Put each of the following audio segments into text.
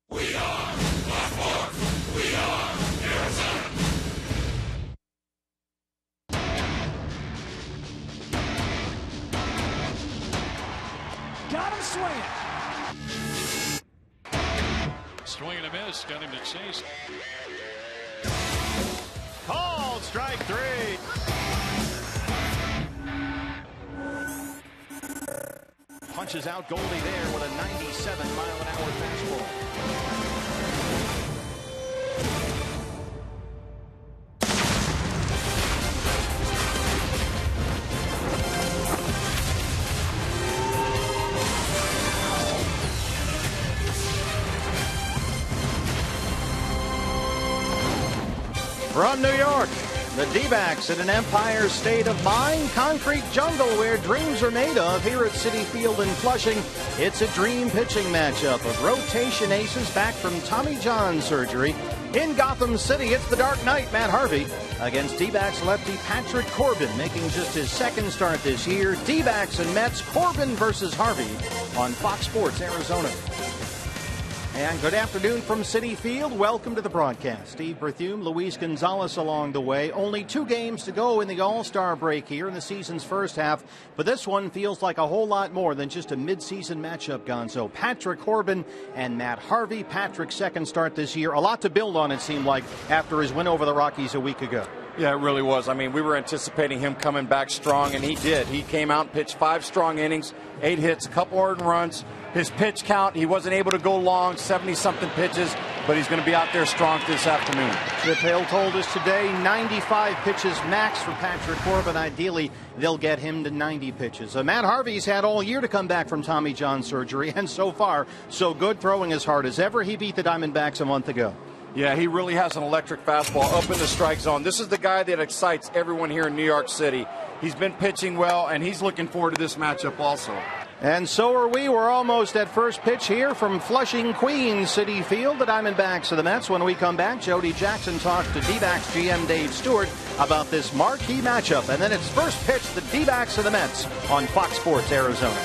We are Baltimore. We are Arizona. Got him swinging. Swing and a miss. Got him to chase. Called strike three. Punches out Goldie there with a 97-mile-an-hour fastball. From New York, the D-backs in an Empire state of mind, concrete jungle where dreams are made of. Here at Citi Field in Flushing, it's a dream pitching matchup of rotation aces back from Tommy John surgery. In Gotham City, it's the Dark Knight, Matt Harvey, against D-backs lefty Patrick Corbin, making just his second start this year. D-backs and Mets, Corbin versus Harvey on Fox Sports Arizona. And good afternoon from Citi Field. Welcome to the broadcast. Steve Berthume, Luis Gonzalez along the way. Only 2 games to go in the All-Star break here in the season's first half. But this one feels like a whole lot more than just a mid-season matchup, Gonzo. Patrick Corbin and Matt Harvey. Patrick's second start this year. A lot to build on, it seemed like, after his win over the Rockies a week ago. Yeah, it really was. I mean, we were anticipating him coming back strong, and he did. He came out and pitched 5 strong innings, 8 hits, a couple earned runs. His pitch count, he wasn't able to go long, 70-something pitches, but he's going to be out there strong this afternoon. Chip Hale told us today 95 pitches max for Patrick Corbin. Ideally, they'll get him to 90 pitches. Matt Harvey's had all year to come back from Tommy John surgery, and so far, so good, throwing as hard as ever. He beat the Diamondbacks a month ago. Yeah, he really has an electric fastball up in the strike zone. This is the guy that excites everyone here in New York City. He's been pitching well, and he's looking forward to this matchup also. And so are we. We're almost at first pitch here from Flushing, Queens, Citi Field. The Diamondbacks of the Mets. When we come back, Jody Jackson talks to D-backs GM Dave Stewart about this marquee matchup. And then it's first pitch, the D-backs of the Mets on Fox Sports Arizona.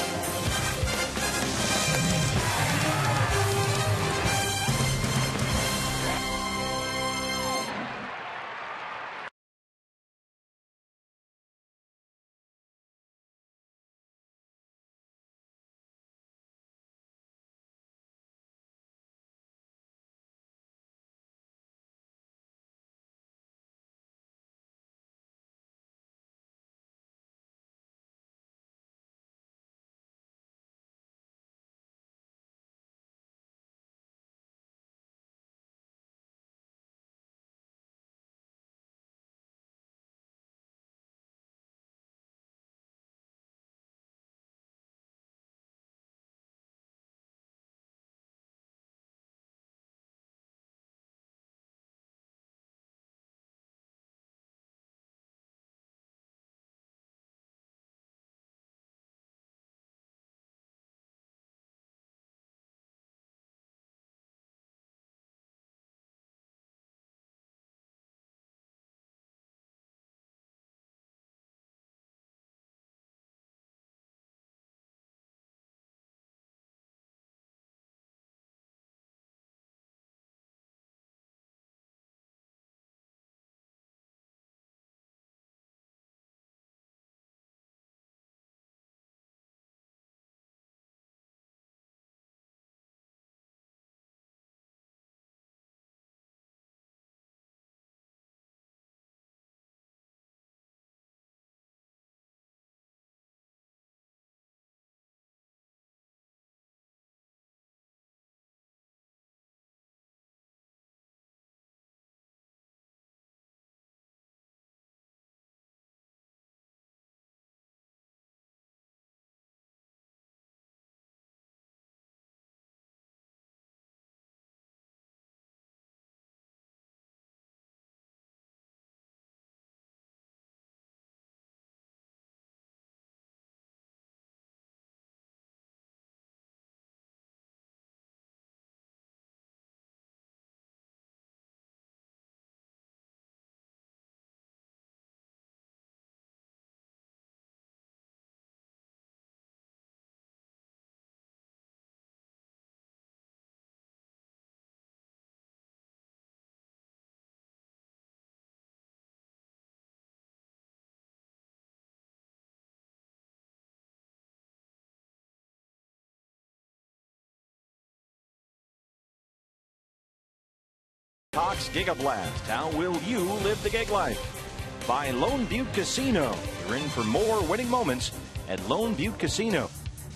Cox Gigablast. How will you live the gig life? By Lone Butte Casino. You're in for more winning moments at Lone Butte Casino.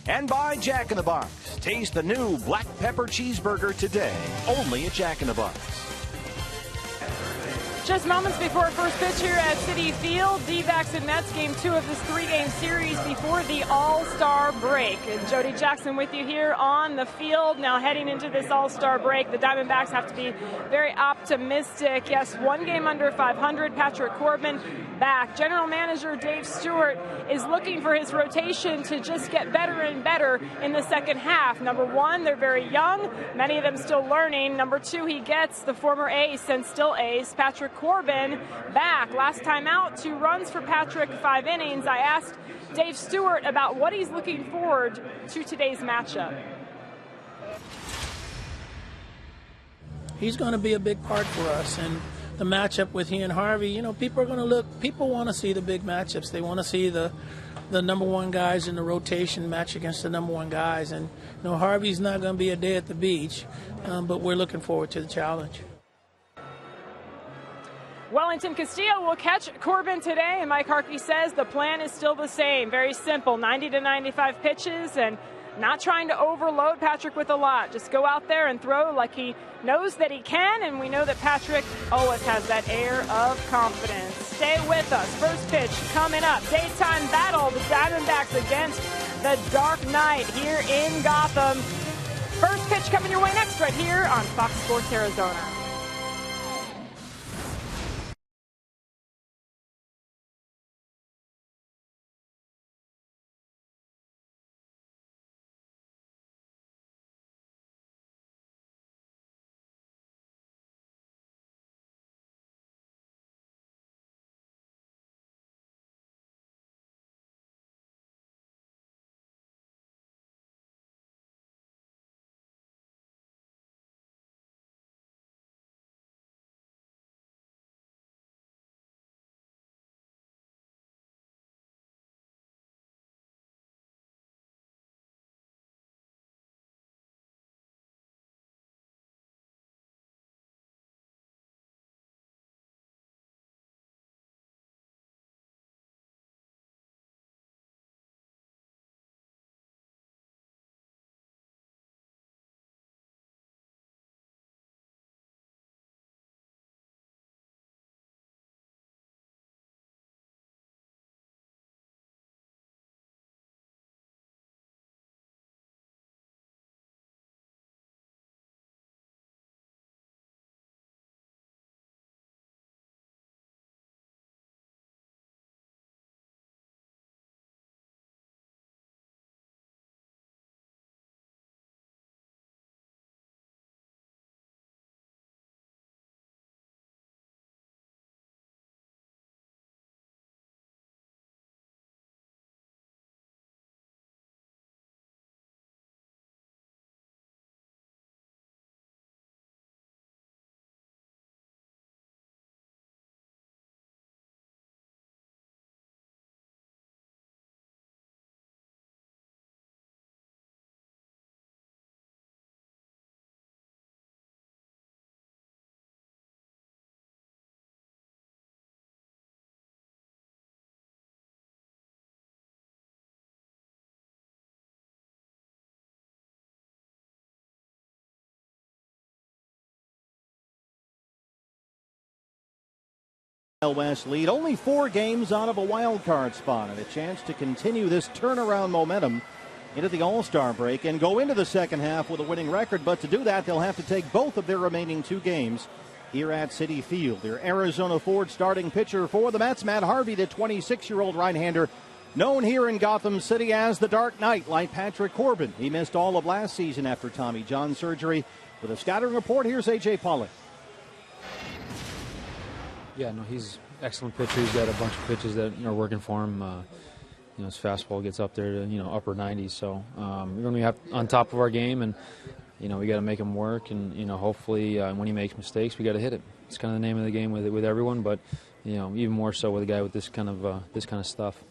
And by Jack in the Box. Taste the new black pepper cheeseburger today, only at Jack in the Box. Just moments before first pitch here at Citi Field, D-backs and Mets game 2 of this 3-game series before the All-Star break. And Jody Jackson with you here on the field. Now heading into this All-Star break, the Diamondbacks have to be very optimistic. Yes, 1 game under 500. Patrick Corbin back. General Manager Dave Stewart is looking for his rotation to just get better and better in the second half. Number 1, they're very young. Many of them still learning. Number 2, he gets the former ace and still ace, Patrick Corbin, back. Last time out, 2 runs for Patrick, 5 innings. I asked Dave Stewart about what he's looking forward to today's matchup. He's going to be a big part for us, and the matchup with he and Harvey, you know, people are going to look, people want to see the big matchups. They want to see the number 1 guys in the rotation match against the number 1 guys, and you know, Harvey's not going to be a day at the beach, but we're looking forward to the challenge. Wellington Castillo will catch Corbin today, and Mike Harkey says the plan is still the same. Very simple, 90 to 95 pitches, and not trying to overload Patrick with a lot. Just go out there and throw like he knows that he can, and we know that Patrick always has that air of confidence. Stay with us. First pitch coming up. Daytime battle, the Diamondbacks against the Dark Knight here in Gotham. First pitch coming your way next right here on Fox Sports Arizona. West lead, only 4 games out of a wild card spot, and a chance to continue this turnaround momentum into the All-Star break and go into the second half with a winning record. But to do that, they'll have to take both of their remaining 2 games here at Citi Field. Their Arizona Ford starting pitcher for the Mets, Matt Harvey, the 26-year-old right-hander, known here in Gotham City as the Dark Knight, like Patrick Corbin. He missed all of last season after Tommy John surgery. With a scouting report, here's A.J. Pollock. Yeah, no, he's an excellent pitcher. He's got a bunch of pitches that are working for him. His fastball gets up there to upper 90s. So we're going to be on top of our game, and we got to make him work. And hopefully, when he makes mistakes, we got to hit it. It's kind of the name of the game with everyone, but even more so with a guy with this kind of stuff.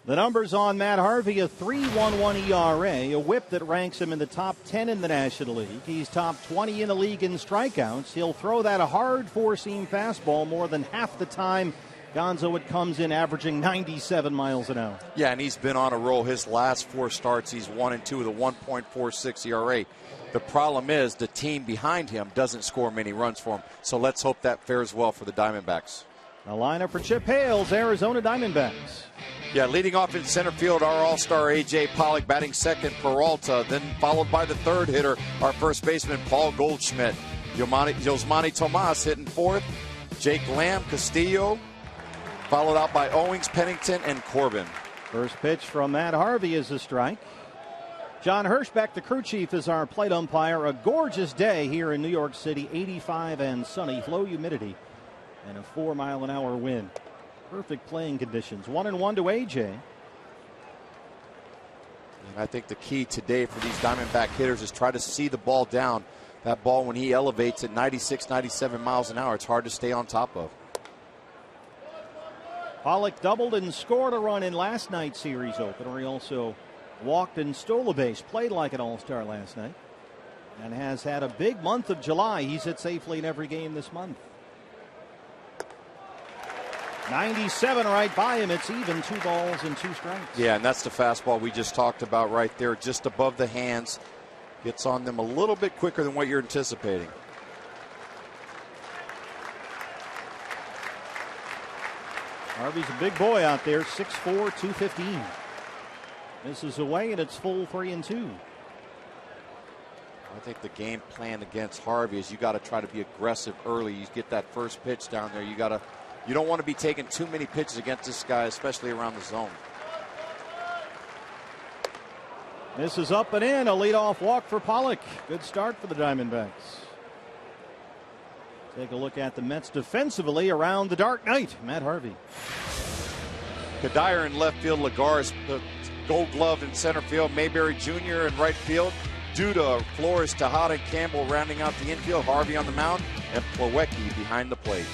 The numbers on Matt Harvey: a 3.11 ERA, a whip that ranks him in the top 10 in the National League. He's top 20 in the league in strikeouts. He'll throw that hard four-seam fastball more than half the time. Gonzo, it comes in averaging 97 miles an hour. Yeah, and he's been on a roll. His last 4 starts, he's 1-2 with a 1.46 ERA. The problem is the team behind him doesn't score many runs for him. So let's hope that fares well for the Diamondbacks. The lineup for Chip Hale's Arizona Diamondbacks. Yeah, leading off in center field, our all-star A.J. Pollock, batting second, Peralta, then followed by the third hitter, our first baseman, Paul Goldschmidt. Yosmani Tomas hitting fourth, Jake Lamb, Castillo, followed out by Owings, Pennington, and Corbin. First pitch from Matt Harvey is a strike. John Hirschbeck, the crew chief, is our plate umpire. A gorgeous day here in New York City, 85 and sunny, low humidity, and a 4-mile-an-hour wind. Perfect playing conditions. 1-1 to AJ. And I think the key today for these Diamondback hitters is try to see the ball down. That ball, when he elevates at 96, 97 miles an hour, it's hard to stay on top of. Pollock doubled and scored a run in last night's series opener. He also walked and stole a base, played like an all-star last night, and has had a big month of July. He's hit safely in every game this month. 97 right by him. It's even, 2 balls and 2 strikes. Yeah, and that's the fastball we just talked about right there, just above the hands. Gets on them a little bit quicker than what you're anticipating. Harvey's a big boy out there, 6'4", 215. This is away, and it's full 3-2. I think the game plan against Harvey is you got to try to be aggressive early. You get that first pitch down there. You don't want to be taking too many pitches against this guy, especially around the zone. This is up and in, a leadoff walk for Pollock. Good start for the Diamondbacks. Take a look at the Mets defensively around the dark night. Matt Harvey. Kadire in left field, Lagares, the Gold Glove in center field, Mayberry Jr. in right field, Duda, Flores, Tejada, Campbell rounding out the infield, Harvey on the mound, and Plawecki behind the plate.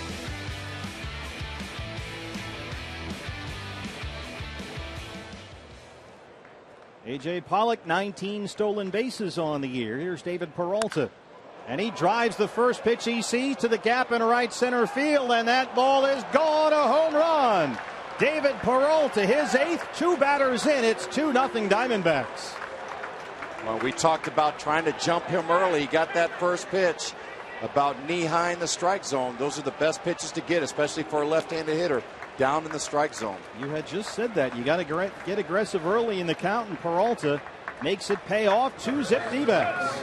A.J. Pollock, 19 stolen bases on the year. Here's David Peralta. And he drives the first pitch he sees to the gap in right center field, and that ball is gone, a home run. David Peralta, his 8th, 2 batters in. It's 2-0 Diamondbacks. Well, we talked about trying to jump him early. He got that first pitch about knee-high in the strike zone. Those are the best pitches to get, especially for a left-handed hitter, down in the strike zone. You had just said that. You got to get aggressive early in the count, and Peralta makes it pay off. 2-zip D-backs.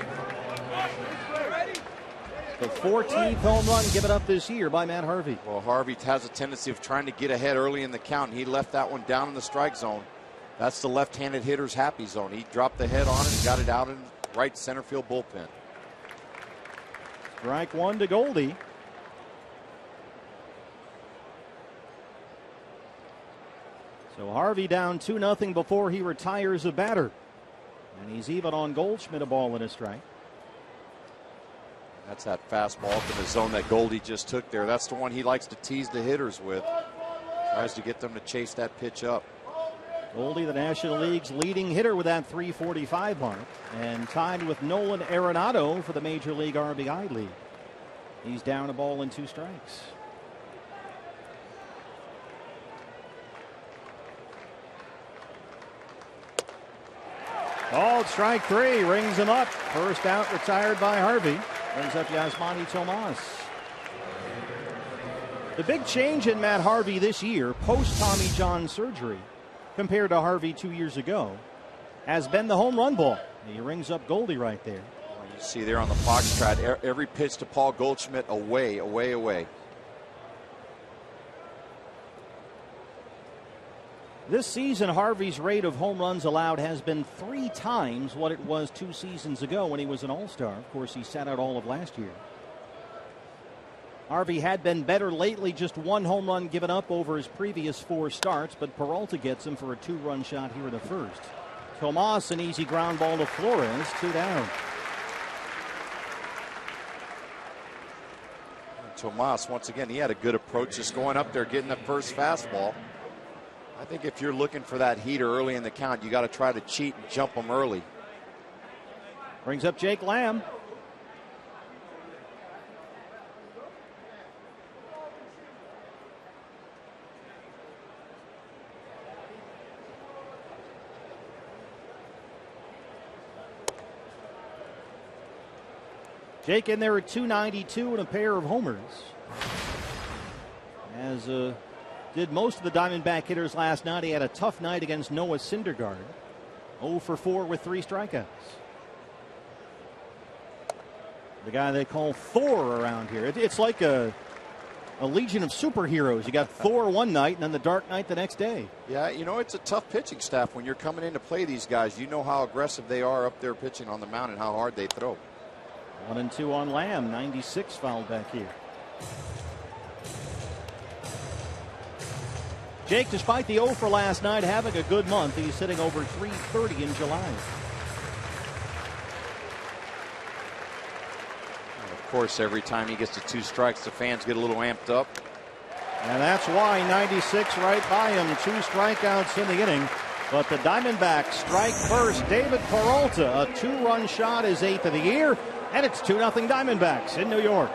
The 14th home run given up this year by Matt Harvey. Well, Harvey has a tendency of trying to get ahead early in the count. He left that one down in the strike zone. That's the left-handed hitter's happy zone. He dropped the head on it and got it out in right center field bullpen. Strike 1 to Goldie. So Harvey down 2-0 before he retires a batter. And he's even on Goldschmidt, a ball and a strike. That's that fastball up in the zone that Goldie just took there. That's the one he likes to tease the hitters with. Tries to get them to chase that pitch up. Goldie, the National League's leading hitter with that 345 mark, and tied with Nolan Arenado for the Major League RBI lead. He's down a ball and 2 strikes. Called strike 3, rings him up. First out, retired by Harvey. Brings up Yasmani Tomas. The big change in Matt Harvey this year, post Tommy John surgery, compared to Harvey 2 years ago, has been the home run ball. He rings up Goldie right there. Well, you see there on the foxtrot, every pitch to Paul Goldschmidt, away, away, away. This season, Harvey's rate of home runs allowed has been 3 times what it was 2 seasons ago when he was an all-star. Of course, he sat out all of last year. Harvey had been better lately, just 1 home run given up over his previous 4 starts, but Peralta gets him for a 2-run shot here in the first. Tomas, an easy ground ball to Flores, 2 down. Tomas, once again, he had a good approach, just going up there, getting the first fastball. I think if you're looking for that heater early in the count, you got to try to cheat and jump them early. Brings up Jake Lamb. Jake in there at 292 and a pair of homers. As did most of the Diamondback hitters last night. He had a tough night against Noah Syndergaard. 0 for 4 with 3 strikeouts. The guy they call Thor around here. It's like a legion of superheroes. You got Thor one night and then the Dark Knight the next day. Yeah, you know, it's a tough pitching staff when you're coming in to play these guys. You know how aggressive they are up there pitching on the mound and how hard they throw. 1-2 on Lamb. 96 fouled back here. Jake, despite the 0 for last night, having a good month. He's sitting over 330 in July. Of course, every time he gets to 2 strikes, the fans get a little amped up. And that's why 96 right by him. 2 strikeouts in the inning. But the Diamondbacks strike first. David Peralta, a 2-run shot, his 8th of the year. And it's 2-0 Diamondbacks in New York.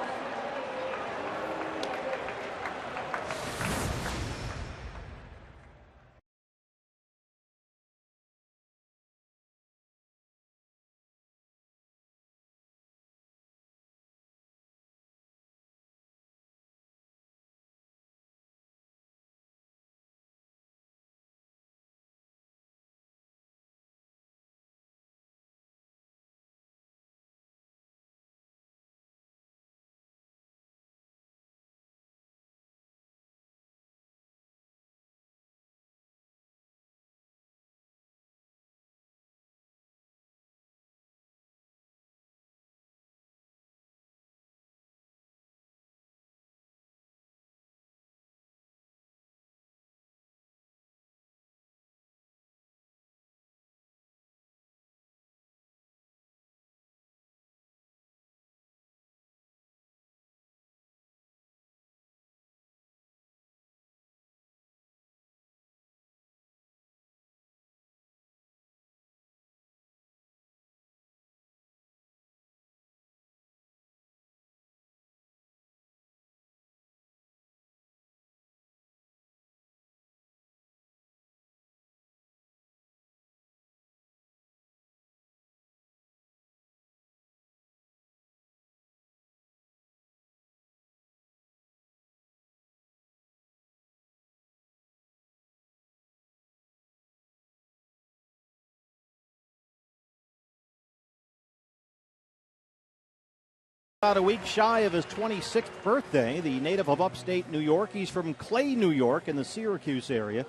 About a week shy of his 26th birthday, the native of upstate New York. He's from Clay, New York, in the Syracuse area.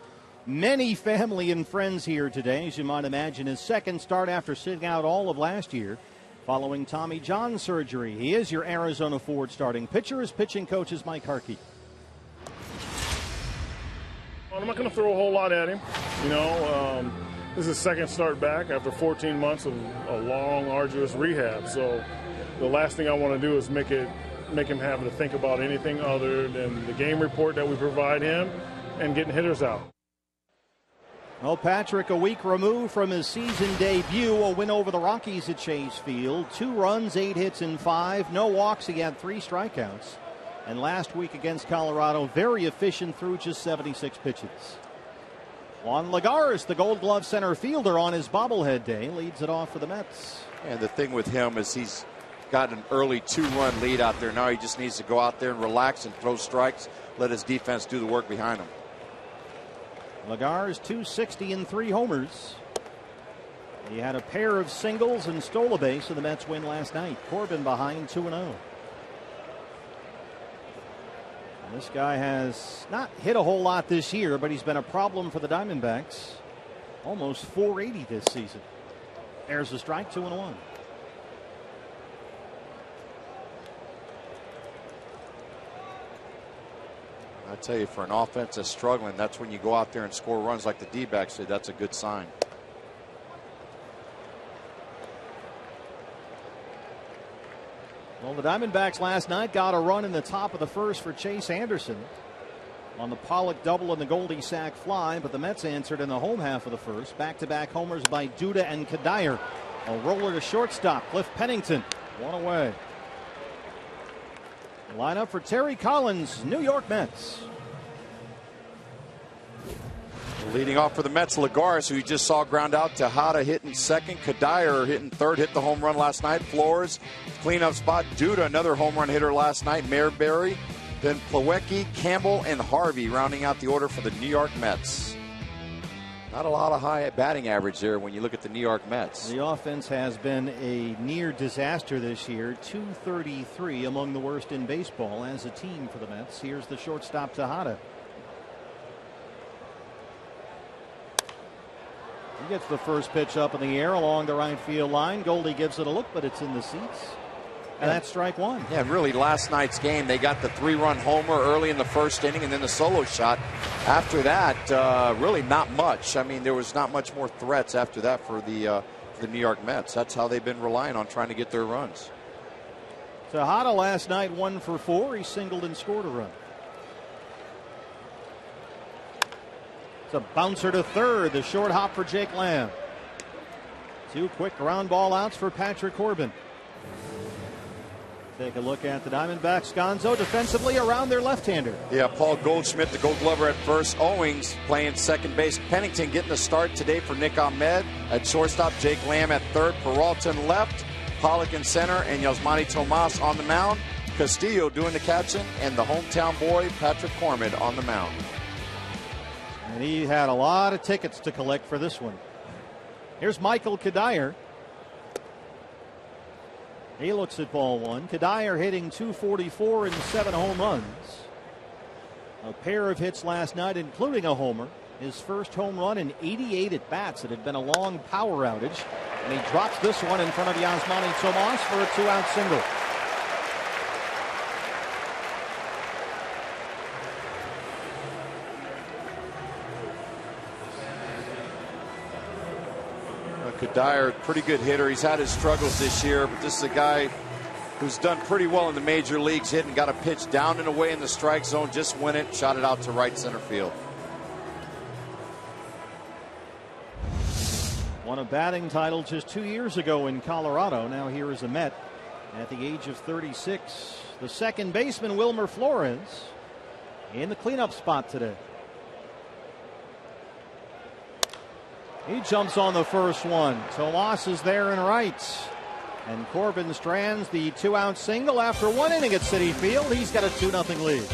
Many family and friends here today, as you might imagine. His second start after sitting out all of last year following Tommy John surgery. He is your Arizona Ford starting pitcher. His pitching coach is Mike Harkey. I'm not going to throw a whole lot at him. You know, this is his second start back after 14 months of a long, arduous rehab. So the last thing I want to do is make him have to think about anything other than the game report that we provide him and getting hitters out. Well, Patrick, a week removed from his season debut, a win over the Rockies at Chase Field. 2 runs, 8 hits in 5. No walks. He had 3 strikeouts. And last week against Colorado, very efficient through just 76 pitches. Juan Lagares, the Gold Glove center fielder, on his bobblehead day, leads it off for the Mets. And the thing with him is he's got an early 2-run lead out there. Now he just needs to go out there and relax and throw strikes, let his defense do the work behind him. Lagares, 260 and 3 homers. He had a pair of singles and stole a base in the Mets win last night. Corbin behind 2-0. This guy has not hit a whole lot this year, but he's been a problem for the Diamondbacks. Almost 480 this season. There's a strike, 2-1. I tell you, for an offense that's struggling, that's when you go out there and score runs like the D-backs did. That's a good sign. Well, the Diamondbacks last night got a run in the top of the first for Chase Anderson. on the Pollock double and the Goldie sack fly, but the Mets answered in the home half of the first. Back-to-back homers by Duda and Kadire. A roller to shortstop. Cliff Pennington, one away. Lineup for Terry Collins, New York Mets. Leading off for the Mets, Lagares, who you just saw ground out. Tejada hitting second. Kadire hitting third. Hit the home run last night. Flores, cleanup spot. Duda, another home run hitter last night. Mayberry. Then Plawecki, Campbell, and Harvey rounding out the order for the New York Mets. Not a lot of high batting average there when you look at the New York Mets. The offense has been a near disaster this year. 233, among the worst in baseball as a team for the Mets. Here's the shortstop, Tejada. He gets the first pitch up in the air along the right field line. Goldie gives it a look, but it's in the seats. And that's strike one. Yeah, really, last night's game, they got the 3-run homer early in the first inning and then the solo shot. After that, really not much. I mean, there was not much more threats after that for the New York Mets. That's how they've been relying on trying to get their runs. Tejada last night 1 for 4. He singled and scored a run. It's a bouncer to third. The short hop for Jake Lamb. 2 quick ground ball outs for Patrick Corbin. Take a look at the Diamondbacks. Gonzo defensively around their left-hander. Yeah, Paul Goldschmidt, the Gold Glover at first. Owings playing second base. Pennington getting the start today for Nick Ahmed. At shortstop, Jake Lamb at third. Peralton left. Pollock in center. And Yasmani Tomas on the mound. Castillo doing the catching. And the hometown boy, Patrick Cormid, on the mound. And he had a lot of tickets to collect for this one. Here's Michael Kadire. He looks at ball one. Kadire hitting .244 and 7 home runs. A pair of hits last night, including a homer. His first home run in 88 at bats. It had been a long power outage. And he drops this one in front of Yasmani Tomas for a 2-out single. Kadire, pretty good hitter. He's had his struggles this year, but this is a guy who's done pretty well in the major leagues. Hitting, got a pitch down and away in the strike zone, just win it, shot it out to right center field. Won a batting title just 2 years ago in Colorado. Now here is a Met at the age of 36. The second baseman, Wilmer Flores, in the cleanup spot today. He jumps on the first one. Tomas is there in right. And Corbin strands the 2-out single after 1 inning at Citi Field. He's got a 2-0 lead.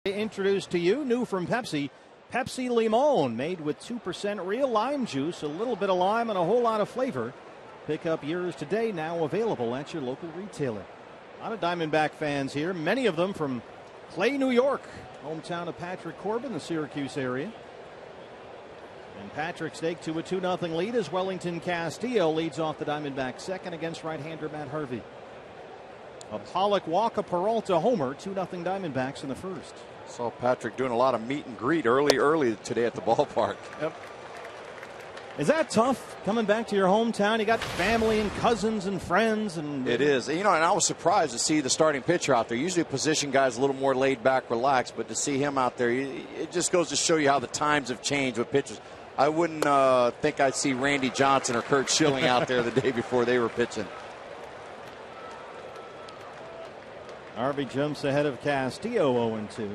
Introduced to you, new from Pepsi, Pepsi Limon, made with 2% real lime juice, a little bit of lime and a whole lot of flavor. Pick up yours today, now available at your local retailer. A lot of Diamondback fans here, many of them from Clay, New York, hometown of Patrick Corbin, the Syracuse area. And Patrick's take to a 2-0 lead as Wellington Castillo leads off the Diamondbacks second against right-hander Matt Harvey. A Pollock walk, a Peralta homer, 2-0 Diamondbacks in the first. Saw Patrick doing a lot of meet and greet early today at the ballpark. Yep. Is that tough, coming back to your hometown? You got family and cousins and friends. And it is. You know, and I was surprised to see the starting pitcher out there. Usually a position guy's a little more laid back, relaxed, but to see him out there, it just goes to show you how the times have changed with pitchers. I wouldn't think I'd see Randy Johnson or Kurt Schilling out there the day before they were pitching. Harvey jumps ahead of Castillo 0-2.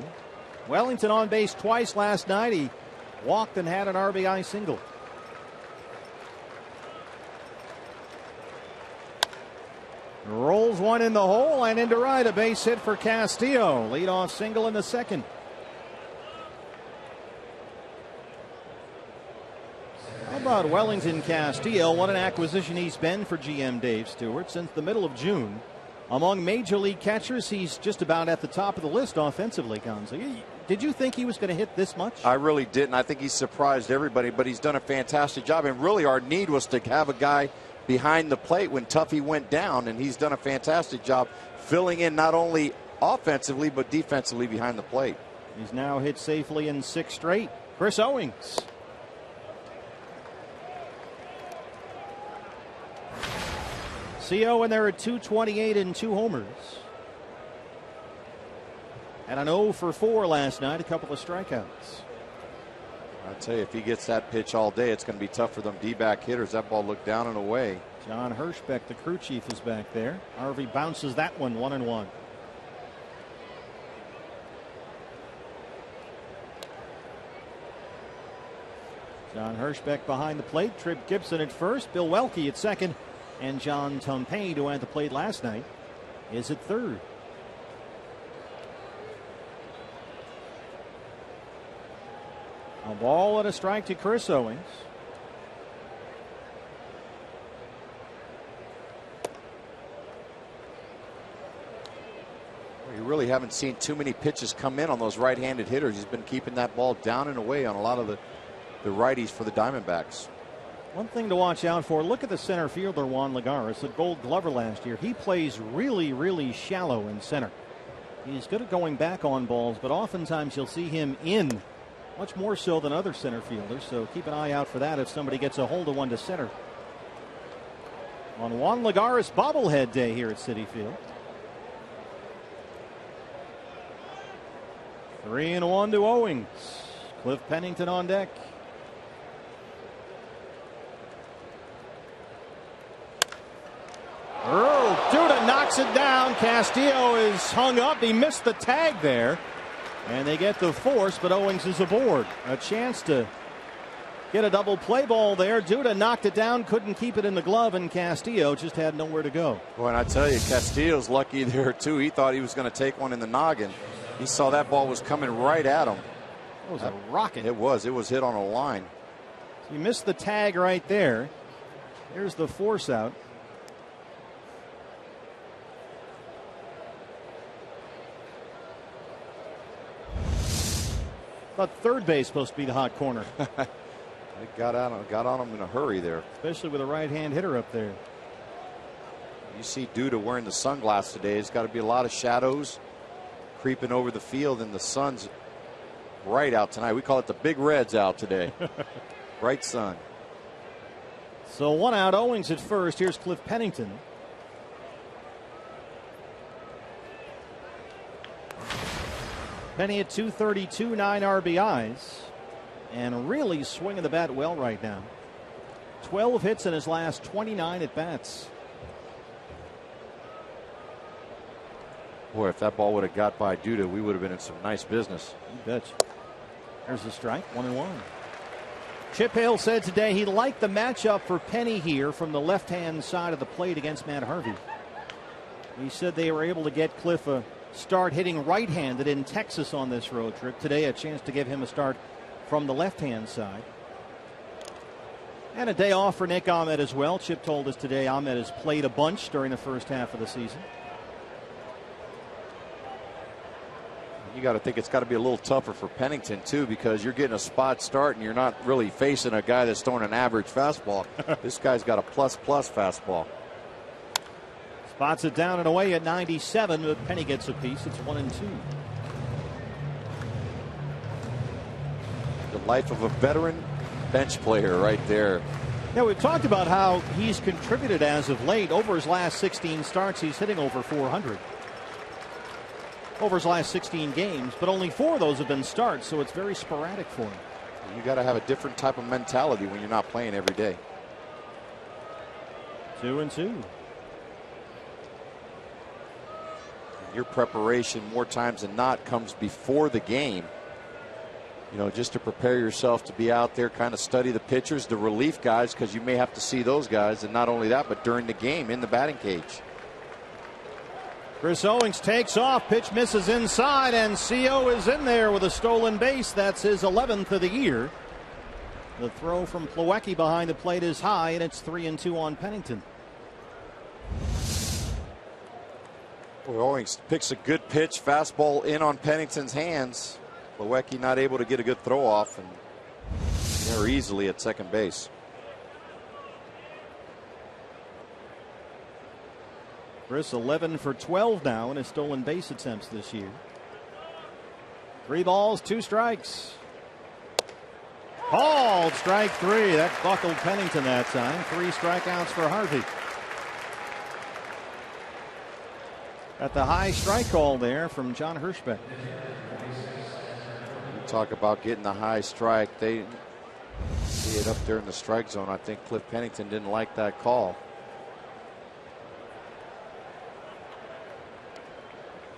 Wellington on base twice last night. He walked and had an RBI single. Rolls one in the hole and into right. A base hit for Castillo. Leadoff single in the second. How about Wellington Castillo? What an acquisition he's been for GM Dave Stewart since the middle of June. Among major league catchers, he's just about at the top of the list offensively, Gonzo. Did you think he was going to hit this much? I really didn't. I think he's surprised everybody, but he's done a fantastic job. And really our need was to have a guy behind the plate when Tuffy went down, and he's done a fantastic job filling in not only offensively but defensively behind the plate. He's now hit safely in 6 straight. Chris Owings. CO in there at 228 and 2 homers. And an 0 for 4 last night, a couple of strikeouts. I tell you, if he gets that pitch all day, it's going to be tough for them D-back hitters. That ball looked down and away. John Hirschbeck, the crew chief, is back there. Harvey bounces that one 1-1. John Hirschbeck behind the plate. Trip Gibson at first. Bill Welke at second. And John Tumpane, who had the plate last night, is at third. A ball and a strike to Chris Owings. You really haven't seen too many pitches come in on those right-handed hitters. He's been keeping that ball down and away on a lot of the righties for the Diamondbacks. One thing to watch out for, look at the center fielder Juan Lagares, a Gold Glover last year. He plays really, really shallow in center. He's good at going back on balls, but oftentimes you'll see him in much more so than other center fielders, so keep an eye out for that if somebody gets a hold of one to center. On Juan Lagares bobblehead day here at Citi Field. 3-1 to Owings. Cliff Pennington on deck. Earl Duda knocks it down. Castillo is hung up. He missed the tag there. And they get the force, but Owings is aboard. A chance to get a double play ball there. Duda knocked it down, couldn't keep it in the glove, and Castillo just had nowhere to go. Boy, and I tell you, Castillo's lucky there, too. He thought he was going to take one in the noggin. He saw that ball was coming right at him. It was a rocket. It was. It was hit on a line. So he missed the tag right there. Here's the force out. Thought third base supposed to be the hot corner. It got on him in a hurry there. Especially with a right-hand hitter up there. You see Duda wearing the sunglasses today. There's got to be a lot of shadows creeping over the field, and the sun's bright out tonight. We call it the Big Reds out today. Bright sun. So 1 out, Owings at first. Here's Cliff Pennington. Penny at 232, 9 RBIs, and really swinging the bat well right now. 12 hits in his last 29 at bats. Boy, if that ball would have got by Duda, we would have been in some nice business. You betcha. There's the strike, 1-1. Chip Hale said today he liked the matchup for Penny here from the left-hand side of the plate against Matt Harvey. He said they were able to get Cliff a start hitting right-handed in Texas on this road trip. Today, a chance to give him a start from the left-hand side. And a day off for Nick Ahmed as well. Chip told us today Ahmed has played a bunch during the first half of the season. You got to think it's got to be a little tougher for Pennington, too, because you're getting a spot start and you're not really facing a guy that's throwing an average fastball. This guy's got a plus-plus fastball. Spots it down and away at 97, but Penny gets a piece. It's 1-2. The life of a veteran bench player right there. Now, we've talked about how he's contributed as of late. Over his last 16 starts, he's hitting over 400. Over his last 16 games, but only 4 of those have been starts, so it's very sporadic for him. You got to have a different type of mentality when you're not playing every day. 2-2. Your preparation more times than not comes before the game. You know, just to prepare yourself to be out there, kind of study the pitchers, the relief guys, because you may have to see those guys, and not only that, but during the game in the batting cage. Chris Owings takes off, pitch misses inside, and CO is in there with a stolen base. That's his 11th of the year. The throw from Plawecki behind the plate is high, and it's 3-2 on Pennington. Boy, Owings picks a good pitch, fastball in on Pennington's hands. Plawecki not able to get a good throw off, and they're easily at second base. Chris 11 for 12 now in his stolen base attempts this year. 3 balls, 2 strikes. Called strike 3. That buckled Pennington that time. 3 strikeouts for Harvey. Got the high strike call there from John Hirschbeck. You talk about getting the high strike. They see it up there in the strike zone. I think Cliff Pennington didn't like that call.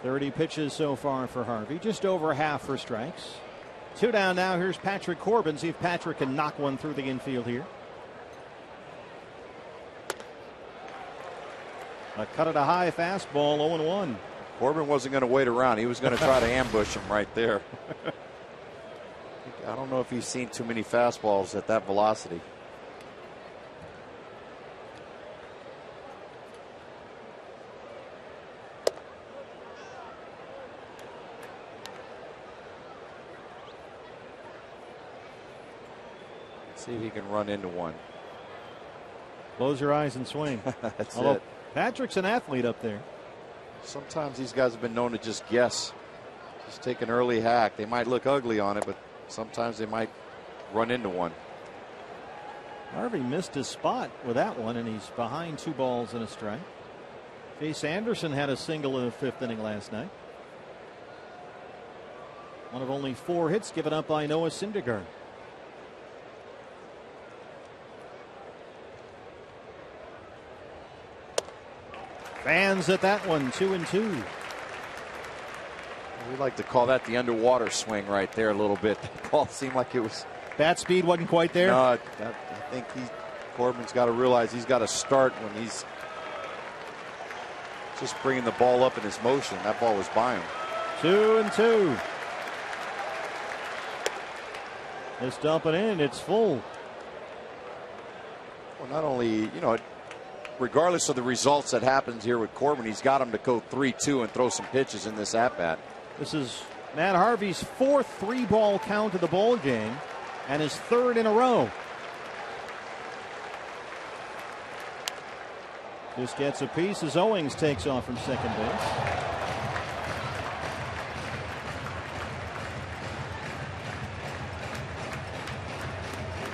30 pitches so far for Harvey. Just over half for strikes. 2 down now. Here's Patrick Corbin. See if Patrick can knock one through the infield here. A cut at a high fastball, 0-1. Corbin wasn't going to wait around. He was going to try to ambush him right there. I don't know if he's seen too many fastballs at that velocity. See if he can run into one. Close your eyes and swing. That's Although it. Patrick's an athlete up there. Sometimes these guys have been known to just guess. Just take an early hack. They might look ugly on it, but sometimes they might run into one. Harvey missed his spot with that one, and he's behind 2 balls and a strike. Chase Anderson had a single in the 5th inning last night. One of only 4 hits given up by Noah Syndergaard. Fans at that one, 2-2. We like to call that the underwater swing right there a little bit. The ball seemed like it was. Bat speed wasn't quite there. No, I think Corbin's got to realize he's got to start when he's just bringing the ball up in his motion. That ball was by him. 2-2. Just dumping in, it's full. Well, not only, regardless of the results that happens here with Corbin, he's got him to go 3-2 and throw some pitches in this at-bat. This is Matt Harvey's 4th 3-ball count of the ball game and his 3rd in a row. Just gets a piece as Owings takes off from second base.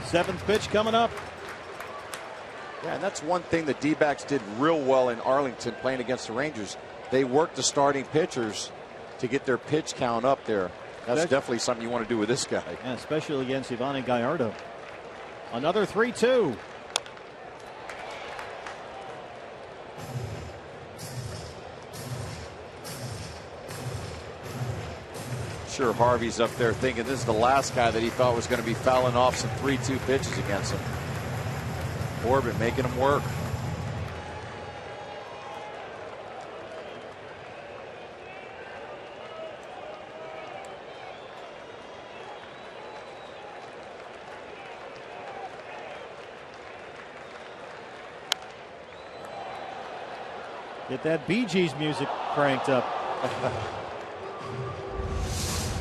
Seventh pitch coming up. Yeah, and that's one thing the D-backs did real well in Arlington playing against the Rangers. They worked the starting pitchers to get their pitch count up there. That's definitely something you want to do with this guy. Yeah, especially against Ivani Gallardo. Another 3-2. Sure, Harvey's up there thinking this is the last guy that he thought was going to be fouling off some 3-2 pitches against him. Corbin making him work. Get that Bee Gees music cranked up.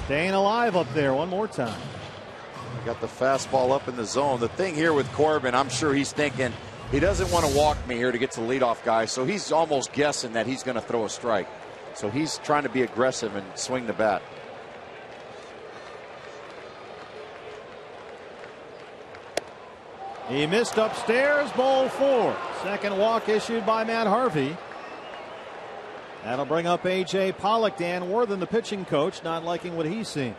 Staying alive up there one more time. Got the fastball up in the zone. The thing here with Corbin, I'm sure he's thinking he doesn't want to walk me here to get to the leadoff guy, so he's almost guessing that he's going to throw a strike. So he's trying to be aggressive and swing the bat. He missed upstairs, ball 4. Second walk issued by Matt Harvey. That'll bring up A.J. Pollock. Dan Worthen, the pitching coach, not liking what he's seeing.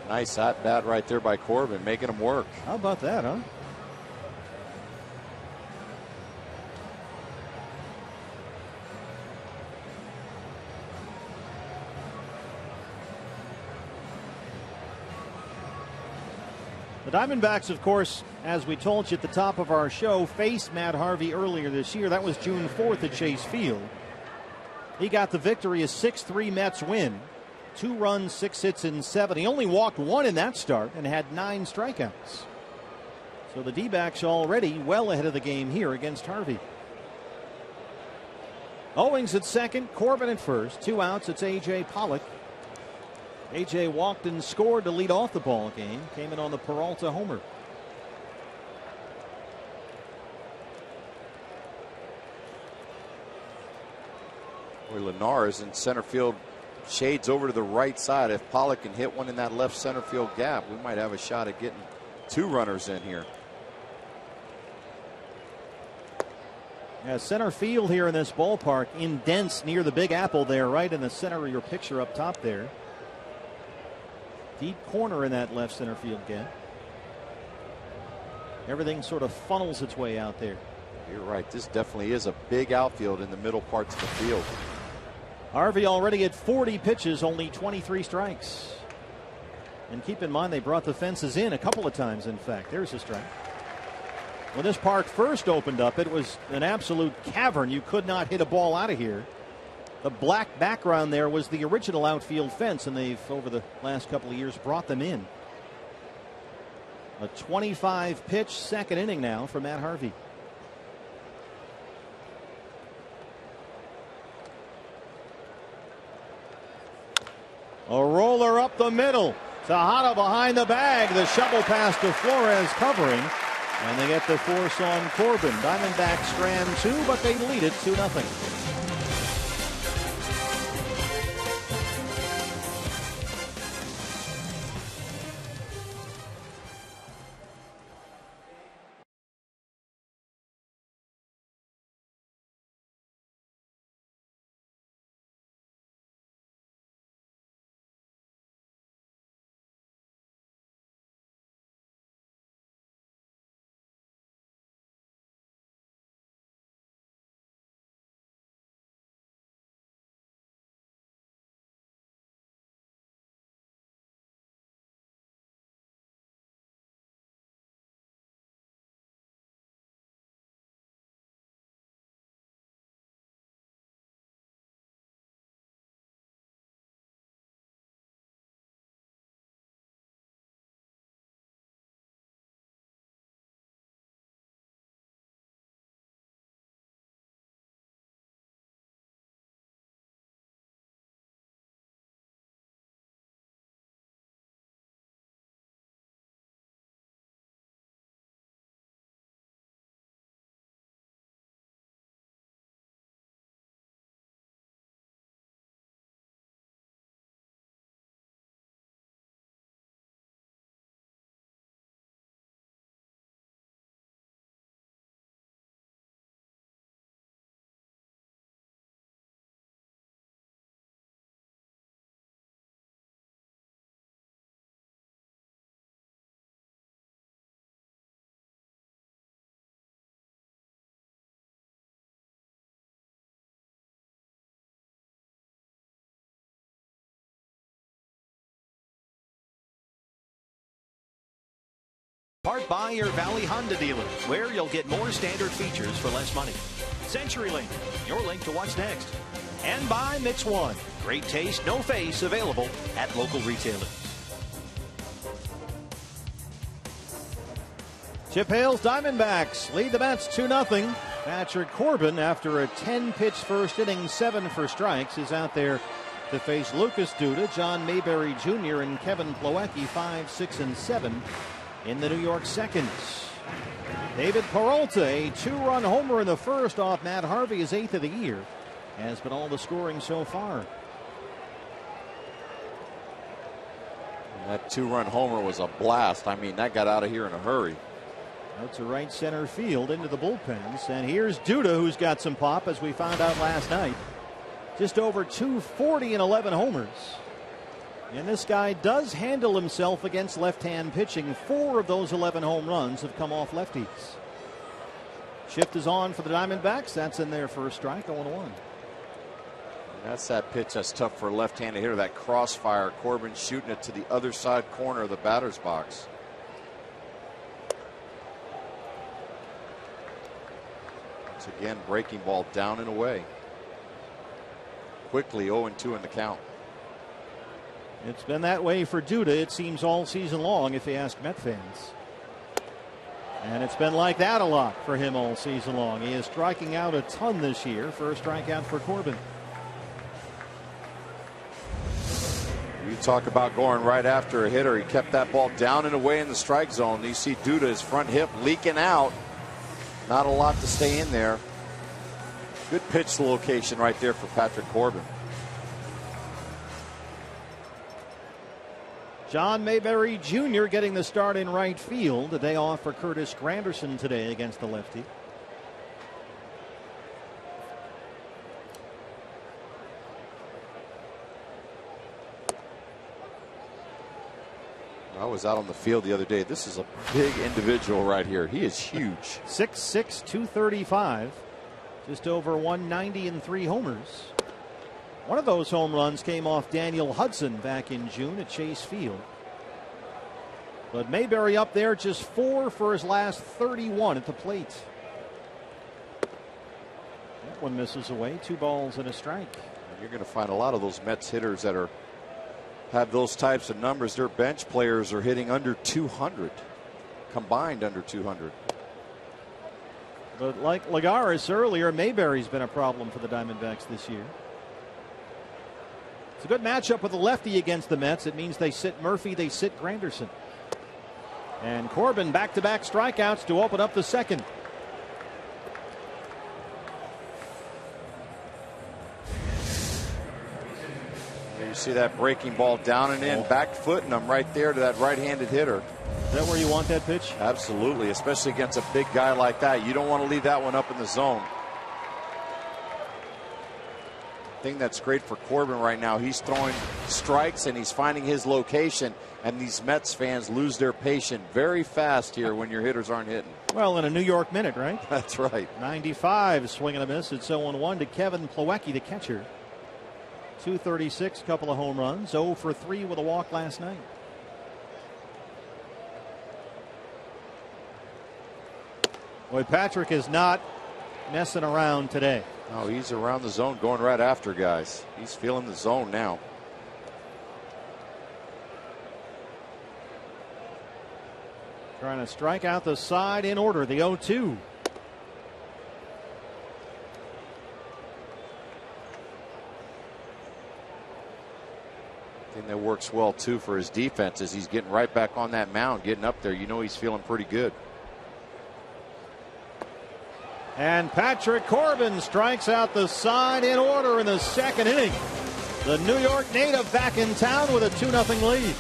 Nice at bat right there by Corbin, making him work. How about that, huh? The Diamondbacks, of course, as we told you at the top of our show, faced Matt Harvey earlier this year. That was June 4th at Chase Field. He got the victory, a 6-3 Mets win. 2 runs, 6 hits, and 7. He only walked 1 in that start and had 9 strikeouts. So the D-backs already well ahead of the game here against Harvey. Owings at second, Corbin at first. 2 outs, it's A.J. Pollock. A.J. walked and scored to lead off the ball game. Came in on the Peralta homer. Boy, Lennar is in center field. Shades over to the right side. If Pollock can hit one in that left center field gap, we might have a shot at getting 2 runners in here. Yeah, center field here in this ballpark, indents near the Big Apple there, right in the center of your picture up top there. Deep corner in that left center field gap. Everything sort of funnels its way out there. You're right. This definitely is a big outfield in the middle parts of the field. Harvey already at 40 pitches, only 23 strikes. And keep in mind, they brought the fences in a couple of times, in fact. There's a strike. When this park first opened up, it was an absolute cavern. You could not hit a ball out of here. The black background there was the original outfield fence, and they've, over the last couple of years, brought them in. A 25-pitch second inning now for Matt Harvey. A roller up the middle. Tejada behind the bag. The shovel pass to Flores covering. And they get the force on Corbin. Diamondbacks strand 2, but they lead it 2-0. Part by your Valley Honda dealer, where you'll get more standard features for less money. CenturyLink, your link to what's next. And by Mix One, great taste, no face, available at local retailers. Chip Hale's Diamondbacks lead the Mets 2-0. Patrick Corbin, after a 10-pitch first inning, 7 for strikes, is out there to face Lucas Duda, John Mayberry Jr., and Kevin Plawecki, 5, 6, and 7 in the New York seconds. David Peralta, a 2-run homer in the first off Matt Harvey, his 8th of the year, has been all the scoring so far. That 2-run homer was a blast. I mean, that got out of here in a hurry. Out to right center field into the bullpens. And here's Duda, who's got some pop, as we found out last night. Just over 240 and 11 homers. And this guy does handle himself against left-hand pitching. 4 of those 11 home runs have come off lefties. Shift is on for the Diamondbacks. That's in their first strike, 0-1. That's that pitch that's tough for a left-handed hitter, that crossfire. Corbin shooting it to the other side corner of the batter's box. Once again, breaking ball down and away. Quickly 0-2 in the count. It's been that way for Duda, it seems, all season long, if you ask Met fans. And it's been like that a lot for him all season long. He is striking out a ton this year. First strikeout for Corbin. You talk about going right after a hitter. He kept that ball down and away in the strike zone. You see Duda, his front hip leaking out. Not a lot to stay in there. Good pitch location right there for Patrick Corbin. John Mayberry Jr. getting the start in right field. A day off for Curtis Granderson today against the lefty. I was out on the field the other day. This is a big individual right here. He is huge. 6'6", 235. Just over 190 and 3 homers. One of those home runs came off Daniel Hudson back in June at Chase Field. But Mayberry up there, just 4 for his last 31 at the plate. That one misses away. 2 balls and a strike. You're going to find a lot of those Mets hitters that have those types of numbers. Their bench players are hitting under 200, combined under 200. But like Lagares earlier, Mayberry's been a problem for the Diamondbacks this year. It's a good matchup with the lefty against the Mets. It means they sit Murphy, they sit Granderson. And Corbin back-to-back strikeouts to open up the second. You see that breaking ball down and in, back footing them right there to that right-handed hitter. Is that where you want that pitch? Absolutely, especially against a big guy like that. You don't want to leave that one up in the zone. Thing that's great for Corbin right now, he's throwing strikes and he's finding his location, and these Mets fans lose their patience very fast here when your hitters aren't hitting. Well, in a New York minute, right? That's right. 95 swing and a miss. It's 0-1 to Kevin Plawecki, the catcher. 236, couple of home runs, 0 for 3 with a walk last night. Boy, Patrick is not messing around today. No, he's around the zone going right after guys. He's feeling the zone now. Trying to strike out the side in order, the 0-2. Thing that works well too for his defense is he's getting right back on that mound, getting up there. You know he's feeling pretty good. And Patrick Corbin strikes out the side in order in the second inning. The New York native back in town with a 2-0 lead.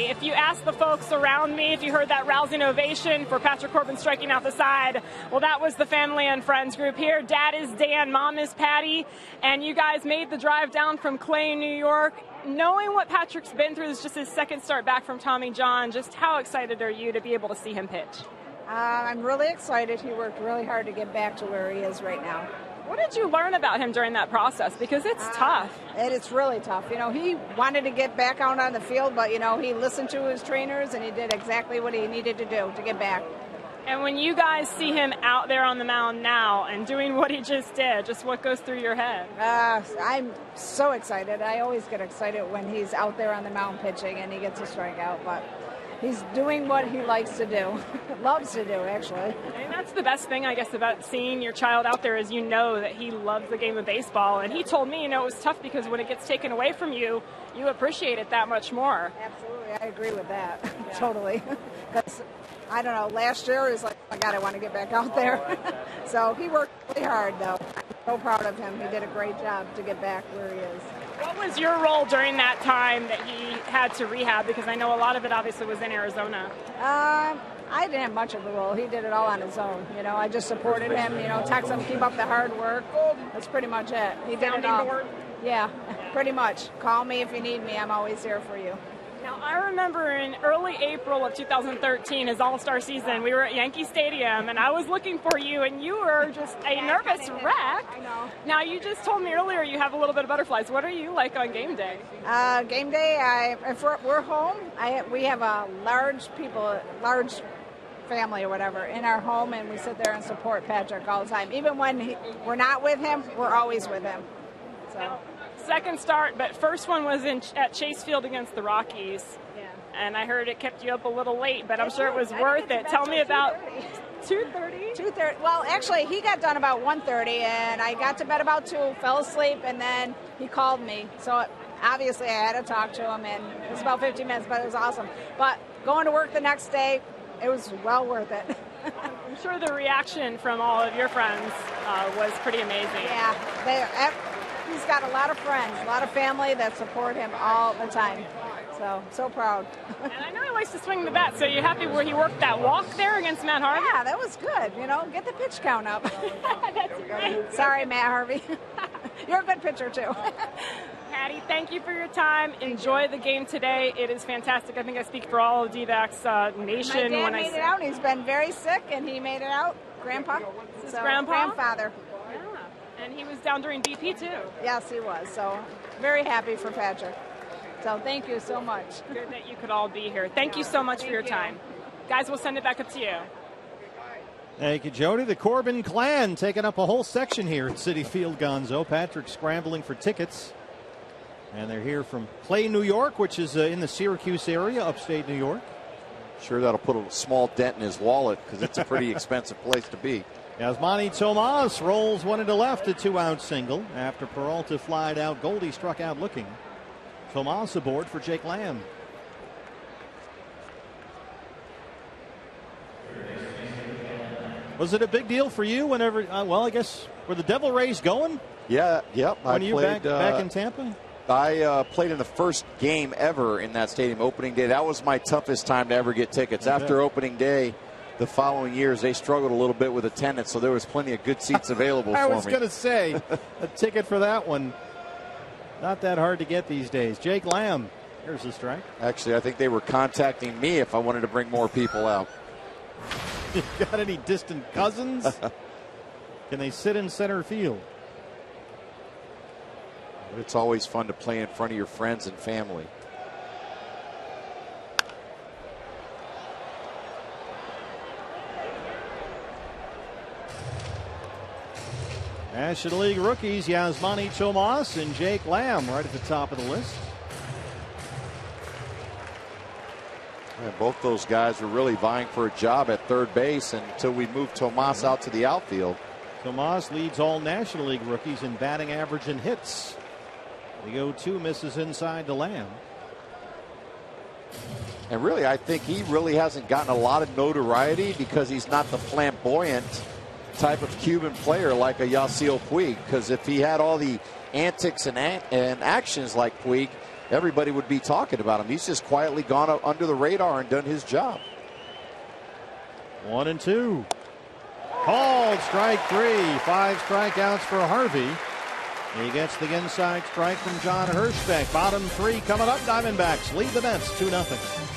If you ask the folks around me, if you heard that rousing ovation for Patrick Corbin striking out the side, well, that was the family and friends group here. Dad is Dan, Mom is Patty, and you guys made the drive down from Clay, New York. Knowing what Patrick's been through, is just his second start back from Tommy John. Just how excited are you to be able to see him pitch? I'm really excited. He worked really hard to get back to where he is right now. What did you learn about him during that process? Because it's tough. It's really tough. You know, he wanted to get back out on the field, but, you know, he listened to his trainers and he did exactly what he needed to do to get back. And when you guys see him out there on the mound now and doing what he just did, just what goes through your head? I'm so excited. I always get excited when he's out there on the mound pitching and he gets a strikeout, but he's doing what he likes to do, loves to do, actually. And that's the best thing, I guess, about seeing your child out there is you know that he loves the game of baseball. And he told me, you know, it was tough because when it gets taken away from you, you appreciate it that much more. Absolutely. I agree with that. Totally. Because, I don't know, last year he was like, oh my God, I want to get back out there. So he worked really hard, though. I'm so proud of him. He did a great job to get back where he is. What was your role during that time that he had to rehab? Because I know a lot of it obviously was in Arizona. I didn't have much of a role. He did it all on his own. You know, I just supported him, you know, text him, keep up the hard work. That's pretty much it. He did it all. Yeah, pretty much. Call me if you need me. I'm always here for you. Now, I remember in early April of 2013, his All-Star season, we were at Yankee Stadium, and I was looking for you, and you were just a nervous wreck. I know. Now, you just told me earlier you have a little bit of butterflies. What are you like on game day? Game day, if we're home, we have a large family or whatever in our home, and we sit there and support Patrick all the time. Even when we're not with him, we're always with him. So. Second start, but first one was at Chase Field against the Rockies. Yeah. And I heard it kept you up a little late, but I'm sure it was worth it. Tell me about 2:30. 2:30. Well, actually, he got done about 1:30, and I got to bed about 2, fell asleep, and then he called me. So obviously I had to talk to him, and it was about 15 minutes, but it was awesome. But going to work the next day, it was well worth it. I'm sure the reaction from all of your friends was pretty amazing. Yeah, he's got a lot of friends, a lot of family that support him all the time. So proud. And I know he likes to swing the bat, so you're happy where he worked that walk there against Matt Harvey? Yeah, that was good. You know, get the pitch count up. That's great. Sorry, Matt Harvey. You're a good pitcher, too. Patty, thank you for your time. Enjoy the game today. It is fantastic. I think I speak for all of D-backs nation. My dad made it out. He's been very sick, and he made it out. Grandpa. Grandfather. Yeah. And he was down during BP, too. Yes, he was. So very happy for Patrick. So thank you so much. Good that you could all be here. Thank you so much for your time. Guys, we'll send it back up to you. Thank you, Jody. The Corbin clan taking up a whole section here at Citi Field, Gonzo. Patrick scrambling for tickets. And they're here from Clay, New York, which is in the Syracuse area, upstate New York. Sure, that'll put a small dent in his wallet because it's a pretty expensive place to be. Yasmani Tomas rolls one into left, a 2-out single. After Peralta flied out, Goldie struck out looking. Tomas aboard for Jake Lamb. Was it a big deal for you whenever, I guess, were the Devil Rays going? Yeah, yep. When you back in Tampa? I played in the first game ever in that stadium, opening day. That was my toughest time to ever get tickets. After opening day, the following years, they struggled a little bit with attendance, so there was plenty of good seats available for me. I was going to say, a ticket for that one, not that hard to get these days. Jake Lamb, here's the strike. Actually, I think they were contacting me if I wanted to bring more people out. You got any distant cousins? Can they sit in center field? It's always fun to play in front of your friends and family. National League rookies Yasmani Tomas and Jake Lamb right at the top of the list. And both those guys were really vying for a job at third base until we moved Tomas out to the outfield. Tomas leads all National League rookies in batting average and hits. The 0-2 misses inside to Lamb. And really, I think he really hasn't gotten a lot of notoriety because he's not the flamboyant type of Cuban player like a Yasiel Puig. Because if he had all the antics and actions like Puig, everybody would be talking about him. He's just quietly gone up under the radar and done his job. 1-2. Called strike 3. 5 strikeouts for Harvey. He gets the inside strike from John Hirschbeck. Bottom 3 coming up. Diamondbacks lead the Mets 2-0.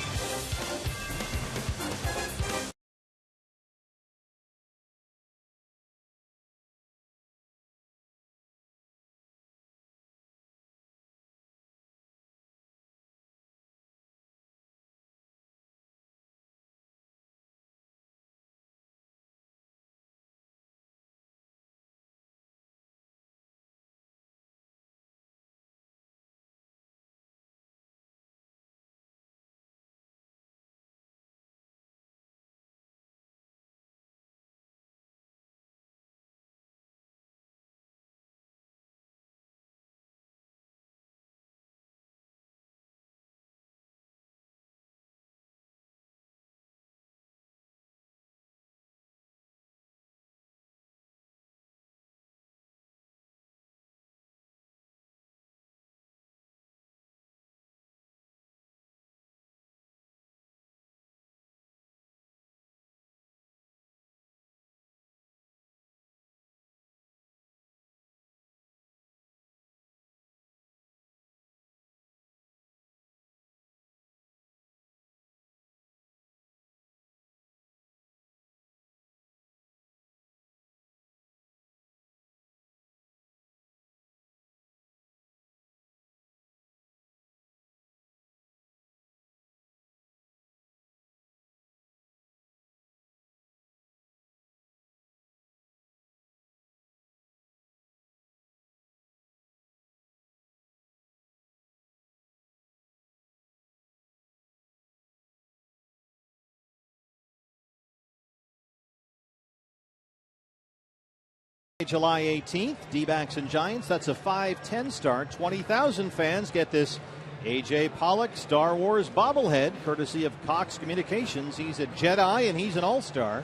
July 18th, D-backs and Giants. That's a 5-10 start. 20,000 fans get this A.J. Pollock Star Wars bobblehead, courtesy of Cox Communications. He's a Jedi and he's an all-star.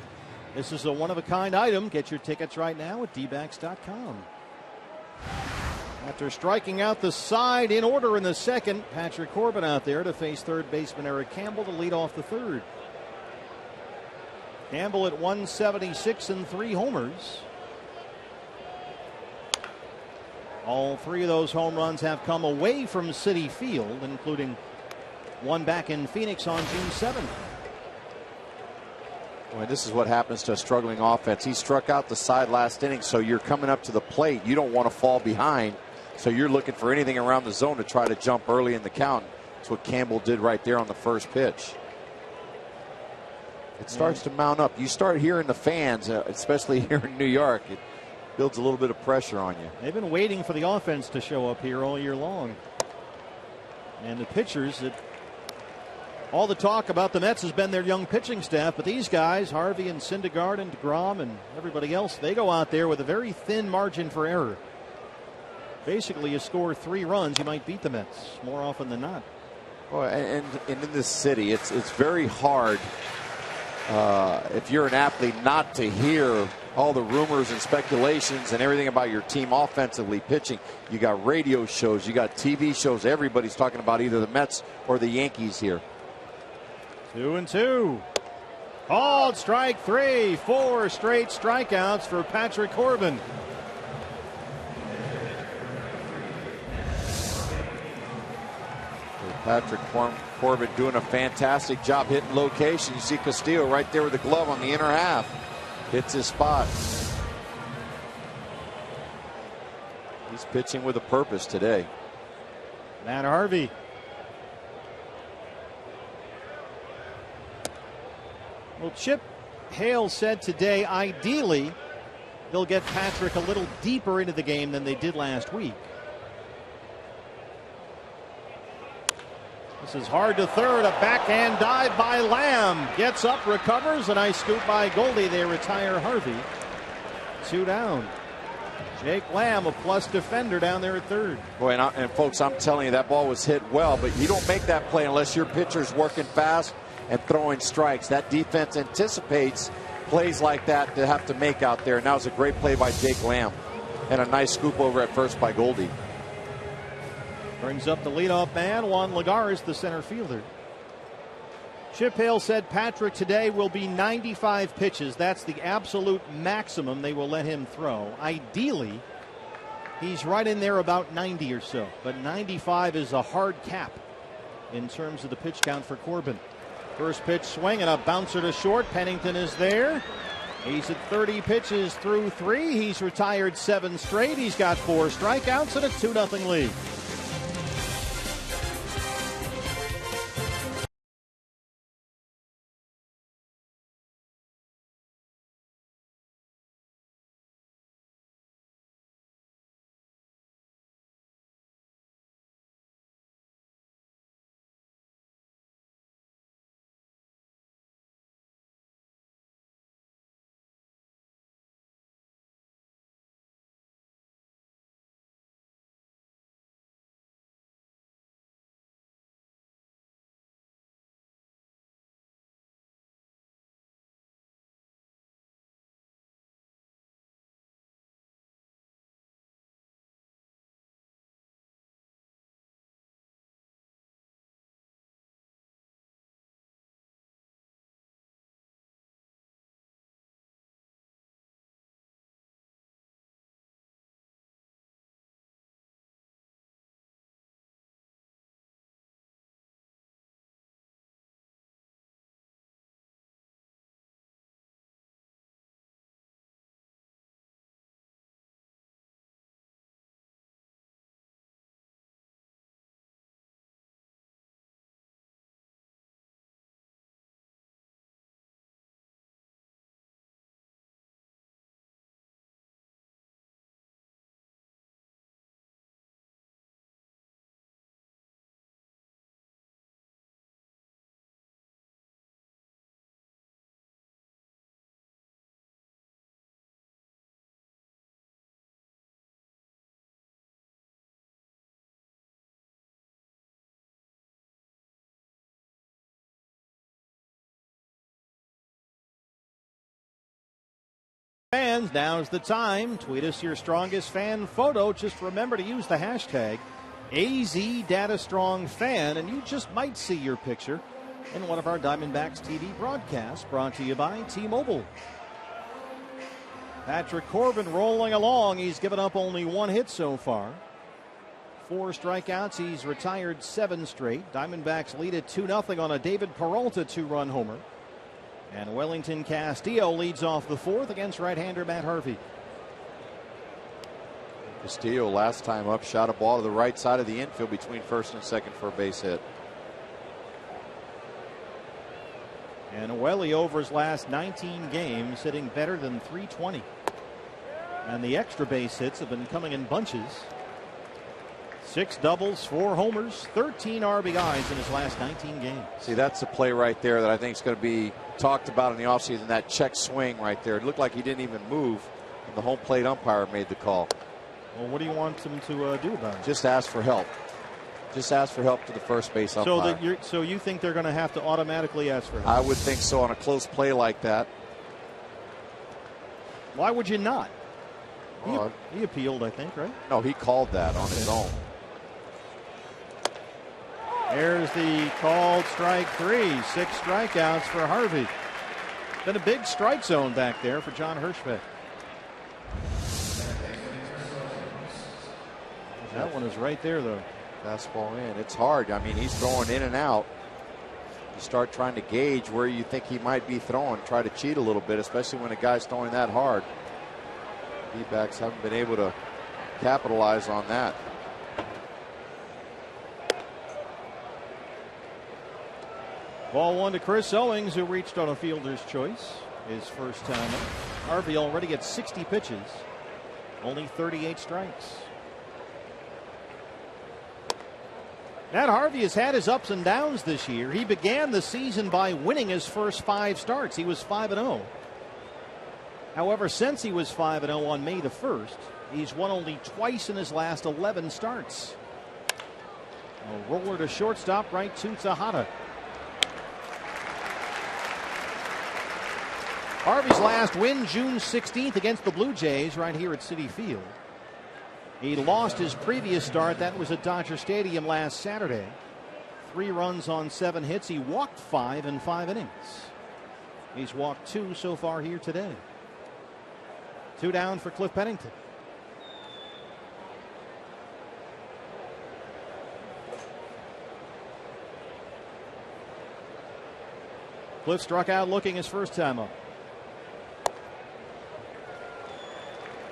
This is a one-of-a-kind item. Get your tickets right now at dbacks.com. After striking out the side in order in the second, Patrick Corbin out there to face third baseman Eric Campbell to lead off the third. Campbell at 176 and 3 homers. All 3 of those home runs have come away from Citi Field, including one back in Phoenix on June 7th. Boy, this is what happens to a struggling offense. He struck out the side last inning, so you're coming up to the plate. You don't want to fall behind, so you're looking for anything around the zone to try to jump early in the count. That's what Campbell did right there on the first pitch. It starts to mount up. You start hearing the fans, especially here in New York. It builds a little bit of pressure on you. They've been waiting for the offense to show up here all year long. And the pitchers, all the talk about the Mets has been their young pitching staff, but these guys, Harvey and Syndergaard and DeGrom and everybody else, they go out there with a very thin margin for error. Basically, you score 3 runs, you might beat the Mets more often than not. Boy, and in this city, it's very hard if you're an athlete not to hear all the rumors and speculations and everything about your team offensively pitching. You got radio shows, you got TV shows. Everybody's talking about either the Mets or the Yankees here. 2-2. Called strike 3. 4 straight strikeouts for Patrick Corbin. Patrick Corbin doing a fantastic job hitting location. You see Castillo right there with the glove on the inner half. Hits his spot. He's pitching with a purpose today. Matt Harvey. Well, Chip Hale said today, ideally, they'll get Patrick a little deeper into the game than they did last week. This is hard to third. A backhand dive by Lamb. Gets up, recovers. A nice scoop by Goldie. They retire Harvey. 2 down. Jake Lamb, a plus defender down there at third. Boy, and folks, I'm telling you, that ball was hit well, but you don't make that play unless your pitcher's working fast and throwing strikes. That defense anticipates plays like that to have to make out there. And that was a great play by Jake Lamb. And a nice scoop over at first by Goldie. Brings up the leadoff man, Juan Lagares, the center fielder. Chip Hale said Patrick today will be 95 pitches. That's the absolute maximum they will let him throw. Ideally, he's right in there about 90 or so, but 95 is a hard cap in terms of the pitch count for Corbin. First pitch swing and a bouncer to short. Pennington is there. He's at 30 pitches through 3. He's retired 7 straight. He's got 4 strikeouts and a 2-0 lead. Fans, now's the time. Tweet us your strongest fan photo. Just remember to use the hashtag AZDataStrongFan, and you just might see your picture in one of our Diamondbacks TV broadcasts, brought to you by T-Mobile. Patrick Corbin rolling along. He's given up only 1 hit so far. 4 strikeouts. He's retired 7 straight. Diamondbacks lead at 2-0 on a David Peralta 2-run homer. And Wellington Castillo leads off the 4th against right-hander Matt Harvey. Castillo last time up shot a ball to the right side of the infield between first and second for a base hit. And Welly over his last 19 games hitting better than .320. And the extra base hits have been coming in bunches. 6 doubles, 4 homers, 13 RBIs in his last 19 games. See, that's a play right there that I think is going to be talked about in the offseason, that check swing right there. It looked like he didn't even move, and the home plate umpire made the call. Well, what do you want him to do about it? Just ask for help. Just ask for help to the first base umpire. So you think they're going to have to automatically ask for help? I would think so on a close play like that. Why would you not? He appealed, I think, right? No, he called that on his own. There's the called strike 3. 6 strikeouts for Harvey. Been a big strike zone back there for John Hirschfeld. That one is right there, though. Fastball in. It's hard. I mean, he's throwing in and out. You start trying to gauge where you think he might be throwing. Try to cheat a little bit, especially when a guy's throwing that hard. D-backs haven't been able to capitalize on that. Ball 1 to Chris Owings, who reached on a fielder's choice his first time up. Harvey already gets 60 pitches, only 38 strikes. Matt Harvey has had his ups and downs this year. He began the season by winning his first 5 starts. He was 5-0. However, since he was 5-0 on May the 1st, he's won only twice in his last 11 starts. A roller to shortstop, right to Tejada. Harvey's last win June 16th against the Blue Jays right here at Citi Field. He lost his previous start. That was at Dodger Stadium last Saturday. 3 runs on 7 hits. He walked 5 in 5 innings. He's walked 2 so far here today. 2 down for Cliff Pennington. Cliff struck out looking his first time up.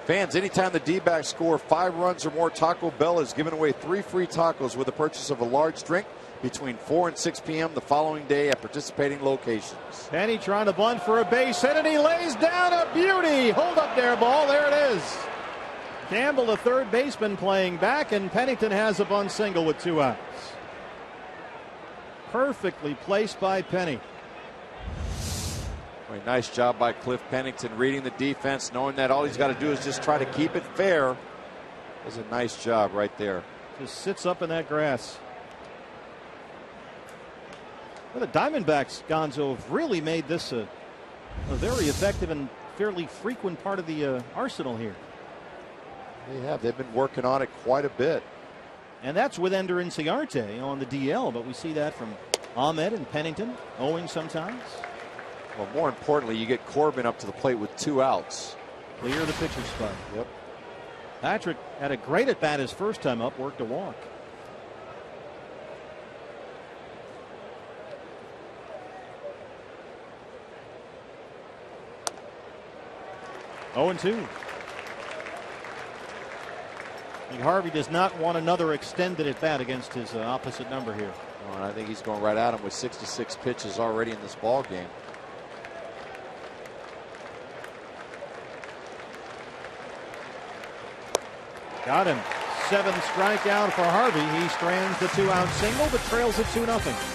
Fans, anytime the D-backs score 5 runs or more, Taco Bell is giving away 3 free tacos with the purchase of a large drink between 4 and 6 p.m. the following day at participating locations. Penny trying to bunt for a base hit, and he lays down a beauty. Hold up there, ball. There it is. Campbell, the third baseman, playing back, and Pennington has a bunt single with 2 outs. Perfectly placed by Penny. Well, nice job by Cliff Pennington reading the defense, knowing that all he's got to do is just try to keep it fair. It was a nice job right there. Just sits up in that grass. Well, the Diamondbacks, Gonzo, have really made this a very effective and fairly frequent part of the arsenal here. They have. They've been working on it quite a bit. And that's with Ender Inciarte on the DL, but we see that from Ahmed and Pennington, Owing sometimes. Well, more importantly, you get Corbin up to the plate with 2 outs. Clear the pitcher's spot. Yep. Patrick had a great at bat his first time up, worked a walk. Oh, 0-2. And Harvey does not want another extended at bat against his opposite number here. Oh, and I think he's going right at him with 66 pitches already in this ball game. Got him. 7th strikeout for Harvey. He strands the 2-out single, but trails it 2-0.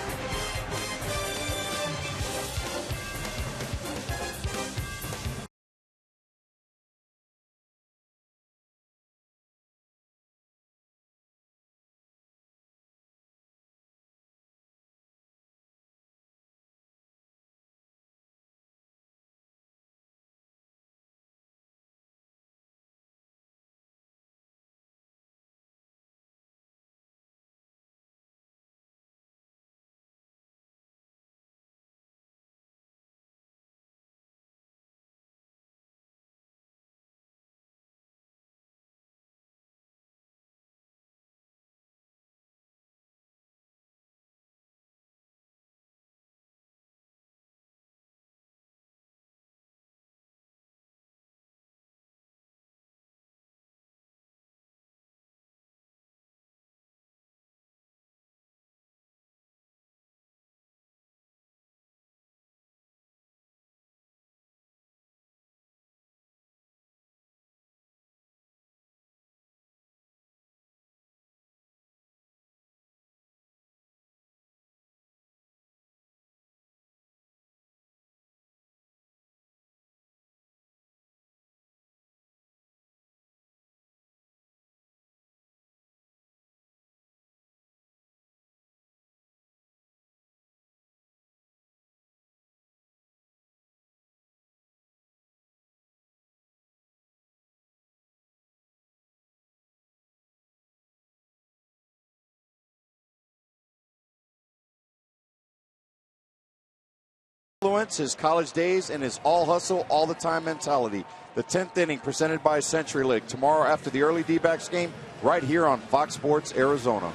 His college days and his all hustle, all the time mentality. The 10th inning presented by Century Link tomorrow after the early D-backs game right here on Fox Sports Arizona.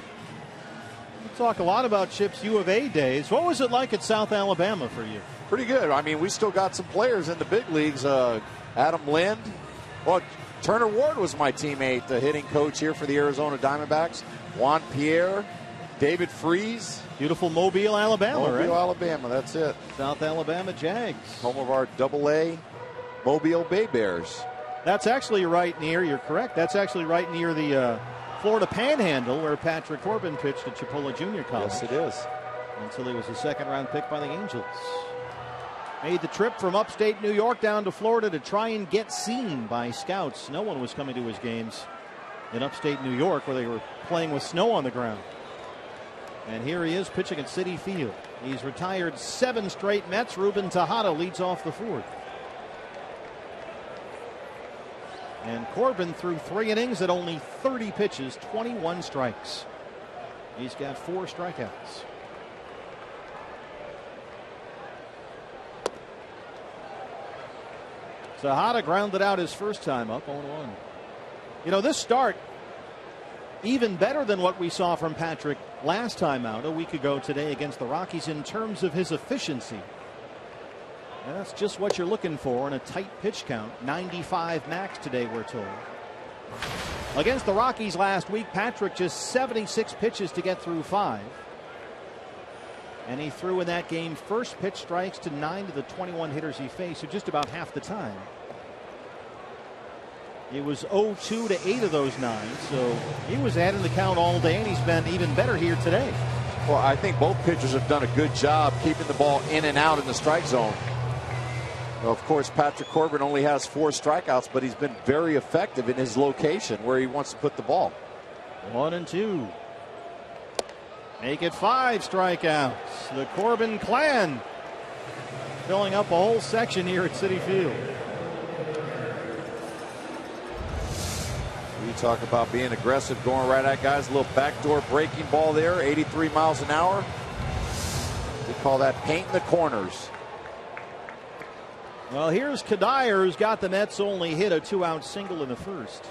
We talk a lot about Chip's U of A days. What was it like at South Alabama for you? Pretty good. I mean, we still got some players in the big leagues. Adam Lind. Well, Turner Ward was my teammate, the hitting coach here for the Arizona Diamondbacks. Juan Pierre, David Freese. Beautiful Mobile, Alabama, right? Mobile, Alabama, that's it. South Alabama Jags. Home of our AA Mobile Bay Bears. That's actually right near, you're correct, that's actually right near the Florida Panhandle where Patrick Corbin pitched at Chipola Junior College. Yes, it is. Until he was a 2nd-round pick by the Angels. Made the trip from upstate New York down to Florida to try and get seen by scouts. No one was coming to his games in upstate New York where they were playing with snow on the ground. And here he is pitching at Citi Field. He's retired 7 straight Mets. Ruben Tejada leads off the 4th. And Corbin threw 3 innings at only 30 pitches, 21 strikes. He's got 4 strikeouts. Tejada grounded out his first time up, 0-1. You know, this start, even better than what we saw from Patrick last time out a week ago today against the Rockies in terms of his efficiency. And that's just what you're looking for in a tight pitch count. 95 max today, we're told. Against the Rockies last week, Patrick just 76 pitches to get through 5. And he threw in that game first pitch strikes to 9 of the 21 hitters he faced, so just about half the time. It was 0-2 to 8 of those 9, so he was adding the count all day, and he's been even better here today. Well, I think both pitchers have done a good job keeping the ball in and out in the strike zone. Well, of course, Patrick Corbin only has 4 strikeouts, but he's been very effective in his location where he wants to put the ball. 1-2. Make it 5 strikeouts. The Corbin clan filling up a whole section here at Citi Field. We talk about being aggressive, going right at guys. A little backdoor breaking ball there, 83 miles an hour. We call that painting the corners. Well, here's Kadire, who's got the Mets only hit a 2-out single in the first.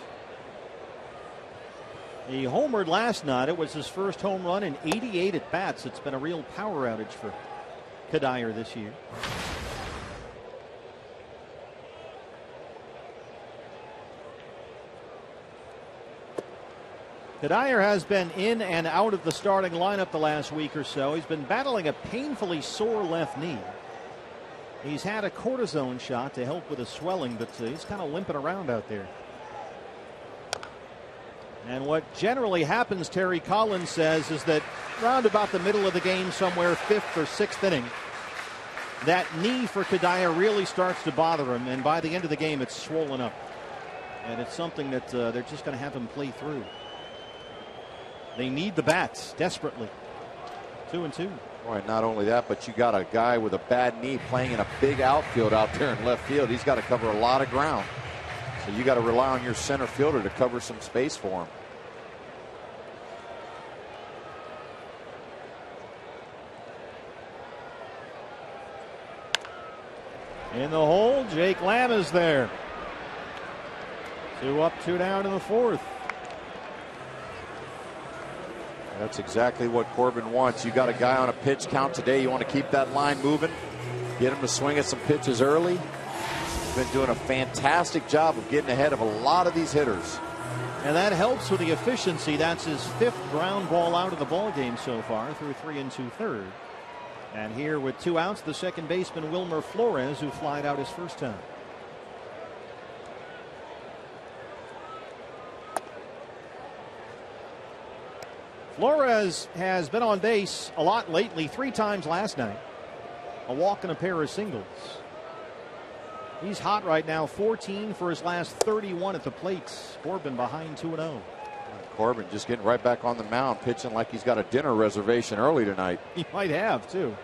He homered last night. It was his first home run in 88 at bats. It's been a real power outage for Kadire this year. Kadire has been in and out of the starting lineup the last week or so. He's been battling a painfully sore left knee. He's had a cortisone shot to help with the swelling, but he's kind of limping around out there. And what generally happens, Terry Collins says, is that round about the middle of the game, somewhere 5th or 6th inning, that knee for Kadire really starts to bother him, and by the end of the game, it's swollen up. And it's something that they're just going to have him play through. They need the bats desperately. 2-2. Boy, not only that, but you got a guy with a bad knee playing in a big outfield out there in left field. He's got to cover a lot of ground. So you got to rely on your center fielder to cover some space for him. In the hole, Jake Lamb is there. 2 up, 2 down in the 4th. That's exactly what Corbin wants. You got a guy on a pitch count today. You want to keep that line moving, get him to swing at some pitches early. He's been doing a fantastic job of getting ahead of a lot of these hitters. And that helps with the efficiency. That's his 5th ground ball out of the ball game so far through 3 2/3. And here with 2 outs, the second baseman Wilmer Flores, who flied out his first time. Flores has been on base a lot lately, 3 times last night. A walk and a pair of singles. He's hot right now, 14 for his last 31 at the plate. Corbin behind 2-0. Corbin just getting right back on the mound, pitching like he's got a dinner reservation early tonight. He might have, too.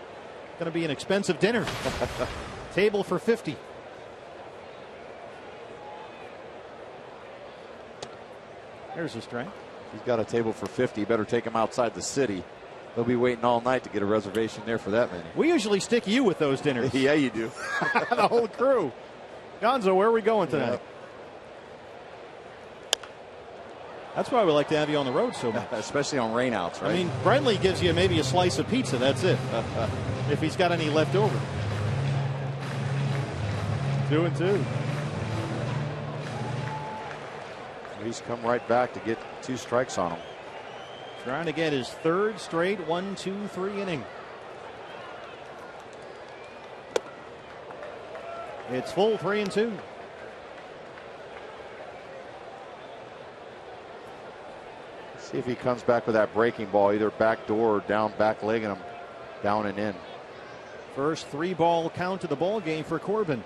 Going to be an expensive dinner. Table for 50. There's a strike. He's got a table for 50. You better take him outside the city. They'll be waiting all night to get a reservation there for that many. We usually stick you with those dinners. Yeah, you do. The whole crew. Gonzo, where are we going tonight? Yep. That's why we like to have you on the road so much. Especially on rainouts, right? I mean, Brenly gives you maybe a slice of pizza. That's it. If he's got any left over. 2-2. He's come right back to get 2 strikes on him. Trying to get his 3rd straight 1-2-3 inning. It's full 3-2. See if he comes back with that breaking ball, either back door or down back legging him down and in. First 3-ball count to the ball game for Corbin.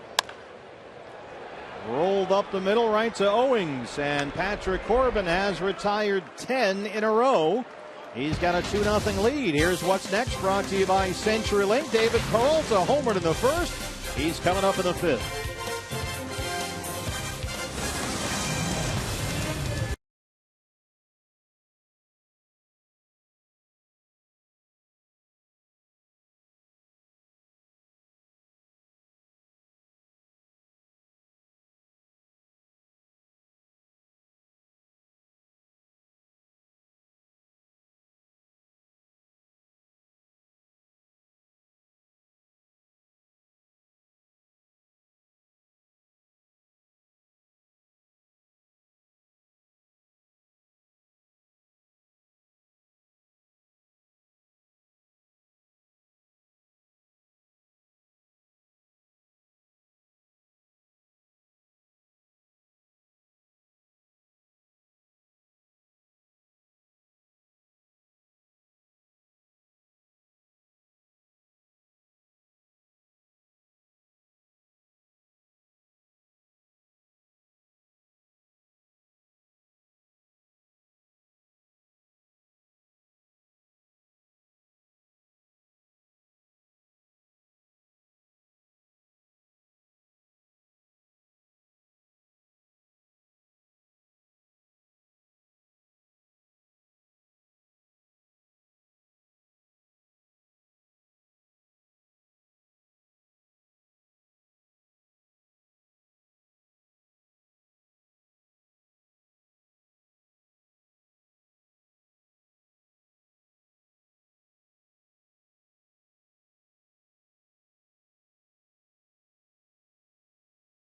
Rolled up the middle right to Owings, and Patrick Corbin has retired 10 in a row. He's got a 2-0 lead. Here's what's next, brought to you by CenturyLink. David Peralta homered in the first. He's coming up in the 5th.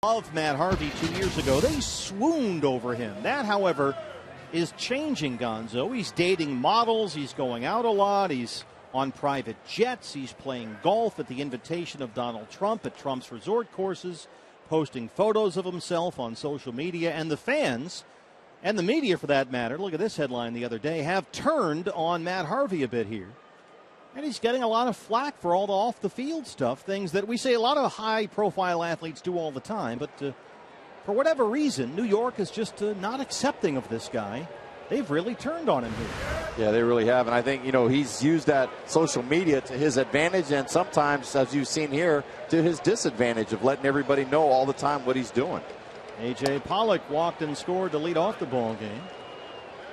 Loved Matt Harvey 2 years ago. They swooned over him. That, however, is changing Gonzo. He's dating models. He's going out a lot. He's on private jets. He's playing golf at the invitation of Donald Trump at Trump's resort courses, posting photos of himself on social media. And the fans, and the media for that matter, look at this headline the other day, have turned on Matt Harvey a bit here. And he's getting a lot of flack for all the off-the-field stuff, things that we say a lot of high-profile athletes do all the time. But for whatever reason, New York is just not accepting of this guy. They've really turned on him here. Yeah, they really have. And I think, he's used that social media to his advantage and sometimes, as you've seen here, to his disadvantage of letting everybody know all the time what he's doing. A.J. Pollock walked and scored to lead off the ball game.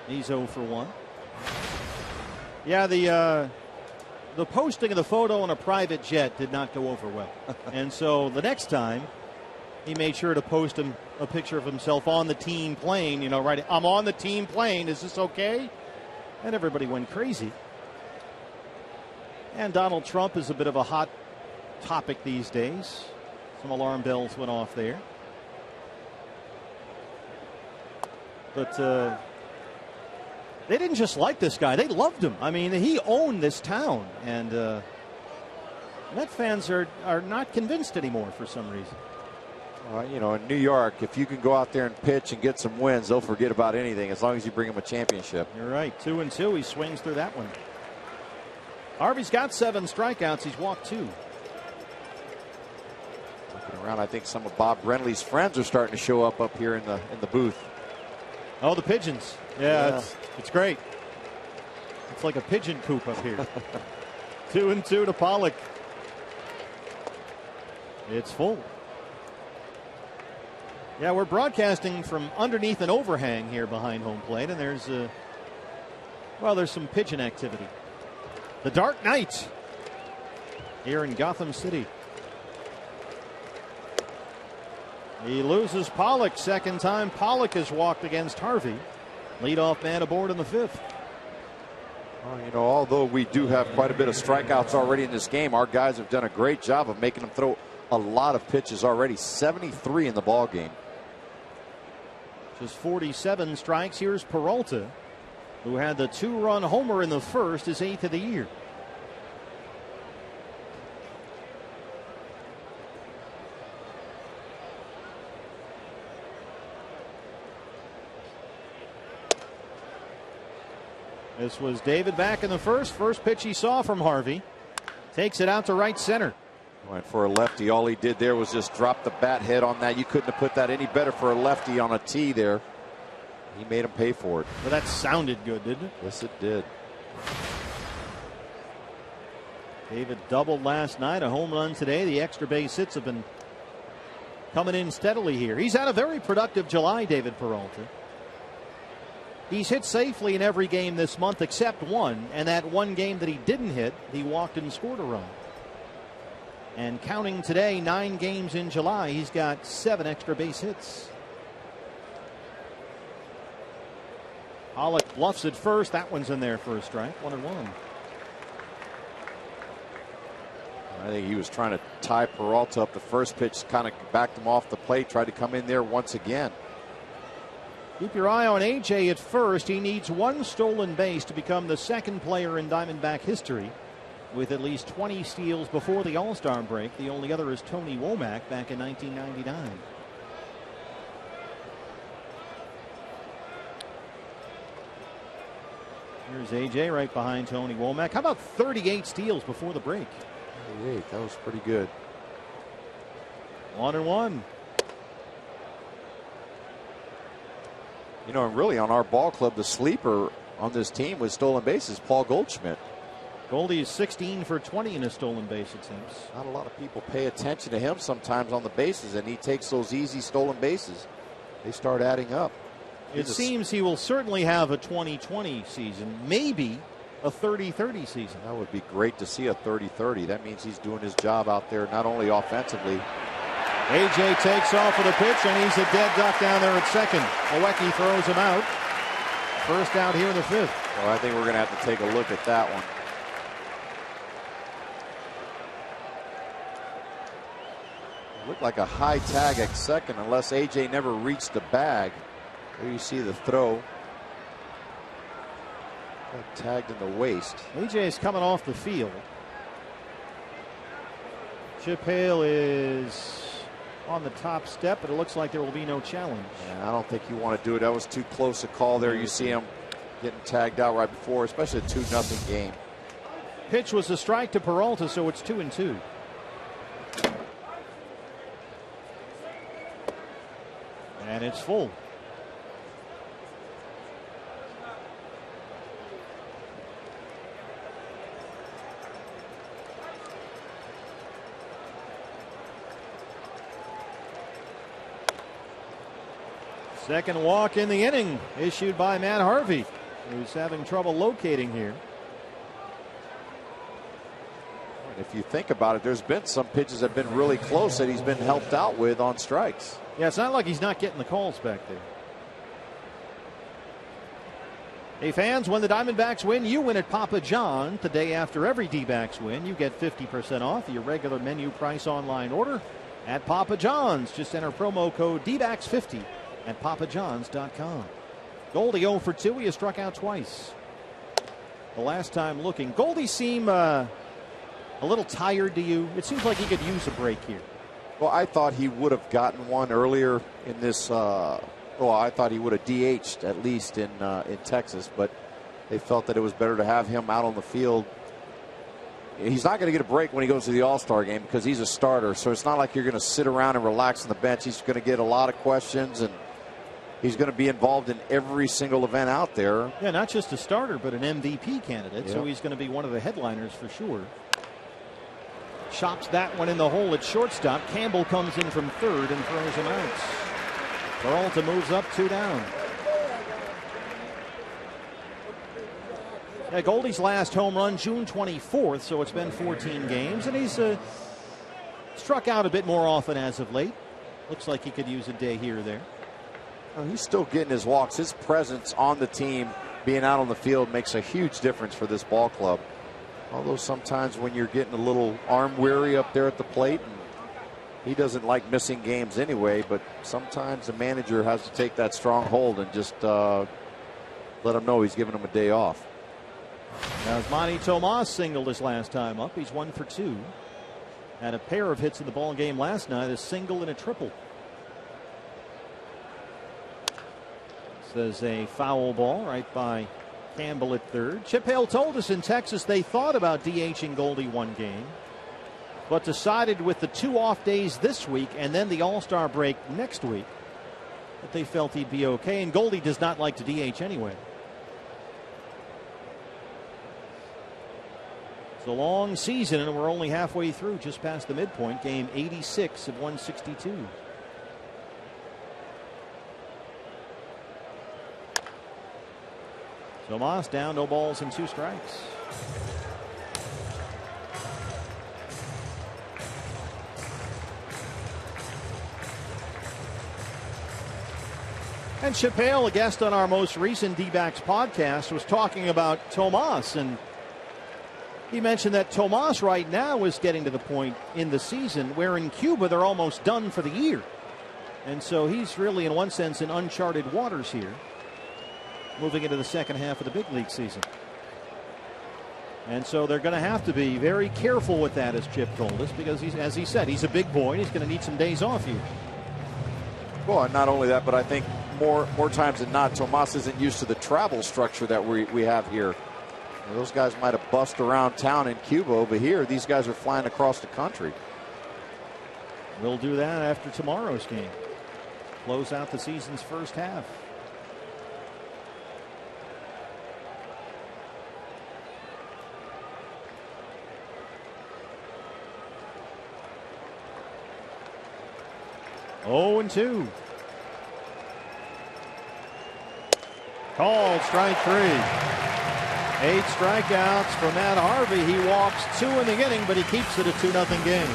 He's 0 for 1. Yeah, the posting of the photo on a private jet did not go over well. And so the next time, he made sure to post a picture of himself on the team plane, right? I'm on the team plane. Is this okay? And everybody went crazy. And Donald Trump is a bit of a hot topic these days. Some alarm bells went off there. But they didn't just like this guy. They loved him. I mean, he owned this town. And Met fans are not convinced anymore for some reason. In New York, if you can go out there and pitch and get some wins, they'll forget about anything as long as you bring them a championship. You're right. 2-2. He swings through that one. Harvey's got 7 strikeouts. He's walked 2. Looking around, I think some of Bob Brenly's friends are starting to show up here in the booth. Oh, the pigeons. Yeah. It's great. It's like a pigeon coop up here. 2-2 to Pollock. It's full. Yeah, we're broadcasting from underneath an overhang here behind home plate, and there's some pigeon activity. The Dark Knight here in Gotham City. He loses Pollock. Second time Pollock has walked against Harvey. Leadoff man aboard in the 5th. Well, although we do have quite a bit of strikeouts already in this game, our guys have done a great job of making them throw a lot of pitches already. 73 in the ball game. Just 47 strikes. Here's Peralta, who had the 2-run homer in the first, his 8th of the year. This was David back in the first. First pitch he saw from Harvey. Takes it out to right center. And for a lefty, all he did there was just drop the bat head on that. You couldn't have put that any better for a lefty on a tee there. He made him pay for it. Well, that sounded good, didn't it? Yes, it did. David doubled last night, a home run today. The extra base hits have been coming in steadily here. He's had a very productive July, David Peralta. He's hit safely in every game this month except one, and that one game that he didn't hit, he walked and scored a run. And counting today, 9 games in July, he's got 7 extra base hits. Pollock bluffs it first. That one's in there for a strike. 1-1. I think he was trying to tie Peralta up. The first pitch kind of backed him off the plate, tried to come in there once again. Keep your eye on A.J. at first. He needs 1 stolen base to become the second player in Diamondback history with at least 20 steals before the All-Star break. The only other is Tony Womack back in 1999. Here's A.J. right behind Tony Womack. How about 38 steals before the break? 38, that was pretty good. 1-1. And really on our ball club, the sleeper on this team with stolen bases, Paul Goldschmidt. Goldie is 16 for 20 in a stolen base, it seems. Not a lot of people pay attention to him sometimes on the bases, and he takes those easy stolen bases. They start adding up. It seems he will certainly have a 20-20 season, maybe a 30-30 season. That would be great to see a 30-30. That means he's doing his job out there, not only offensively. A.J. takes off with a pitch, and he's a dead duck down there at second. Oweki throws him out. First out here in the 5th. Well, I think we're going to have to take a look at that one. Looked like a high tag at second unless A.J. never reached the bag. There you see the throw. Got tagged in the waist. A.J. is coming off the field. Chip Hale is on the top step, but it looks like there will be no challenge. Yeah, I don't think you want to do it. That was too close a call there. You see him getting tagged out right before, especially a 2-0 game. Pitch was a strike to Peralta, so it's 2-2. And it's full. Second walk in the inning issued by Matt Harvey, who's having trouble locating here. If you think about it, there's been some pitches that have been really close that he's been helped out with on strikes. Yeah, it's not like he's not getting the calls back there. Hey fans, when the Diamondbacks win, you win at Papa John's. The day after every D-backs win, you get 50% off your regular menu price online order at Papa John's. Just enter promo code DBACKS50 at papajohns.com. Goldie 0 for 2. He has struck out twice. The last time looking. Goldie seemed a little tired to you. It seems like he could use a break here. Well, I thought he would have gotten one earlier in this. I thought he would have DH'd at least in Texas, but they felt that it was better to have him out on the field. He's not going to get a break when he goes to the All-Star game because he's a starter, so it's not like you're going to sit around and relax on the bench. He's going to get a lot of questions, and he's going to be involved in every single event out there. Yeah, not just a starter, but an MVP candidate, yeah. So he's going to be one of the headliners for sure. Chops that one in the hole at shortstop. Campbell comes in from third and throws him out. Peralta moves up 2 down. Yeah, Goldie's last home run June 24th, so it's been 14 games, and he's struck out a bit more often as of late. Looks like he could use a day here or there. He's still getting his walks. His presence on the team, being out on the field, makes a huge difference for this ball club. Although sometimes when you're getting a little arm weary up there at the plate, and he doesn't like missing games anyway, but sometimes the manager has to take that strong hold and just let him know he's giving him a day off. Now, Manny Tomas singled his last time up. He's 1 for 2. Had a pair of hits in the ball game last night, a single and a triple. This is a foul ball right by Campbell at third. Chip Hale told us in Texas they thought about DHing Goldie one game, but decided with the 2 off days this week and then the All-Star break next week that they felt he'd be okay. And Goldie does not like to DH anyway. It's a long season, and we're only halfway through, just past the midpoint. Game 86 of 162. Tomas down, no balls and 2 strikes. And Chip Hale, a guest on our most recent D-backs podcast, was talking about Tomas, and he mentioned that Tomas right now is getting to the point in the season where in Cuba they're almost done for the year. And so he's really, in one sense, in uncharted waters here, moving into the second half of the big league season. And so they're going to have to be very careful with that, as Chip told us, because he's, as he said, he's a big boy and he's going to need some days off here. Well, and not only that, but I think more times than not, Tomas isn't used to the travel structure that we have here. Those guys might have bust around town in Cuba, over here these guys are flying across the country. We'll do that after tomorrow's game. Close out the season's first half. Oh, and 2. Called strike 3. 8 strikeouts for Matt Harvey. He walks 2 in the inning, but he keeps it a 2-0 game.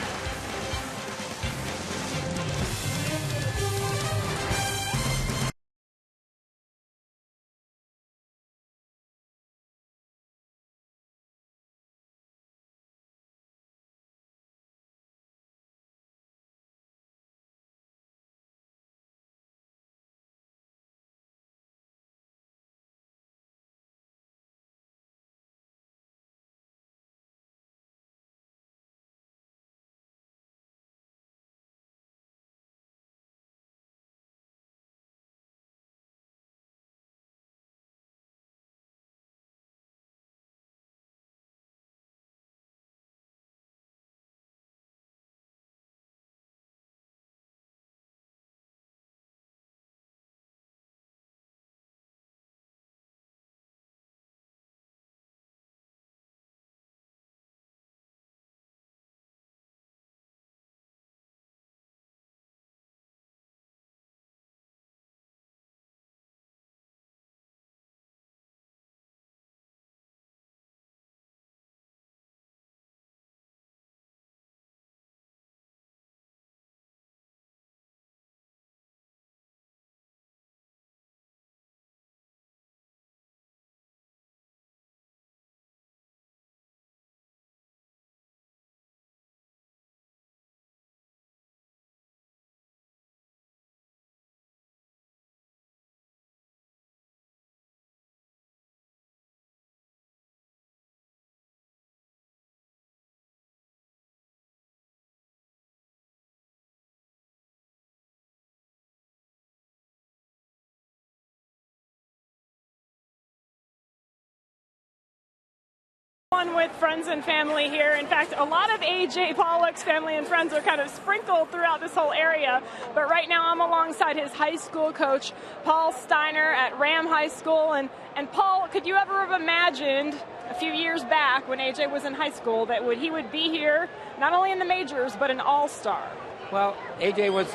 fun with friends and family here. In fact, a lot of A.J. Pollock's family and friends are kind of sprinkled throughout this whole area. But right now I'm alongside his high school coach, Paul Steiner at Ram High School. And Paul, could you ever have imagined a few years back when A.J. was in high school that he would be here, not only in the majors, but an all-star? Well, AJ was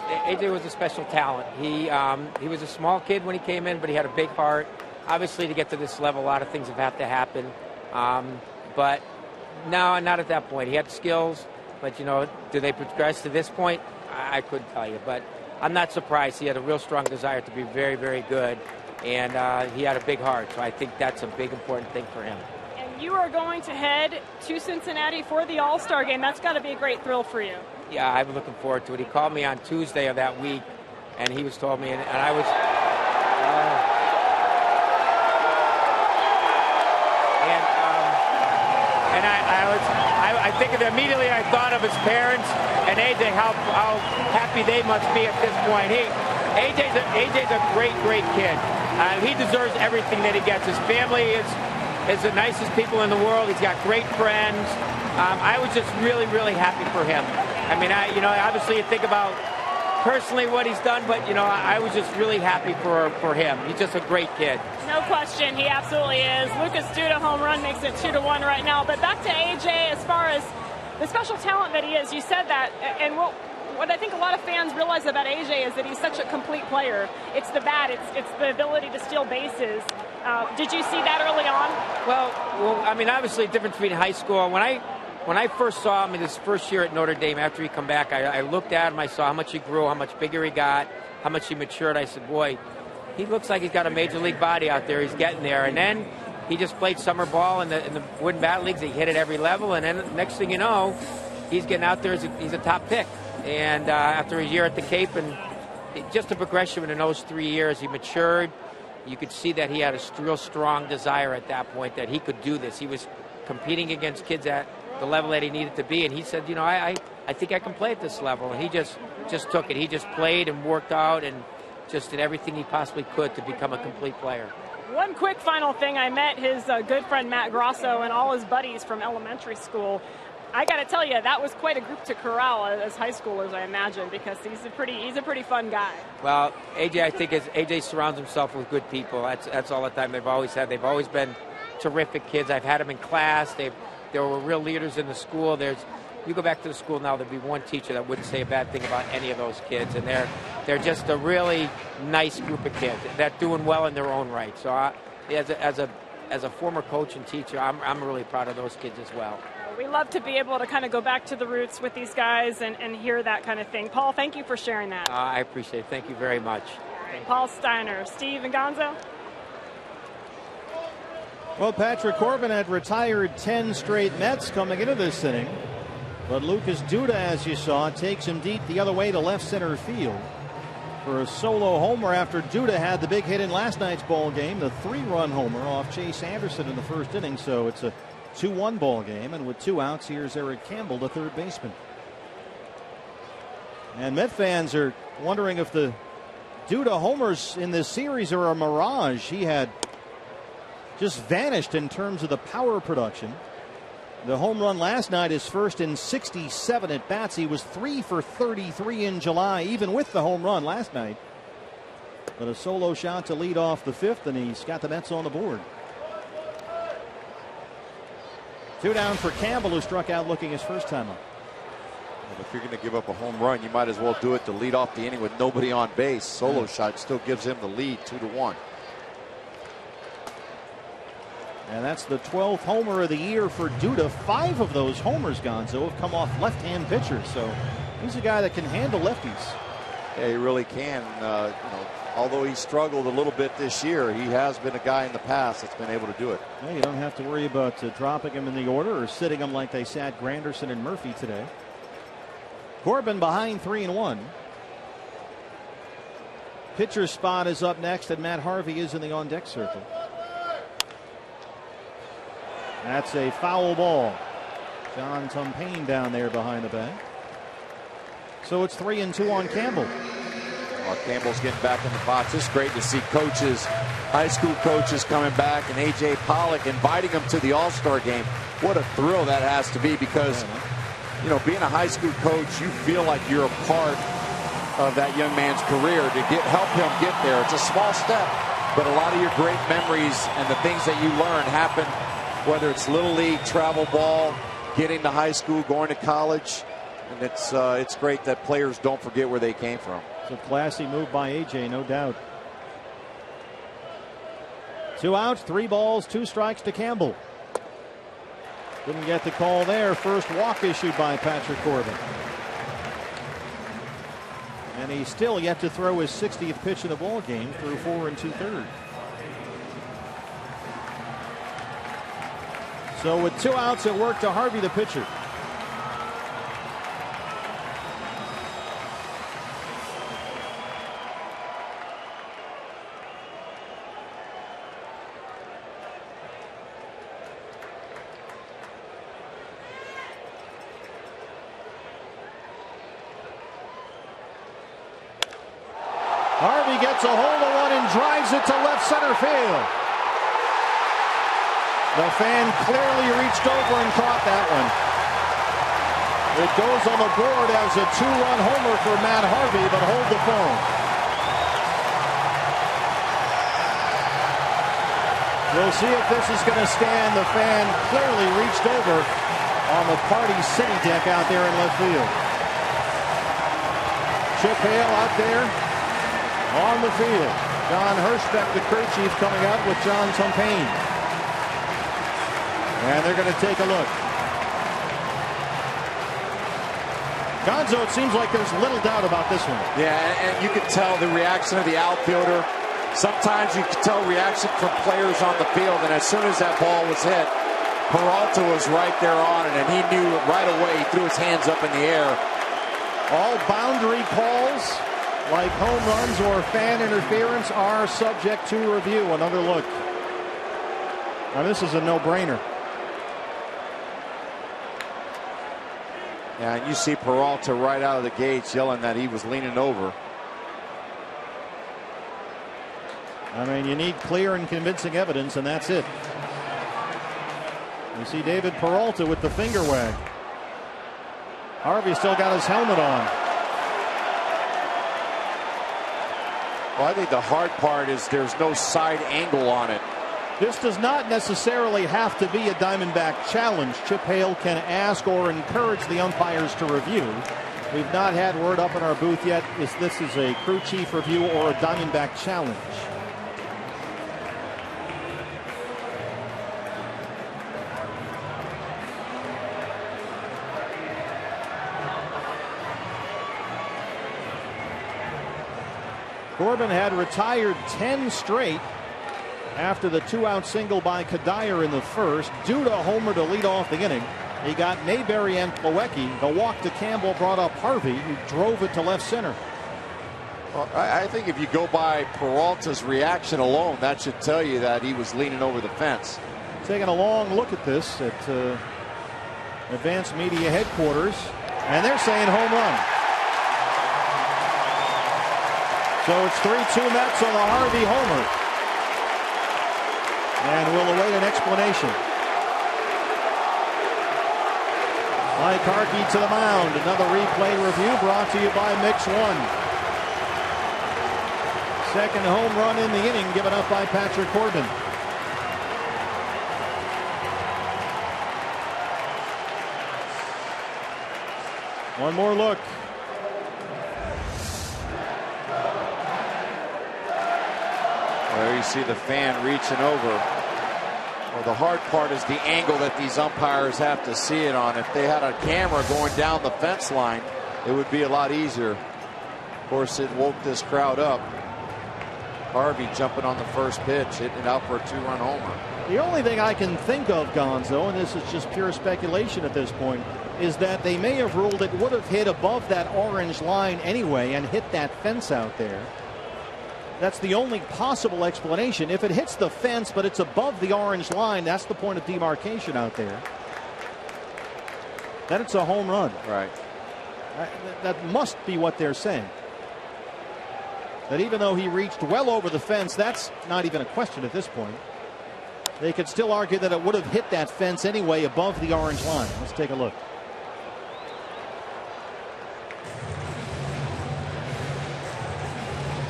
a special talent. He was a small kid when he came in, but he had a big heart. Obviously, to get to this level, a lot of things have had to happen. But no, not at that point. He had skills, but, do they progress to this point? I couldn't tell you. But I'm not surprised. He had a real strong desire to be very, very good, and he had a big heart. So I think that's a big, important thing for him. And you are going to head to Cincinnati for the All-Star game. That's got to be a great thrill for you. Yeah, I'm looking forward to it. He called me on Tuesday of that week, and he was told me, and I was... I think immediately I thought of his parents and AJ, how happy they must be at this point. AJ's a great, great kid. He deserves everything that he gets. His family is the nicest people in the world. He's got great friends. I was just really, really happy for him. I mean, obviously you think about personally what he's done, but, I was just really happy for him. He's just a great kid. No question, he absolutely is. Lucas Duda home run makes it 2-1 right now. But back to AJ, as far as the special talent that he is, you said that, and what I think a lot of fans realize about AJ is that he's such a complete player. It's the bat, it's the ability to steal bases. Did you see that early on? Well, I mean, obviously the difference between high school, when I first saw him in his first year at Notre Dame after he come back, I looked at him, I saw how much he grew, how much bigger he got, how much he matured. I said, boy, he looks like he's got a major league body out there. He's getting there. And then he just played summer ball in the wooden bat leagues. He hit at every level. And then next thing you know, he's getting out there. He's a top pick. And after a year at the Cape, and just a progression in those 3 years, he matured. You could see that he had a real strong desire at that point that he could do this. He was competing against kids at the level that he needed to be. And he said, I think I can play at this level. And he just took it. He just played and worked out and just did everything he possibly could to become a complete player. One quick final thing. I met his good friend Matt Grosso and all his buddies from elementary school. I got to tell you, that was quite a group to corral as high schoolers, I imagine, because he's a pretty fun guy. Well, AJ, I think AJ surrounds himself with good people. That's all the time they've always had. They've always been terrific kids. I've had them in class. They were real leaders in the school. You go back to the school now, there'd be one teacher that wouldn't say a bad thing about any of those kids, and they're just a really nice group of kids that doing well in their own right. So as a former coach and teacher, I'm really proud of those kids as well. We love to be able to kind of go back to the roots with these guys and hear that kind of thing. Paul, thank you for sharing that. I appreciate it. Thank you very much. Paul Steiner. Steve and Gonzo? Well, Patrick Corbin had retired 10 straight Mets coming into this inning. But Lucas Duda, as you saw, takes him deep the other way to left center field for a solo homer after Duda had the big hit in last night's ball game, the 3-run homer off Chase Anderson in the first inning. So it's a 2-1 ball game, and with 2 outs, here's Eric Campbell, the third baseman. And Met fans are wondering if the Duda homers in this series are a mirage. He had just vanished in terms of the power production. The home run last night is first in 67 at bats. He was 3 for 33 in July, even with the home run last night. But a solo shot to lead off the fifth, and he's got the Mets on the board. 2 down for Campbell, who struck out looking his first time up. Well, if you're going to give up a home run, you might as well do it to lead off the inning with nobody on base. Solo shot still gives him the lead, 2-1. And that's the 12th homer of the year for Duda. 5 of those homers, Gonzo, have come off left-hand pitchers. So he's a guy that can handle lefties. Yeah, he really can. Although he struggled a little bit this year, he has been a guy in the past that's been able to do it. Yeah, you don't have to worry about dropping him in the order or sitting him like they sat Granderson and Murphy today. Corbin behind 3-1. Pitcher's spot is up next, and Matt Harvey is in the on-deck circle. That's a foul ball. John Tumpane down there behind the bag. So it's 3-2 on Campbell. Campbell's getting back in the box. It's great to see coaches high school coaches coming back and A.J. Pollock inviting him to the All-Star game. What a thrill that has to be, because, you know, being a high school coach, you feel like you're a part of that young man's career to help him get there. It's a small step, but a lot of your great memories and the things that you learn happen, whether it's Little League, travel ball, getting to high school, going to college. And it's great that players don't forget where they came from. It's a classy move by A.J., no doubt. 2 outs, 3 balls, 2 strikes to Campbell. Didn't get the call there. First walk issued by Patrick Corbin. And he's still yet to throw his 60th pitch in the ball game through 4 2/3. So with 2 outs, it worked to Harvey, the pitcher. Harvey gets a hold of one and drives it to left center field. The fan clearly reached over and caught that one. It goes on the board as a 2-run homer for Matt Harvey, but hold the phone. We'll see if this is going to stand. The fan clearly reached over on the Party City deck out there in left field. Chip Hale out there on the field. John Hirschbeck, the crew chief, coming out with John Tumpain. And they're going to take a look. Gonzo, it seems like there's little doubt about this one. Yeah, and you can tell the reaction of the outfielder. Sometimes you can tell reaction from players on the field, and as soon as that ball was hit, Peralta was right there on it, and he knew right away. He threw his hands up in the air. All boundary calls, like home runs or fan interference, are subject to review. Another look. Now this is a no-brainer. Yeah, and you see Peralta right out of the gates yelling that he was leaning over. I mean, you need clear and convincing evidence, and that's it. You see David Peralta with the finger wag. Harvey still got his helmet on. Well, I think the hard part is there's no side angle on it. This does not necessarily have to be a Diamondback challenge. Chip Hale can ask or encourage the umpires to review. We've not had word up in our booth yet if this is a crew chief review or a Diamondback challenge. Corbin had retired 10 straight after the 2-out single by Kadire in the first, due to a homer to lead off the inning. He got Mayberry and Plawecki. The walk to Campbell brought up Harvey, who drove it to left center. Well, I think if you go by Peralta's reaction alone, that should tell you that he was leaning over the fence. Taking a long look at this at Advanced Media headquarters, and they're saying home run. So it's 3-2 Mets on the Harvey homer. And we'll await an explanation. Mike Harkey to the mound. Another replay review brought to you by Mix One. Second home run in the inning given up by Patrick Corbin. One more look. There you see the fan reaching over. Well, the hard part is the angle that these umpires have to see it on. If they had a camera going down the fence line, it would be a lot easier. Of course, it woke this crowd up. Harvey jumping on the first pitch, hitting it out for a 2-run homer. The only thing I can think of, Gonzo, and this is just pure speculation at this point, is that they may have ruled it would have hit above that orange line anyway and hit that fence out there. That's the only possible explanation. If it hits the fence, but it's above the orange line, that's the point of demarcation out there. Then it's a home run. Right. That must be what they're saying. that even though he reached well over the fence, that's not even a question at this point. They could still argue that it would have hit that fence anyway above the orange line. Let's take a look.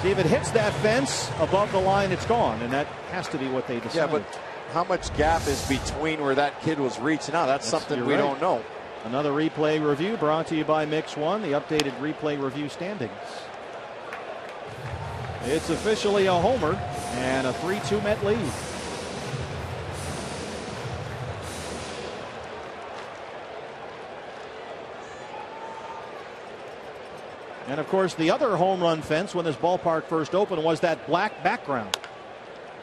See, if it hits that fence above the line, it's gone, and that has to be what they decided. Yeah, but how much gap is between where that kid was reaching out? That's something we don't know. Another replay review brought to you by Mix One, the updated replay review standings. It's officially a homer and a 3-2 Met lead. And of course, the other home run fence when this ballpark first opened was that black background.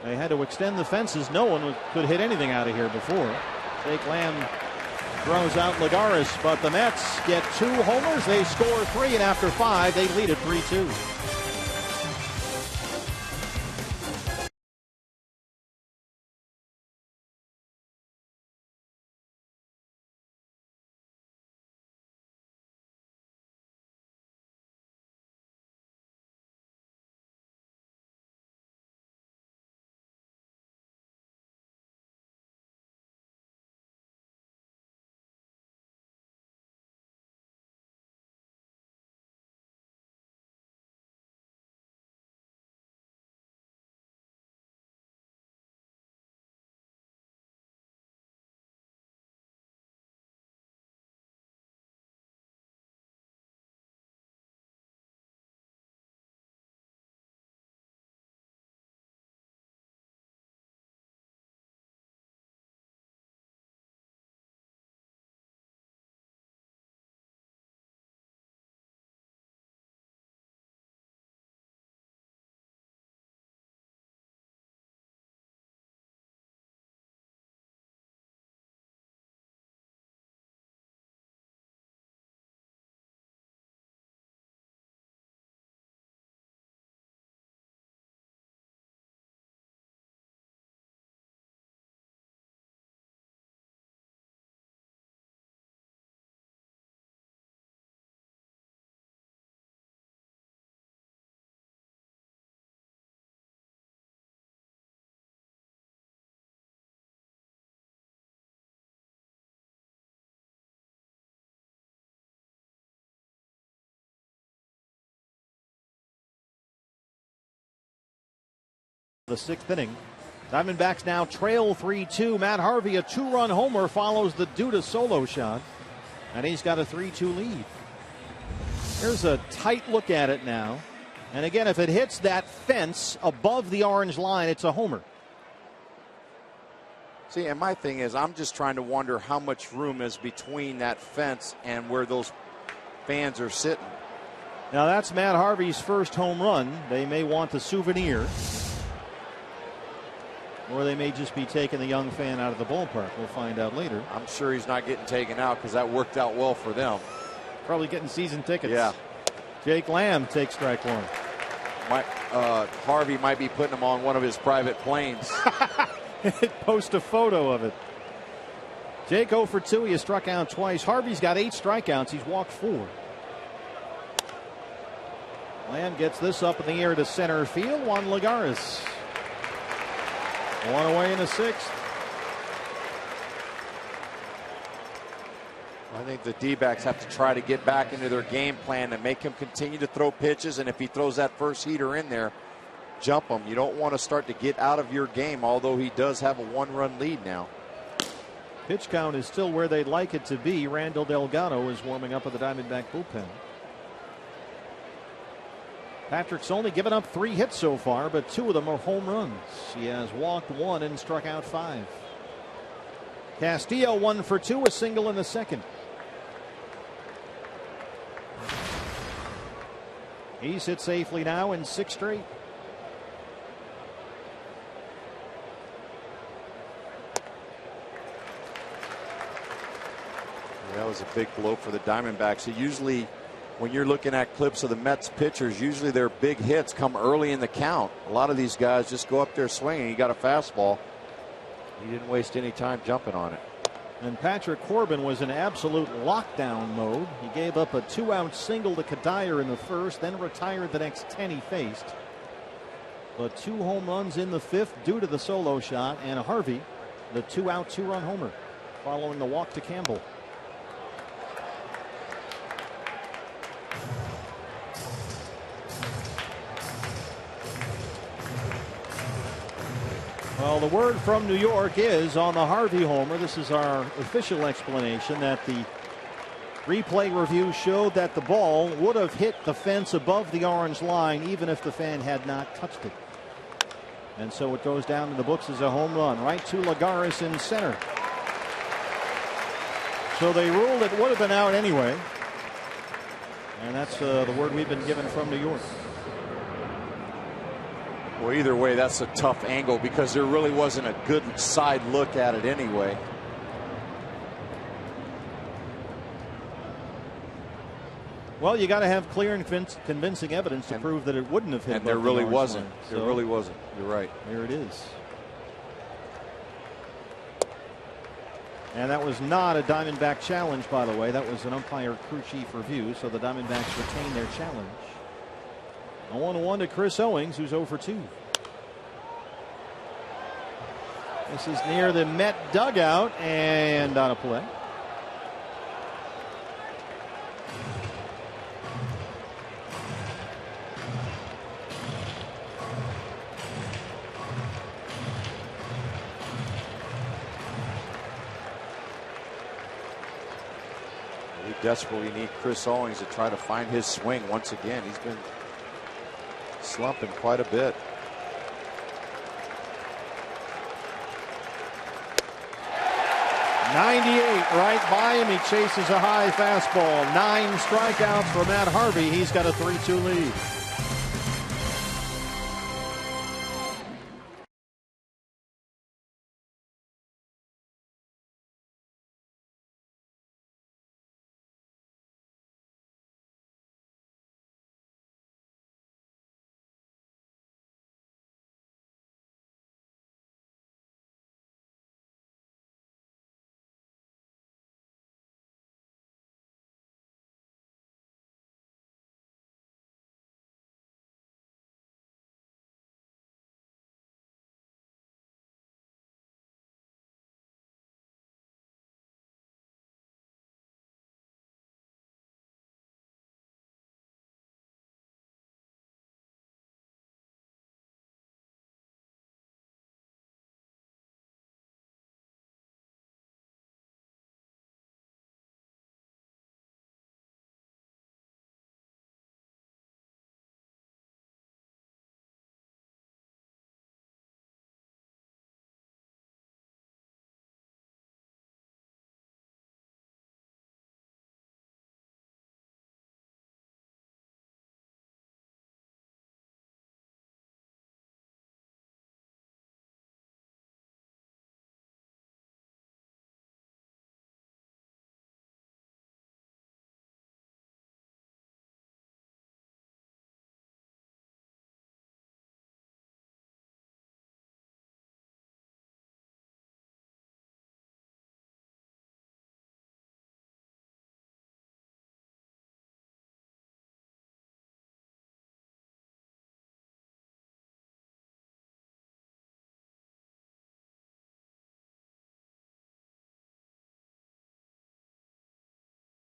They had to extend the fences. No one could hit anything out of here before. Jake Lamb throws out Lagares, but the Mets get 2 homers. They score 3, and after 5, they lead at 3-2. The 6th inning. Diamondbacks now trail 3-2. Matt Harvey, a 2-run homer, follows the Duda solo shot, and he's got a 3-2 lead. Here's a tight look at it now. And again, if it hits that fence above the orange line, it's a homer. See, and my thing is, I'm just trying to wonder how much room is between that fence and where those fans are sitting. Now, that's Matt Harvey's first home run. They may want the souvenir, or they may just be taking the young fan out of the ballpark. We'll find out later. I'm sure he's not getting taken out because that worked out well for them. Probably getting season tickets. Yeah. Jake Lamb takes strike 1. Harvey might be putting him on one of his private planes. Post a photo of it. Jake 0 for 2. He has struck out twice. Harvey's got 8 strikeouts. He's walked 4. Lamb gets this up in the air to center field. Juan Lagares. 1 away in the 6th. I think the D-backs have to try to get back into their game plan and make him continue to throw pitches. And if he throws that first heater in there, jump him. You don't want to start to get out of your game, although he does have a 1-run lead now. Pitch count is still where they'd like it to be. Randall Delgado is warming up at the Diamondback bullpen. Patrick's only given up 3 hits so far, but 2 of them are home runs. He has walked 1 and struck out 5. Castillo 1 for 2, a single in the 2nd. He's hit safely now in 6 straight. That was a big blow for the Diamondbacks. Usually, when you're looking at clips of the Mets pitchers, usually their big hits come early in the count. A lot of these guys just go up there swinging. He got a fastball. He didn't waste any time jumping on it. And Patrick Corbin was in absolute lockdown mode. He gave up a 2-out single to Kadire in the 1st, then retired the next 10 he faced. but 2 home runs in the 5th due to the solo shot, and Harvey, the 2-out, 2-run homer following the walk to Campbell. Well, the word from New York is on the Harvey homer. This is our official explanation that the replay review showed that the ball would have hit the fence above the orange line even if the fan had not touched it. And so it goes down in the books as a home run right to Lagares in center. So they ruled it would have been out anyway. And that's the word we've been given from New York. Well, either way, that's a tough angle because there really wasn't a good side look at it anyway. Well, you got to have clear and convincing evidence to prove that it wouldn't have hit. And there really wasn't. There really wasn't. You're right. There it is. And that was not a Diamondback challenge, by the way. That was an umpire crew chief review, so the Diamondbacks retain their challenge. 0-1 to Chris Owings, who's 0 for 2. This is near the Met dugout and on a play. We desperately need Chris Owings to try to find his swing once again. He's been slumping quite a bit. .98 right by him. He chases a high fastball. 9 strikeouts for Matt Harvey. He's got a 3-2 lead.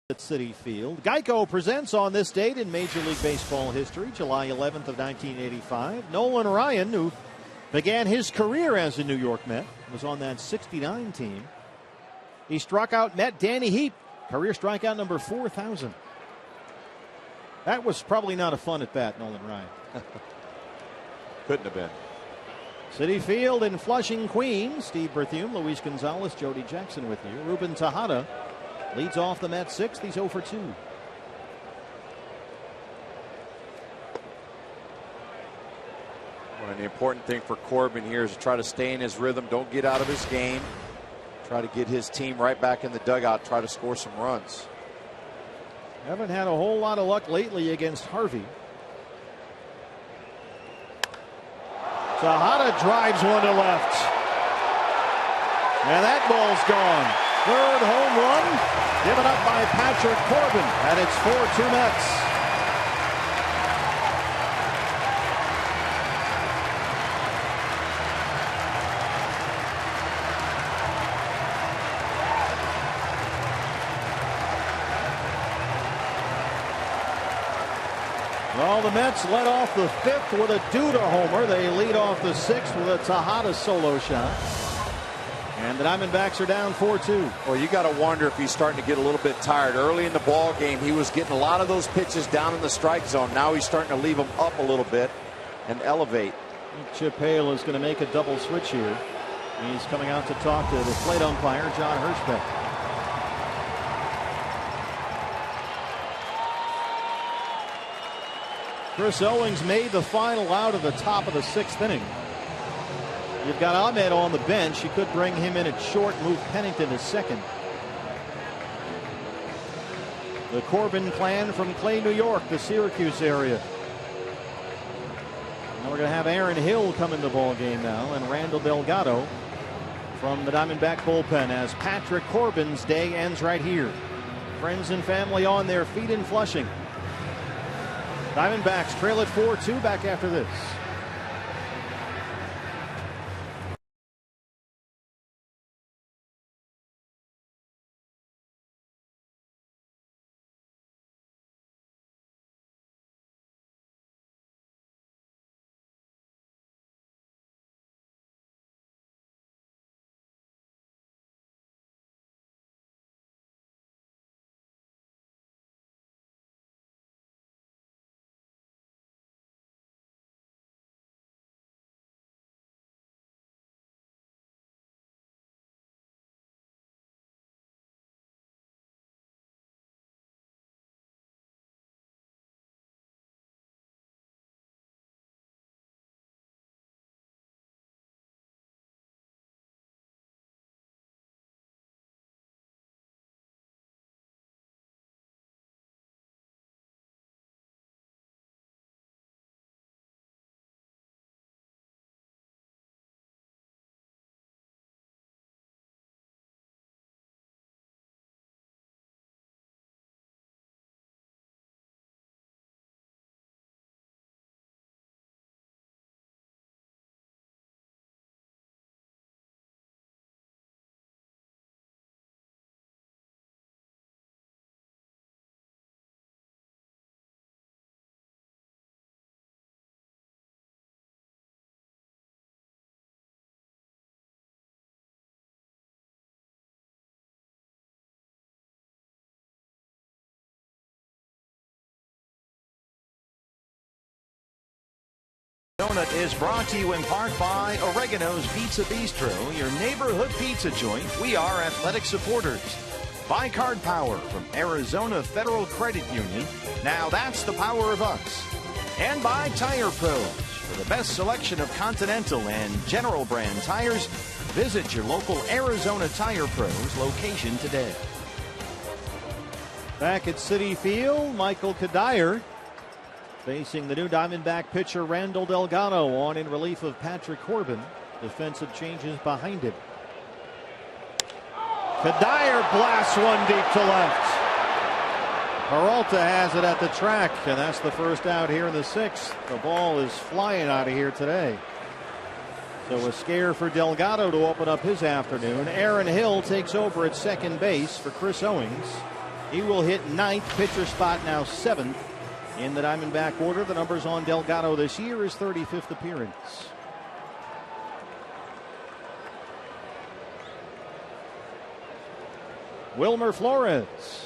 At Citi Field. Geico presents on this date in Major League Baseball history, July 11th of 1985. Nolan Ryan, who began his career as a New York Met, was on that 69 team. He struck out Met Danny Heap, career strikeout number 4,000. That was probably not a fun at bat, Nolan Ryan. Couldn't have been. Citi Field in Flushing, Queens. Steve Berthiaume, Luis Gonzalez, Jody Jackson with you. Ruben Tejada leads off the Mets 6th. He's 0 for 2. Well, and the important thing for Corbin here is to try to stay in his rhythm. Don't get out of his game. Try to get his team right back in the dugout. Try to score some runs. Haven't had a whole lot of luck lately against Harvey. Tejada drives one to left. And that ball's gone. Third home run given up by Patrick Corbin, and it's 4-2 Mets. Well, the Mets led off the 5th with a Duda homer. They lead off the 6th with a Tejada solo shot. And the Diamondbacks are down 4-2. Well, you got to wonder if he's starting to get a little bit tired. Early in the ball game, he was getting a lot of those pitches down in the strike zone. Now he's starting to leave them up a little bit and elevate. Chip Hale is going to make a double switch here. He's coming out to talk to the plate umpire, John Hirschbeck. Chris Owings made the final out of the top of the 6th inning. You've got Ahmed on the bench. You could bring him in at short, move Pennington to second. The Corbin clan from Clay, New York, the Syracuse area. Now we're going to have Aaron Hill come in the ball game now, and Randall Delgado from the Diamondback bullpen as Patrick Corbin's day ends right here. Friends and family on their feet in Flushing. Diamondbacks trail at 4-2 back after this. Donut is brought to you in part by Oregano's Pizza Bistro, your neighborhood pizza joint. We are athletic supporters. By Card Power from Arizona Federal Credit Union. Now that's the power of us. And by Tire Pros. For the best selection of Continental and General brand tires, visit your local Arizona Tire Pros location today. Back at Citi Field, Michael Kadire facing the new Diamondback pitcher Randall Delgado on in relief of Patrick Corbin. Defensive changes behind him. Kadire blasts one deep to left. Peralta has it at the track, and that's the first out here in the 6th. The ball is flying out of here today. So a scare for Delgado to open up his afternoon. Aaron Hill takes over at second base for Chris Owings. He will hit 9th, pitcher spot now 7th. In the Diamondback order, the numbers on Delgado this year is 35th appearance. Wilmer Flores.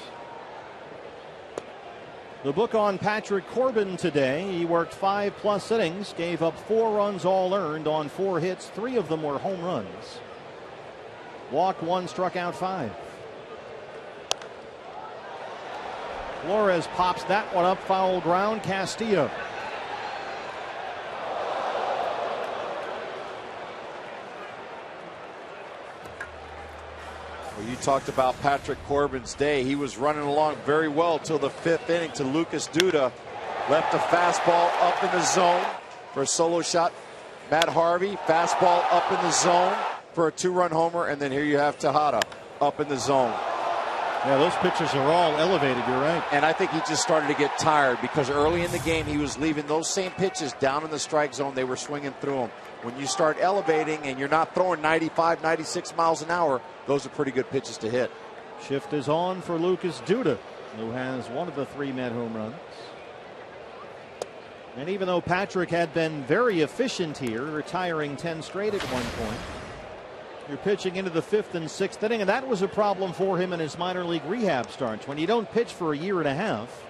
The book on Patrick Corbin today. He worked 5+ innings, gave up 4 runs all earned on 4 hits. 3 of them were home runs. Walked 1, struck out 5. Flores pops that one up, foul ground. Castillo. Well, you talked about Patrick Corbin's day. He was running along very well till the 5th inning to Lucas Duda. Left a fastball up in the zone for a solo shot. Matt Harvey, fastball up in the zone for a 2-run homer. And then here you have Tejada up in the zone. Yeah, those pitchers are all elevated, you're right. And I think he just started to get tired because early in the game he was leaving those same pitches down in the strike zone. They were swinging through them. When you start elevating and you're not throwing 95, 96 miles an hour, those are pretty good pitches to hit. Shift is on for Lucas Duda, who has one of the 3 Met home runs. And even though Patrick had been very efficient here, retiring 10 straight at one point, you're pitching into the 5th and 6th inning, and that was a problem for him in his minor league rehab starts. When you don't pitch for a year and a half,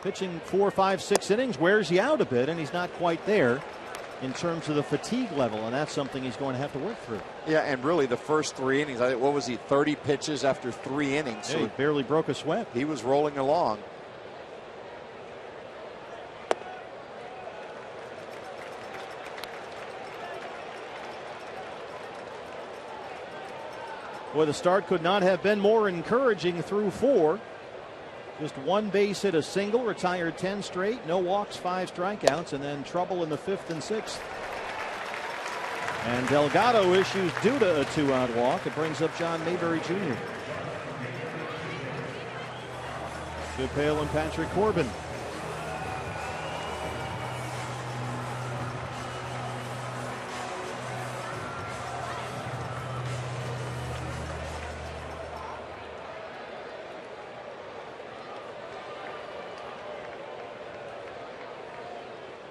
pitching 4, 5, 6 innings wears you out a bit, and he's not quite there in terms of the fatigue level, and that's something he's going to have to work through. Yeah, and really the first 3 innings, what was he, 30 pitches after 3 innings? Yeah, so he barely broke a sweat. He was rolling along. Boy, the start could not have been more encouraging through 4. Just 1 base hit, a single, retired 10 straight, no walks, 5 strikeouts, and then trouble in the 5th and 6th. And Delgado issues Duda a 2-out walk. It brings up John Mayberry Jr. Chip Hale and Patrick Corbin.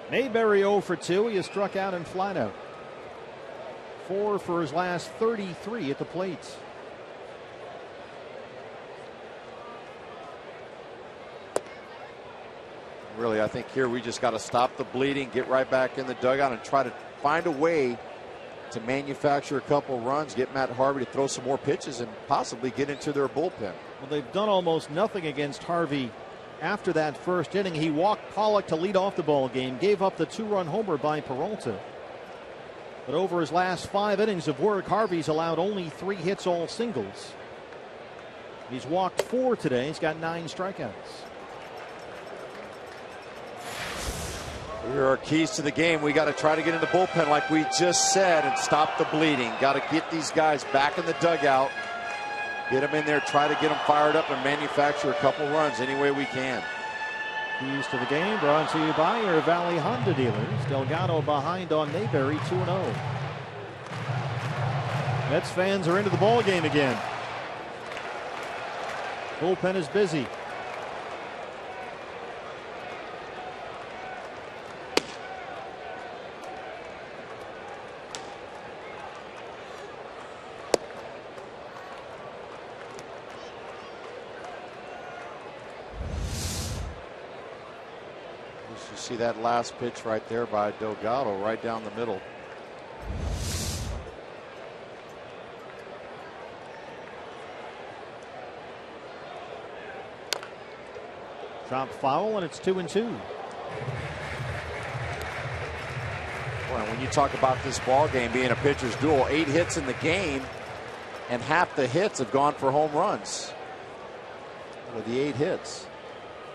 Mayberry 0 for 2. He has struck out and flat out. 4 for his last 33 at the plate. Really, I think here we just got to stop the bleeding, get right back in the dugout, and try to find a way to manufacture a couple runs, get Matt Harvey to throw some more pitches, and possibly get into their bullpen. Well, they've done almost nothing against Harvey. After that first inning, he walked Pollock to lead off the ball game, gave up the 2-run homer by Peralta. But over his last 5 innings of work, Harvey's allowed only 3 hits, all singles. He's walked 4 today. He's got 9 strikeouts. Here are keys to the game. We got to try to get in the bullpen like we just said and stop the bleeding. Got to get these guys back in the dugout. Get them in there, try to get them fired up and manufacture a couple runs any way we can. Keys to the game brought to you by your Valley Honda dealers. Delgado behind on Mayberry, 2-0. Mets fans are into the ball game again. Bullpen is busy. See that last pitch right there by Delgado, right down the middle. Drop foul, and it's 2-2. Well, when you talk about this ball game being a pitcher's duel, 8 hits in the game, and half the hits have gone for home runs. Out of the 8 hits.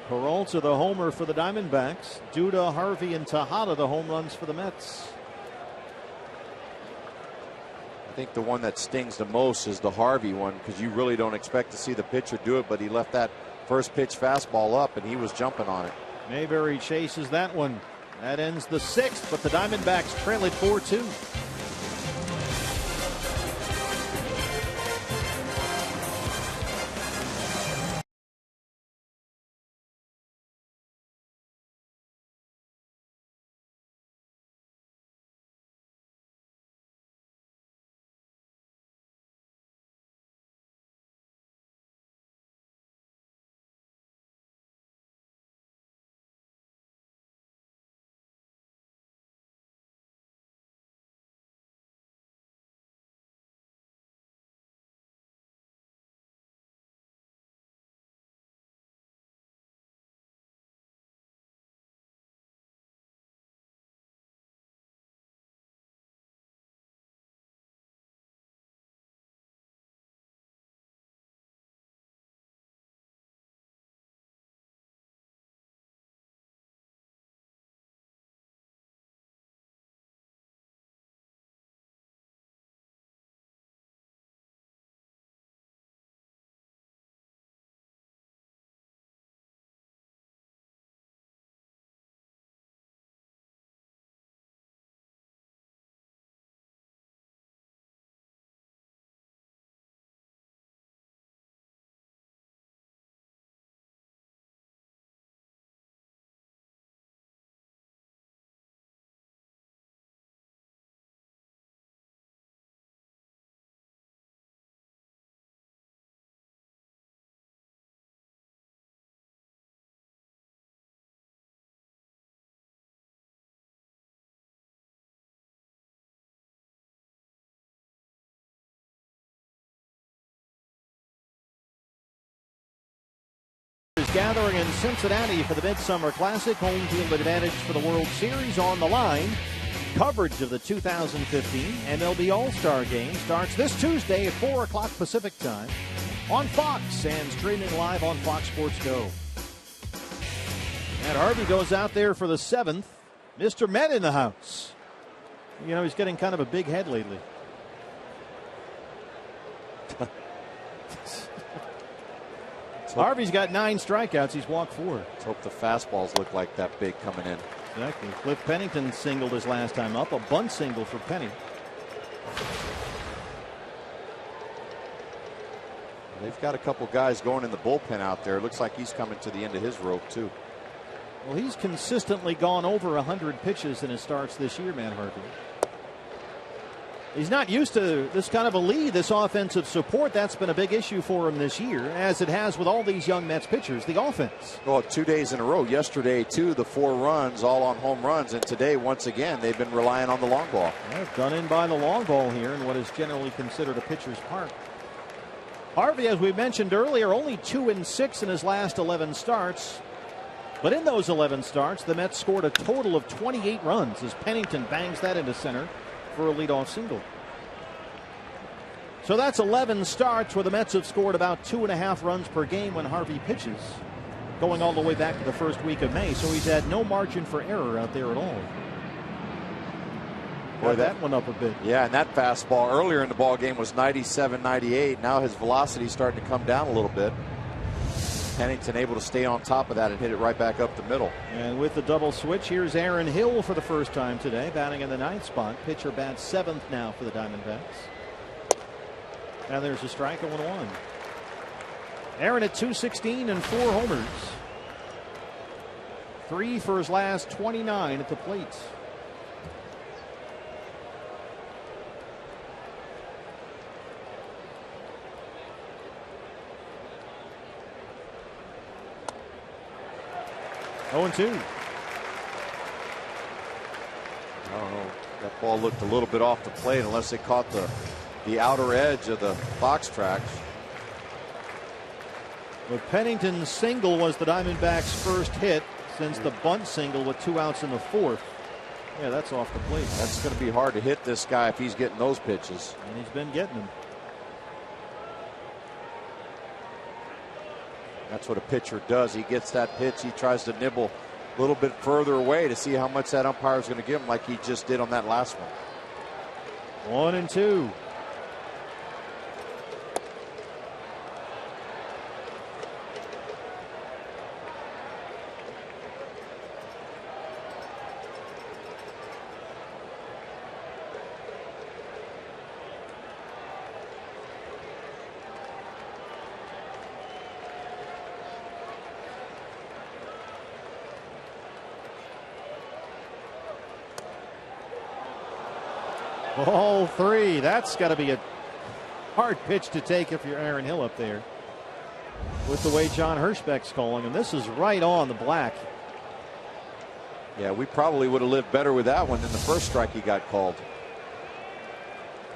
Peralta the homer for the Diamondbacks. Duda, Harvey, and Tejada the home runs for the Mets. I think the one that stings the most is the Harvey one, because you really don't expect to see the pitcher do it, but he left that first pitch fastball up and he was jumping on it. Mayberry chases that one. That ends the 6th, but the Diamondbacks trail it 4-2. is gathering in Cincinnati for the Midsummer Classic. Home field advantage for the World Series on the line. Coverage of the 2015 MLB All-Star Game starts this Tuesday at 4 o'clock Pacific Time on Fox and streaming live on Fox Sports Go. And Harvey goes out there for the 7th. Mr. Met in the house. You know, he's getting kind of a big head lately. Harvey's got 9 strikeouts. He's walked 4. Let's hope the fastballs look like that big coming in. Exactly. Cliff Pennington singled his last time up. A bunt single for Penny. They've got a couple guys going in the bullpen out there. It looks like he's coming to the end of his rope, too. Well, he's consistently gone over 100 pitches in his starts this year, man, Harvey. He's not used to this kind of a lead, this offensive support. That's been a big issue for him this year, as it has with all these young Mets pitchers, the offense. Well, 2 days in a row. Yesterday, too, the 4 runs, all on home runs. And today, once again, they've been relying on the long ball. Well, done in by the long ball here in what is generally considered a pitcher's park. Harvey, as we mentioned earlier, only 2-6 in his last 11 starts. But in those 11 starts, the Mets scored a total of 28 runs as Pennington bangs that into center for a leadoff single. So that's 11 starts where the Mets have scored about 2.5 runs per game when Harvey pitches, going all the way back to the first week of May. So he's had no margin for error out there at all. Boy, that one up a bit. Yeah, and that fastball earlier in the ball game was 97, 98. Now his velocity starting to come down a little bit. Pennington able to stay on top of that and hit it right back up the middle. And with the double switch, here's Aaron Hill for the first time today, batting in the 9th spot. Pitcher bats 7th now for the Diamondbacks. And there's a strike at 1-1. Aaron at 216 and 4 homers. 3 for his last 29 at the plate. Oh, and 2. I don't know. That ball looked a little bit off the plate unless it caught the outer edge of the box tracks. The Pennington single was the Diamondbacks' first hit since the bunt single with 2 outs in the 4th. Yeah, that's off the plate. That's going to be hard to hit this guy if he's getting those pitches. And he's been getting them. That's what a pitcher does. He gets that pitch. He tries to nibble a little bit further away to see how much that umpire is going to give him, like he just did on that last one. 1-2. Ball 3. That's got to be a hard pitch to take if you're Aaron Hill up there. With the way John Hirschbeck's calling him, this is right on the black. Yeah, we probably would have lived better with that one than the first strike he got called.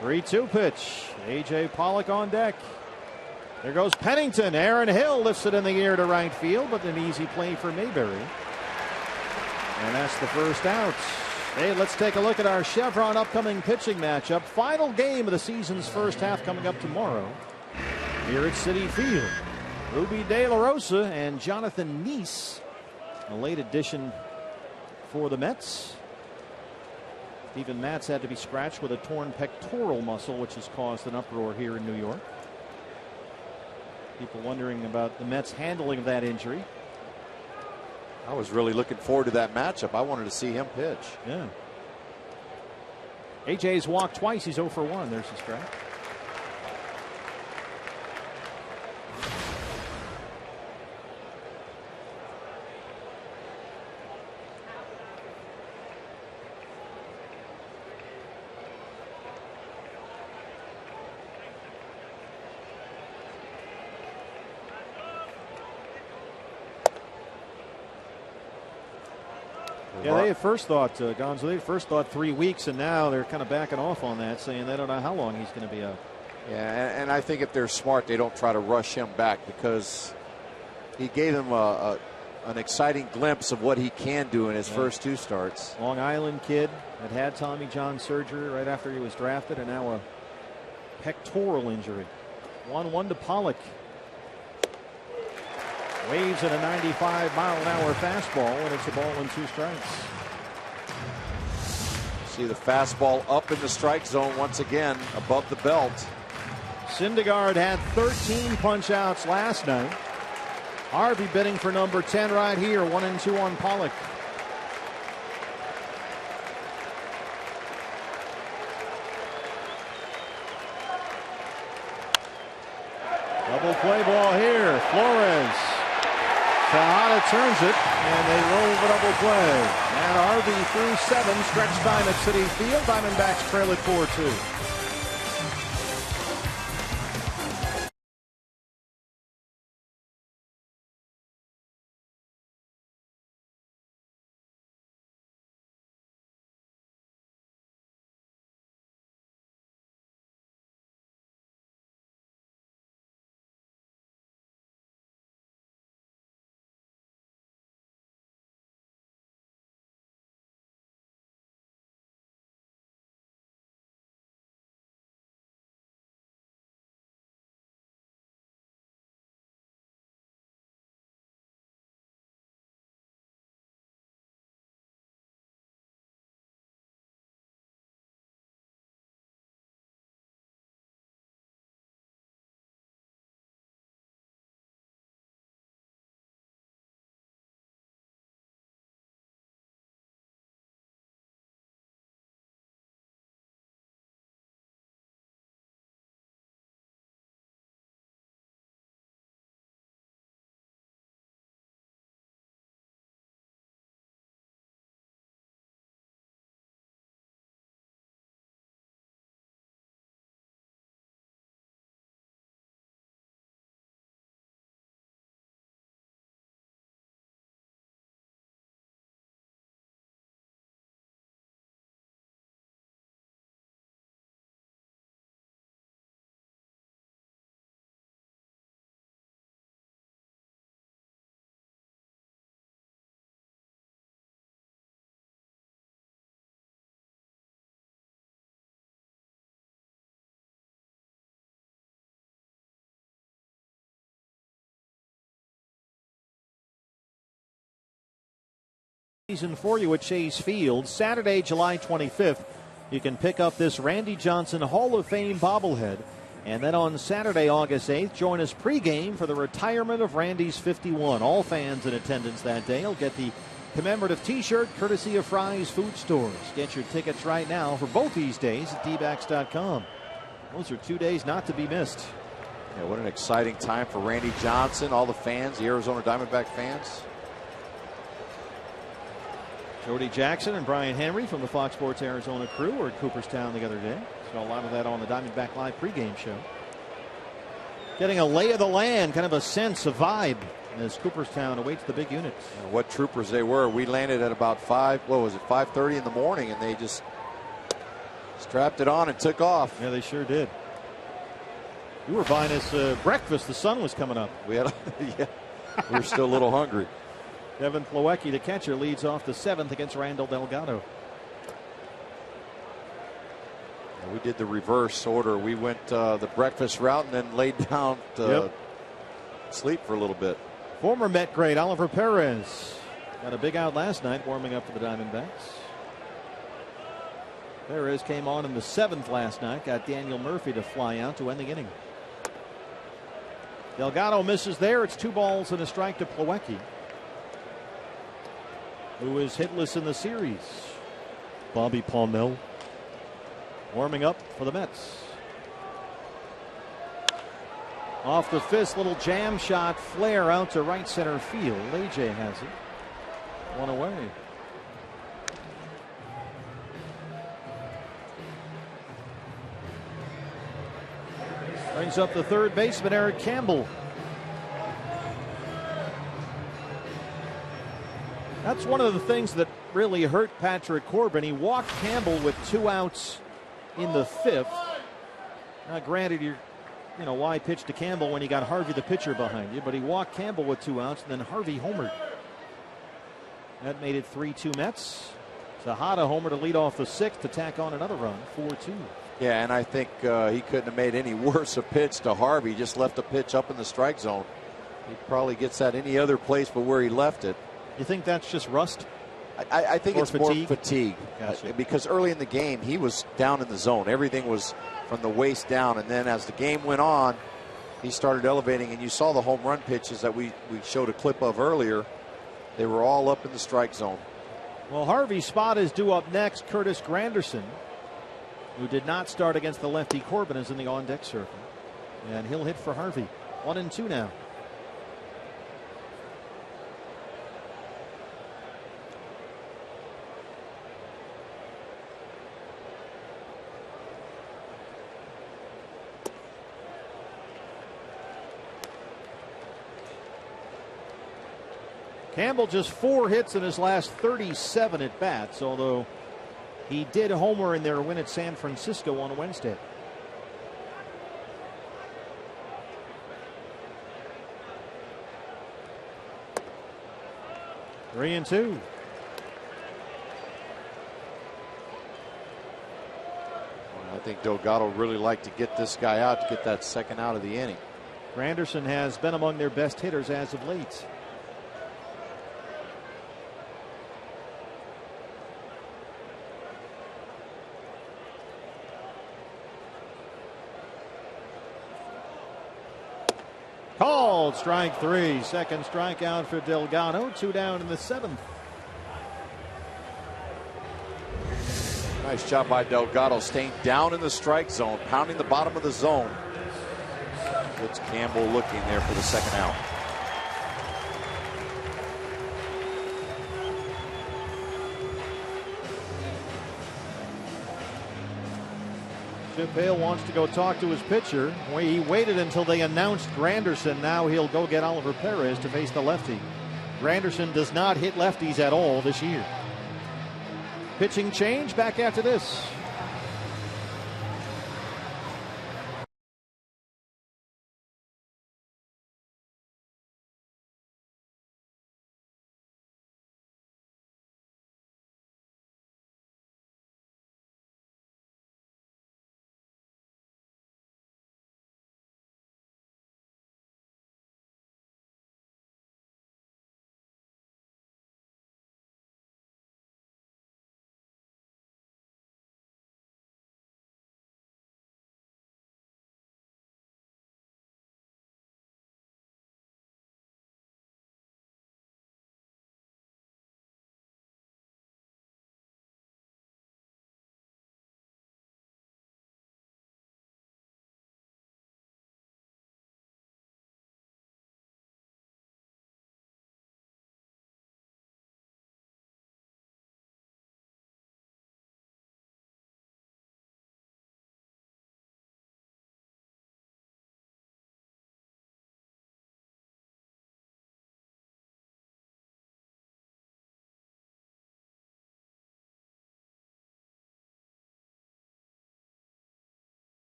3-2 pitch. A.J. Pollock on deck. There goes Pennington. Aaron Hill lifts it in the air to right field, but an easy play for Mayberry. And that's the first out. Hey, let's take a look at our Chevron upcoming pitching matchup. Final game of the season's first half coming up tomorrow here at Citi Field. Ruby De La Rosa and Jonathan Neese. A late addition for the Mets. Steven Matz had to be scratched with a torn pectoral muscle, which has caused an uproar here in New York. People wondering about the Mets' handling of that injury. I was really looking forward to that matchup. I wanted to see him pitch. Yeah. AJ's walked twice. He's 0 for 1. There's a strike. Yeah, they at first thought, Gonzo, they at first thought 3 weeks, and now they're kind of backing off on that, saying they don't know how long he's going to be out. Yeah, and I think if they're smart, they don't try to rush him back because he gave him an exciting glimpse of what he can do in his first 2 starts. Long Island kid that had Tommy John surgery right after he was drafted, and now a pectoral injury. 1-1 to Pollock. Waves at a 95-mile-an-hour fastball, and it's a ball and 2 strikes. See the fastball up in the strike zone once again, above the belt. Syndergaard had 13 punch-outs last night. Harvey bidding for number 10 right here, 1-2 on Pollock. Double play ball here. Flores. Tejada turns it, and they roll the double play. And Harvey through 7, stretch time at Citi Field. Diamondbacks trail at 4-2. Season for you at Chase Field. Saturday, July 25th, you can pick up this Randy Johnson Hall of Fame bobblehead. And then on Saturday, August 8th, join us pregame for the retirement of Randy's 51. All fans in attendance that day will get the commemorative T-shirt courtesy of Fry's Food Stores. Get your tickets right now for both these days at dbacks.com. Those are 2 days not to be missed. Yeah, what an exciting time for Randy Johnson, all the fans, the Arizona Diamondback fans. Jody Jackson and Brian Henry from the Fox Sports Arizona crew were at Cooperstown the other day. Saw a lot of that on the Diamondback Live pregame show. Getting a lay of the land, kind of a sense, a vibe, as Cooperstown awaits the big units. What troopers they were. We landed at about 5:30 in the morning, and they just strapped it on and took off. Yeah, they sure did. You were buying us breakfast. The sun was coming up. We had, yeah, we were still a little hungry. Devin Plawecki, the catcher, leads off the 7th against Randall Delgado. We did the reverse order. We went the breakfast route and then laid down to sleep for a little bit. Former Met great Oliver Perez got a big out last night warming up for the Diamondbacks. Perez came on in the 7th last night, got Daniel Murphy to fly out to end the inning. Delgado misses there. It's 2 balls and a strike to Plawecki, who is hitless in the series. Bobby Palmel warming up for the Mets. Off the fist, little jam shot flare out to right center field. AJ has it. 1 away. Brings up the third baseman, Eric Campbell. That's one of the things that really hurt Patrick Corbin. He walked Campbell with 2 outs in the 5th. Now, granted, you're you know, why pitch to Campbell when you got Harvey the pitcher behind you, but he walked Campbell with 2 outs, and then Harvey homered. That made it 3-2 Mets. Tejada homer to lead off the 6th to tack on another run, 4-2. Yeah, and I think he couldn't have made any worse a pitch to Harvey. Just left a pitch up in the strike zone. He probably gets that any other place but where he left it. You think that's just rust? I think it's fatigue? more fatigue. Gotcha. Because early in the game, he was down in the zone. Everything was from the waist down. And then as the game went on, he started elevating. And you saw the home run pitches that we showed a clip of earlier. They were all up in the strike zone. Well, Harvey's spot is due up next. Curtis Granderson, who did not start against the lefty Corbin, is in the on-deck circle. And he'll hit for Harvey. 1-2 now. Campbell just 4 hits in his last 37 at bats, although he did homer in their win at San Francisco on Wednesday. Three and two. I think Delgado really liked to get this guy out to get that second out of the inning. Granderson has been among their best hitters as of late. Called strike 3. Second strikeout for Delgado. 2 down in the 7th. Nice job by Delgado, staying down in the strike zone, pounding the bottom of the zone. It's Campbell looking there for the second out. Chip Hale wants to go talk to his pitcher. He waited until they announced Granderson. Now he'll go get Oliver Perez to face the lefty. Granderson does not hit lefties at all this year. Pitching change back after this.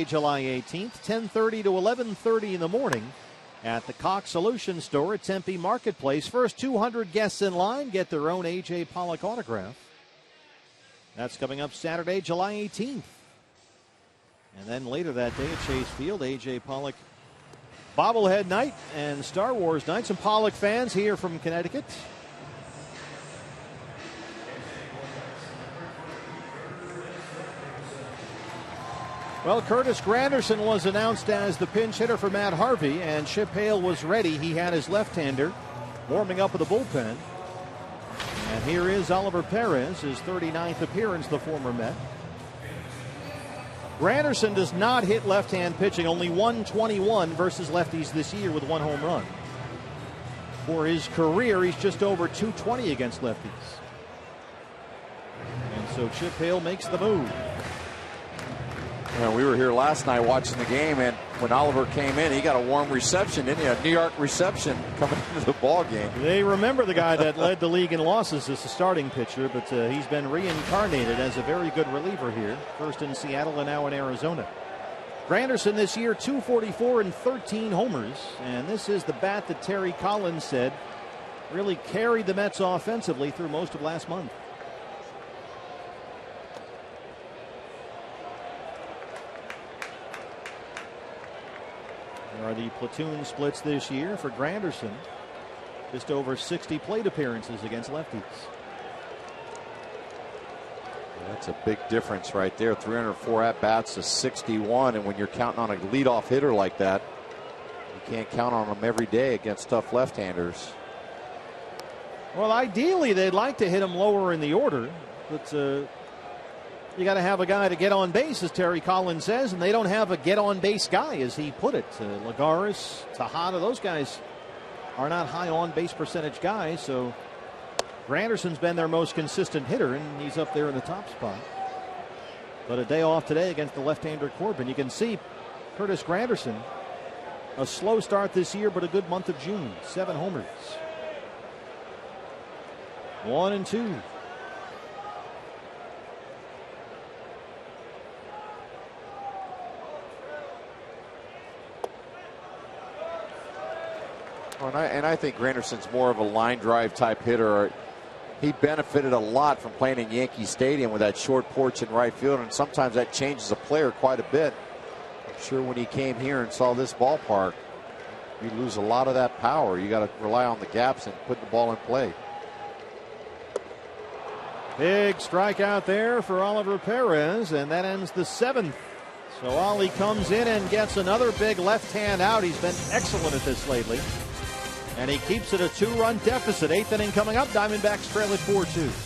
July 18th, 10:30 to 11:30 in the morning at the Cox Solution Store at Tempe Marketplace. First 200 guests in line get their own A.J. Pollock autograph. That's coming up Saturday, July 18th. And then later that day at Chase Field, A.J. Pollock bobblehead night and Star Wars night. Some Pollock fans here from Connecticut. Well, Curtis Granderson was announced as the pinch hitter for Matt Harvey, and Chip Hale was ready. He had his left-hander warming up with the bullpen. And here is Oliver Perez, his 39th appearance, the former Met. Granderson does not hit left-hand pitching, only 121 versus lefties this year with 1 home run. For his career, he's just over 220 against lefties. And so Chip Hale makes the move. Well, we were here last night watching the game, and when Oliver came in, he got a warm reception, didn't he? A New York reception coming into the ball game. They remember the guy that led the league in losses as a starting pitcher, but he's been reincarnated as a very good reliever here. First in Seattle and now in Arizona. Granderson this year, 244 and 13 homers. And this is the bat that Terry Collins said really carried the Mets offensively through most of last month. There are the platoon splits this year for Granderson. Just over 60 plate appearances against lefties. That's a big difference right there. 304 at-bats to 61. And when you're counting on a leadoff hitter like that, you can't count on them every day against tough left-handers. Well, ideally, they'd like to hit him lower in the order. But you got to have a guy to get on base, as Terry Collins says, and they don't have a get-on-base guy, as he put it. Lagares, Tejada, those guys are not high on-base percentage guys, so Granderson's been their most consistent hitter, and he's up there in the top spot. But a day off today against the left-hander Corbin. You can see Curtis Granderson, a slow start this year, but a good month of June. 7 homers. 1-2. And I think Granderson's more of a line drive type hitter. He benefited a lot from playing in Yankee Stadium with that short porch in right field, and sometimes that changes a player quite a bit. I'm sure when he came here and saw this ballpark, you lose a lot of that power. You got to rely on the gaps and put the ball in play. Big strikeout there for Oliver Perez, and that ends the 7th. So Ollie comes in and gets another big left hand out. He's been excellent at this lately. And he keeps it a 2-run deficit. 8th inning coming up. Diamondbacks trail at 4-2.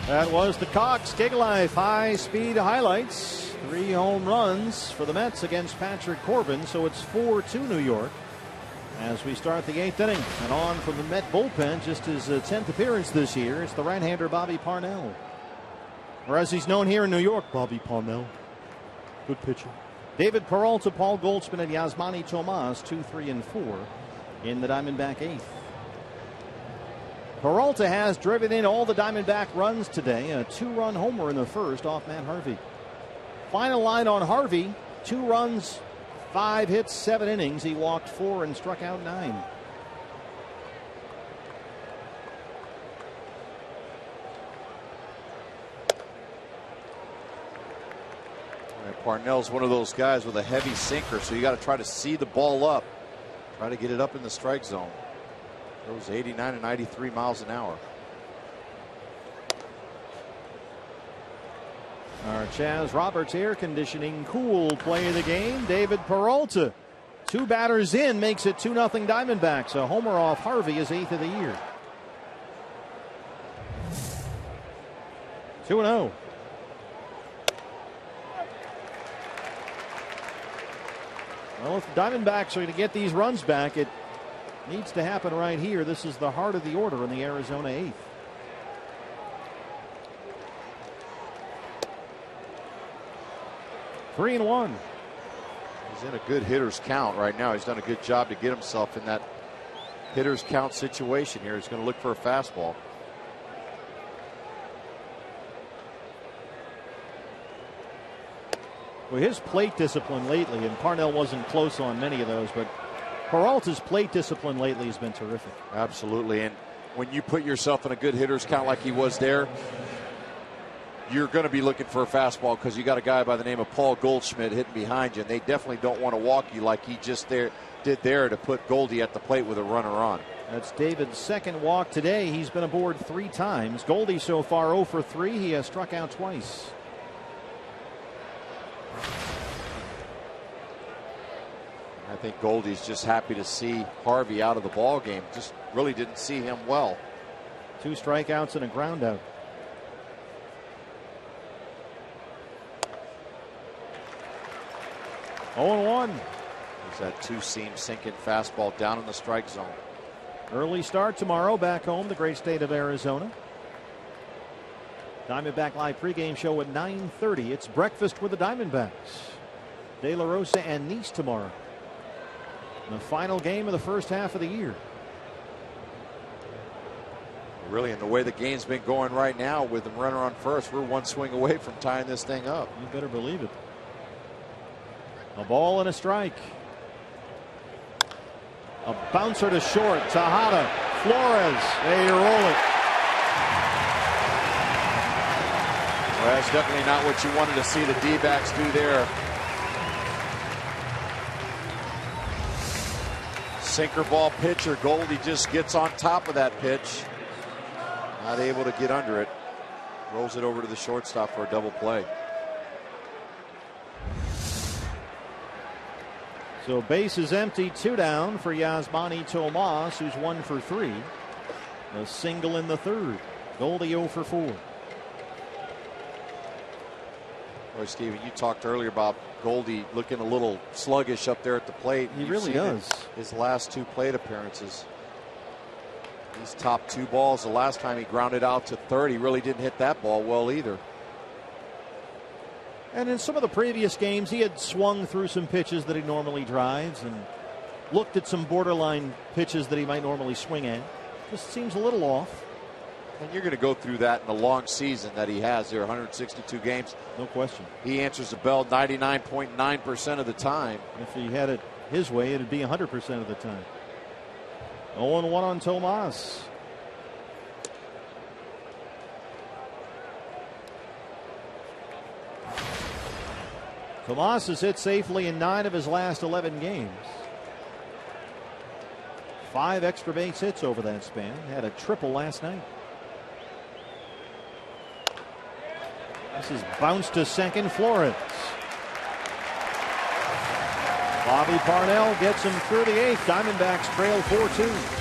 That was the Cox Gig Life high-speed highlights. 3 home runs for the Mets against Patrick Corbin, so it's 4-2 New York as we start the 8th inning. And on from the Met bullpen, just his 10th appearance this year, it's the right-hander Bobby Parnell. Or as he's known here in New York, Bobby Parnell. Good pitcher. David Peralta, Paul Goldschmidt, and Yasmani Tomas, 2, 3, and 4 in the Diamondback 8th. Peralta has driven in all the Diamondback runs today. A 2-run homer in the first off Matt Harvey. Final line on Harvey: 2 runs, 5 hits, 7 innings. He walked 4 and struck out 9. Parnell's one of those guys with a heavy sinker, so you got to try to see the ball up, try to get it up in the strike zone. Those 89 and 93 miles an hour. Our Chaz Roberts air conditioning cool play of the game. David Peralta, 2 batters in, makes it 2-0 Diamondbacks. A homer off Harvey, his 8th of the year. 2-0. Well, if the Diamondbacks are going to get these runs back, it needs to happen right here. This is the heart of the order in the Arizona 8th. Three and one. He's in a good hitter's count right now. He's done a good job to get himself in that hitter's count situation here. He's going to look for a fastball. Well, his plate discipline lately, and Parnell wasn't close on many of those, but Peralta's plate discipline lately has been terrific. Absolutely. And when you put yourself in a good hitter's count like he was there, you're going to be looking for a fastball because you got a guy by the name of Paul Goldschmidt hitting behind you, and they definitely don't want to walk you like he just did there to put Goldie at the plate with a runner on. That's David's second walk today. He's been aboard 3 times. Goldie so far 0 for 3. He has struck out twice. I think Goldie's just happy to see Harvey out of the ball game. Just really didn't see him well. 2 strikeouts and a ground out. Oh, 0-1. There's that 2-seam sinking fastball down in the strike zone. Early start tomorrow back home, the great state of Arizona. Diamondback Live pregame show at 9:30. It's breakfast with the Diamondbacks. De La Rosa and Nice tomorrow. The final game of the first half of the year. Really, in the way the game's been going right now with the runner on first, we're 1 swing away from tying this thing up. You better believe it. A ball and a strike. A bouncer to short. Tejada. Flores. They roll it. Well, that's definitely not what you wanted to see the D-backs do there. Sinker ball pitcher. Goldie just gets on top of that pitch. Not able to get under it. Rolls it over to the shortstop for a double play. So base is empty, 2 down for Yasmani Tomas, who's 1 for 3. A single in the third. Goldie 0 for 4. Boy, Steven, you talked earlier about Goldie looking a little sluggish up there at the plate. He really does. His last 2 plate appearances. These top 2 balls, the last time he grounded out to third, he really didn't hit that ball well either. And in some of the previous games, he had swung through some pitches that he normally drives and looked at some borderline pitches that he might normally swing at. Just seems a little off. And you're going to go through that in the long season that he has there, 162 games. No question. He answers the bell 99.9% of the time. If he had it his way, it'd be 100% of the time. 0-1 on Tomas. Tomas has hit safely in 9 of his last 11 games. 5 extra base hits over that span. Had a triple last night. This is bounced to second. Flores. Bobby Parnell gets him through the 8th. Diamondbacks trail 4-2.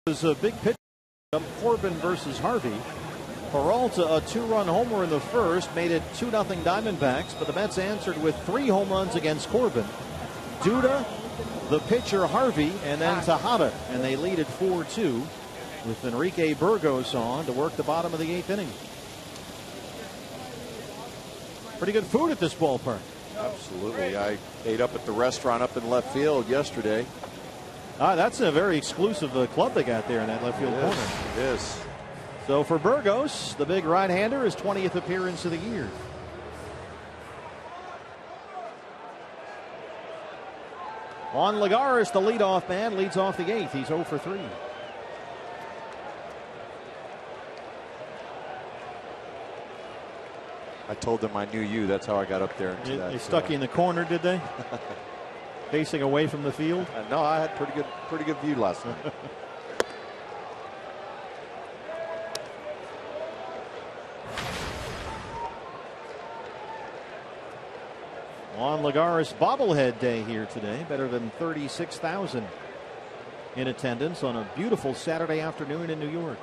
was a big pitch. Corbin versus Harvey. Peralta, a 2-run homer in the first, made it 2-0 Diamondbacks, but the Mets answered with 3 home runs against Corbin. Duda, the pitcher Harvey, and then Tejada, and they lead at 4-2 with Enrique Burgos on to work the bottom of the 8th inning. Pretty good food at this ballpark. Absolutely. I ate up at the restaurant up in left field yesterday. That's a very exclusive club they got there in that left field corner. It is. So for Burgos, the big right-hander, his 20th appearance of the year. Juan Lagares, the leadoff man, leads off the 8th. He's 0 for 3. I told them I knew you. That's how I got up there. They stuck you in the corner, did they? Facing away from the field? No, I had pretty good view last night. Juan Lagares bobblehead day here today. Better than 36,000 in attendance on a beautiful Saturday afternoon in New York.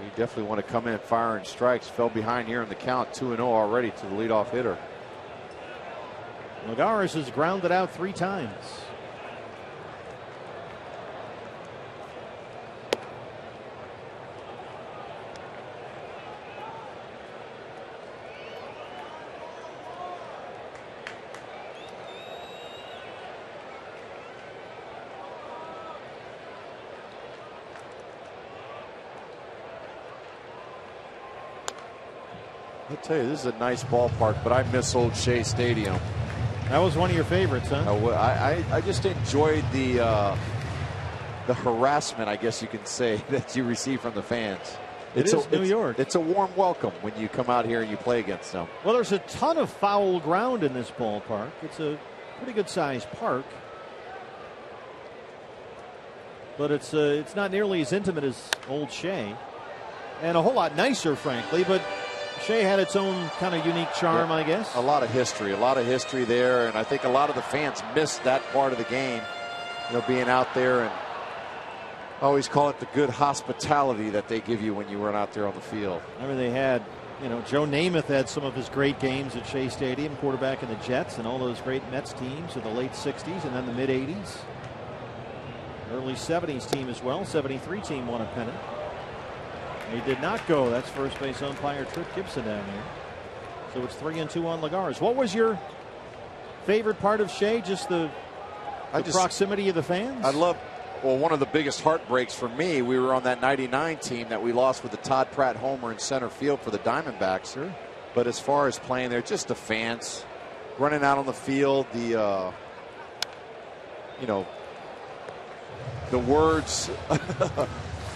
You definitely want to come in firing strikes. Fell behind here in the count, 2-0 already to the leadoff hitter. Lagares has grounded out 3 times. I'll tell you, this is a nice ballpark, but I miss old Shea Stadium. That was one of your favorites, huh? I just enjoyed the harassment, I guess you can say, that you receive from the fans. It's New York. It's a warm welcome when you come out here and you play against them. Well, there's a ton of foul ground in this ballpark. It's a pretty good sized park, but it's not nearly as intimate as old Shea, and a whole lot nicer, frankly. But Shea had its own kind of unique charm, I guess. A lot of history there, and I think a lot of the fans missed that part of the game, being out there, and I always call it the good hospitality that they give you when you run out there on the field. I mean, they had, Joe Namath had some of his great games at Shea Stadium, quarterback in the Jets, and all those great Mets teams of the late 60s and then the mid 80s. Early 70s team as well. 73 team won a pennant. He did not go. That's first base umpire Trip Gibson down there. So it's 3-2 on Lagares. What was your favorite part of Shea? Just the proximity of the fans? One of the biggest heartbreaks for me, we were on that 99 team that we lost with the Todd Pratt homer in center field for the Diamondbacks. Sure. But as far as playing there, just the fans running out on the field, the words.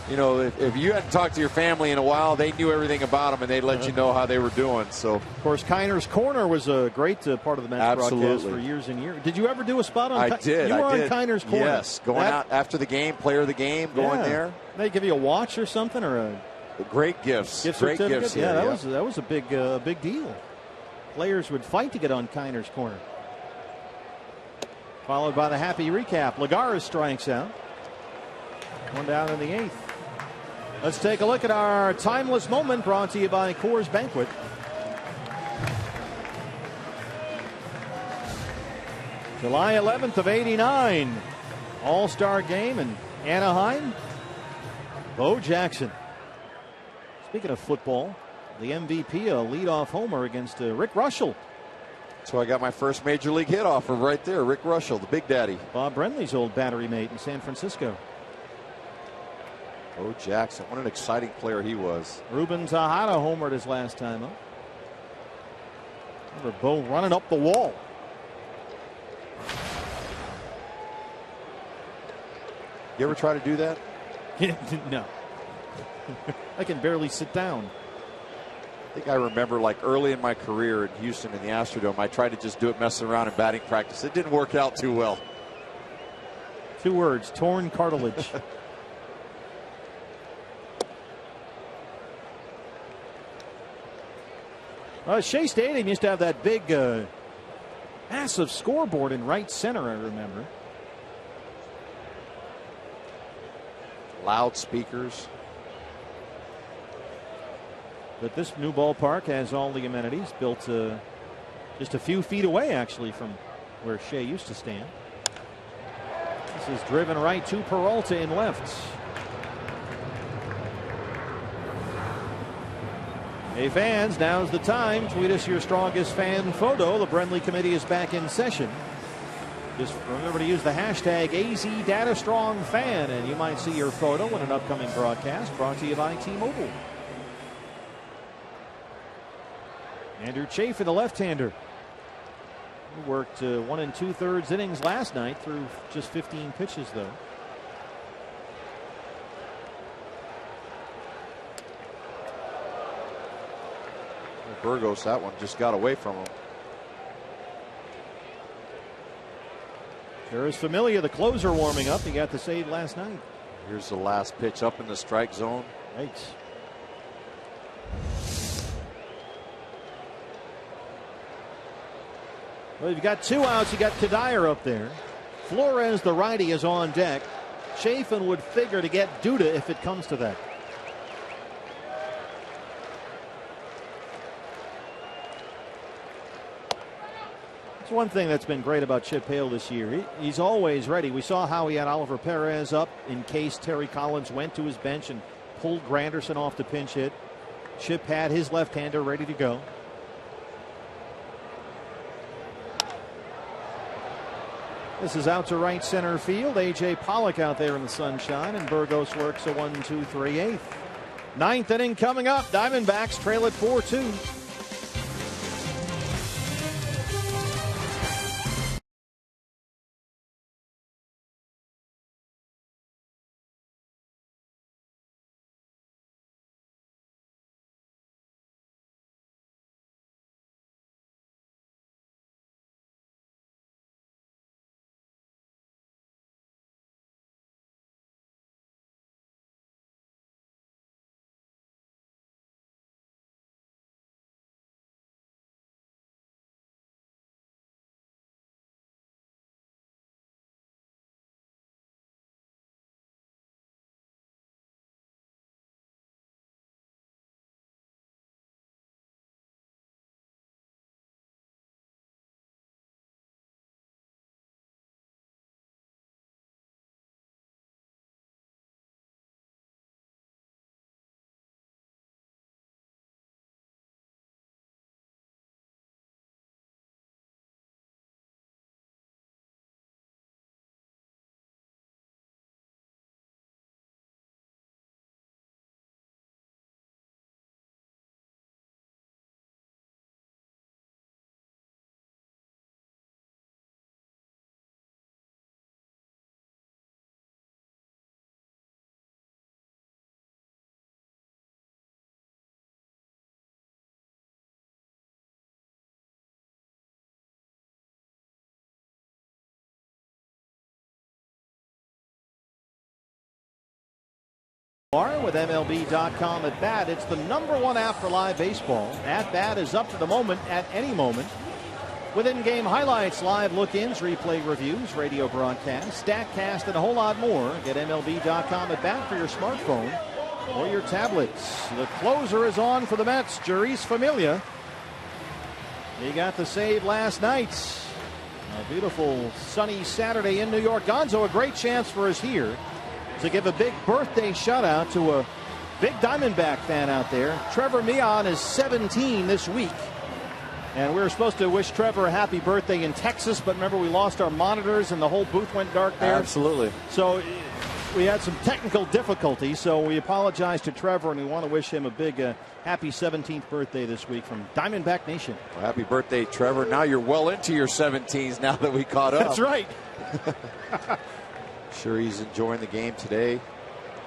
If you hadn't talked to your family in a while, they knew everything about them, and they'd let you know how they were doing. So, of course, Kiner's Corner was a great part of the Mets broadcast for years and years. Did you ever do a spot on? I did. You were on Kiner's Corner. Yes, going out after the game, player of the game, going there. They give you a watch or something, or a great gifts. Great gifts. Here, that was a big deal. Players would fight to get on Kiner's Corner. Followed by the happy recap. Lagares strikes out. One down in the 8th. Let's take a look at our timeless moment brought to you by Coors Banquet. July 11th of '89. All-Star game in Anaheim. Bo Jackson. Speaking of football, the MVP, a leadoff homer against Rick Russell. So I got my first major league hit off of right there. Rick Russell, the big daddy. Bob Brenly's old battery mate in San Francisco. Bo Jackson, what an exciting player he was. Ruben Tejada homered his last time up. Remember Bo running up the wall. You ever try to do that? No. I can barely sit down. I think I remember early in my career in Houston in the Astrodome, I tried to just do it messing around in batting practice. It didn't work out too well. 2 words, torn cartilage. Shea Stadium used to have that big, massive scoreboard in right center, I remember. Loudspeakers. But this new ballpark has all the amenities, built just a few feet away, actually, from where Shea used to stand. This is driven right to Peralta in left. Hey fans, now's the time. Tweet us your strongest fan photo. The Brenly Committee is back in session. Just remember to use the hashtag AZDataStrongFan, and you might see your photo in an upcoming broadcast brought to you by T-Mobile. Andrew Chaffin, the left-hander. He worked 1 2/3 innings last night through just 15 pitches, though. Burgos, that one just got away from him. There is Familia, the closer, warming up. He got the save last night. Here's the last pitch up in the strike zone. Right. Well, you've got 2 outs. You got Kadire up there. Flores, the righty, is on deck. Chafin would figure to get Duda if it comes to that. It's one thing that's been great about Chip Hale this year. He's always ready. We saw how he had Oliver Perez up in case Terry Collins went to his bench and pulled Granderson off the pinch hit. Chip had his left-hander ready to go. This is out to right center field. A.J. Pollock out there in the sunshine, and Burgos works a 1-2-3/8. 9th inning coming up. Diamondbacks trail at 4-2. With MLB.com at bat, it's the #1 app for live baseball. At Bat is up to the moment at any moment. With in-game highlights, live look-ins, replay reviews, radio broadcasts, StatCast, and a whole lot more. Get MLB.com at bat for your smartphone or your tablets. The closer is on for the Mets, Jeurys Familia. He got the save last night. A beautiful sunny Saturday in New York. Gonzo, a great chance for us here to give a big birthday shout out to a big Diamondback fan out there. Trevor Meehan is 17 this week. And we were supposed to wish Trevor a happy birthday in Texas, but remember we lost our monitors and the whole booth went dark there. Absolutely. So we had some technical difficulties, so we apologize to Trevor, and we want to wish him a big happy 17th birthday this week from Diamondback Nation. Well, happy birthday, Trevor. Now you're well into your 17s now that we caught up. That's right. Sure, he's enjoying the game today.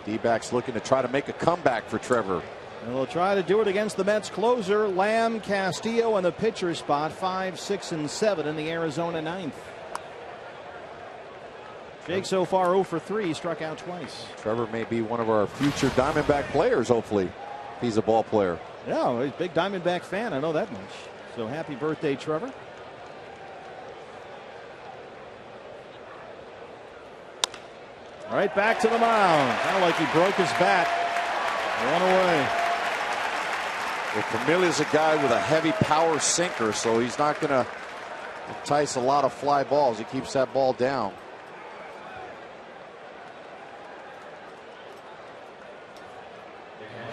D-backs looking to try to make a comeback for Trevor. And they'll try to do it against the Mets closer, Lamb, Castillo, and the pitcher spot, 5, 6, and 7 in the Arizona 9th. Jake so far 0 for 3, struck out twice. Trevor may be one of our future Diamondback players, hopefully, if he's a ball player. Yeah, he's a big Diamondback fan. I know that much. So happy birthday, Trevor. Right back to the mound. Kind of like he broke his bat. One away. Well, Familia's a guy with a heavy power sinker, so he's not going to entice a lot of fly balls. He keeps that ball down.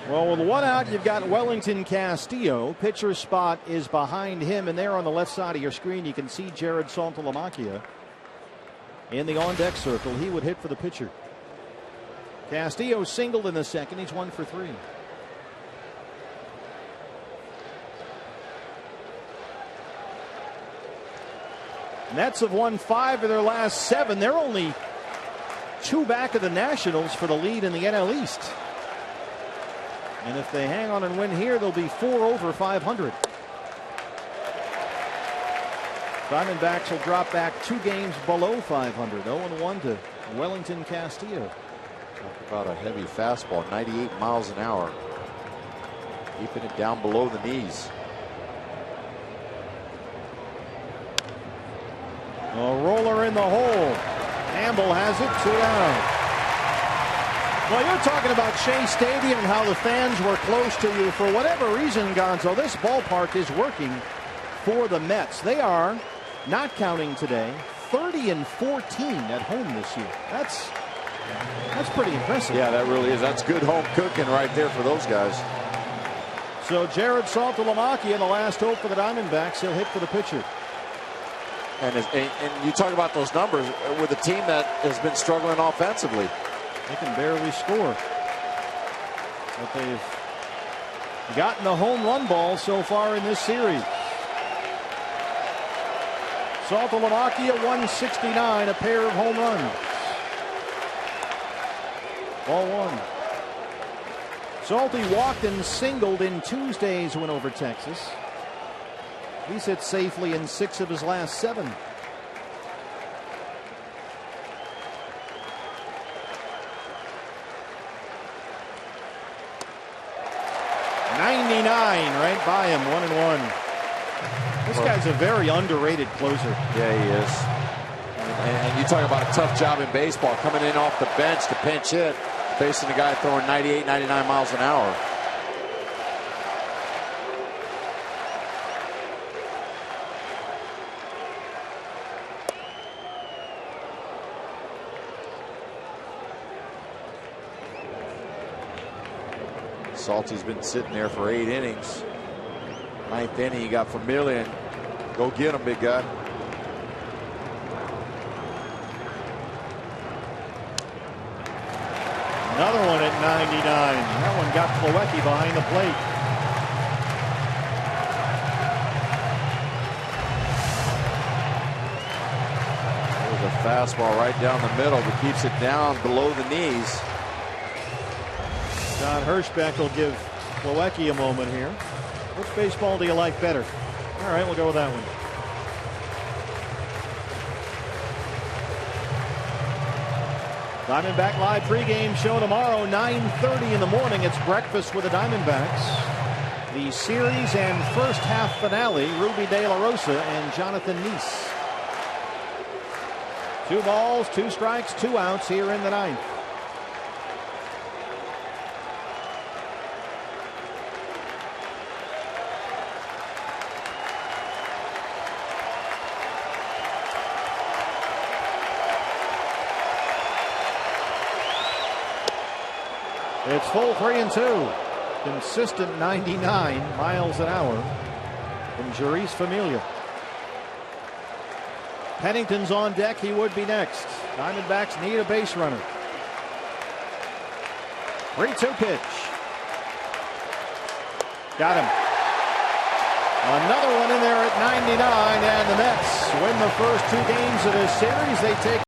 Well, with one out, you've got Wellington Castillo. Pitcher's spot is behind him, and there on the left side of your screen, you can see Jared Saltalamacchia in the on-deck circle. He would hit for the pitcher. Castillo singled in the second. He's 1 for 3. Nets have won 5 of their last 7. They're only 2 back of the Nationals for the lead in the NL East. And if they hang on and win here, they'll be 4 over 500. Diamondbacks will drop back 2 games below 500. 0-1 to Wellington Castillo. Talk about a heavy fastball, 98 miles an hour. Keeping it down below the knees. A roller in the hole. Campbell has it, 2 down. Well, you're talking about Shea Stadium and how the fans were close to you. For whatever reason, Gonzo, this ballpark is working for the Mets. They are, not counting today, 30-14 at home this year. That's pretty impressive. Yeah, that really is. That's good home cooking right there for those guys. So Jared Saltalamacchia, the last hope for the Diamondbacks. He'll hit for the pitcher. And you talk about those numbers with a team that has been struggling offensively. They can barely score. But they've gotten the home run ball so far in this series. Saltalamacchia 169, a pair of home runs. Ball 1. Salty walked and singled in Tuesday's win over Texas. He's hit safely in 6 of his last 7. .99 right by him, 1-1. This guy's a very underrated closer. Yeah, he is. And you talk about a tough job in baseball, coming in off the bench to pinch hit, facing a guy throwing 98, 99 miles an hour. Salty's been sitting there for 8 innings. 9th inning, you got Familia. Go get him, big guy. Another one at 99. That one got Plawecki behind the plate. There's a fastball right down the middle, but keeps it down below the knees. John Hirschbeck will give Plawecki a moment here. Which baseball do you like better? All right, we'll go with that one. Diamondback Live pregame show tomorrow, 9:30 in the morning. It's breakfast with the Diamondbacks. The series and first half finale, Ruby De La Rosa and Jonathan Neese. 2 balls, 2 strikes, 2 outs here in the 9th. It's full 3-2. Consistent 99 miles an hour from Jeurys Familia. Pennington's on deck. He would be next. Diamondbacks need a base runner. 3-2 pitch. Got him. Another one in there at 99, and the Mets win the first 2 games of this series. They take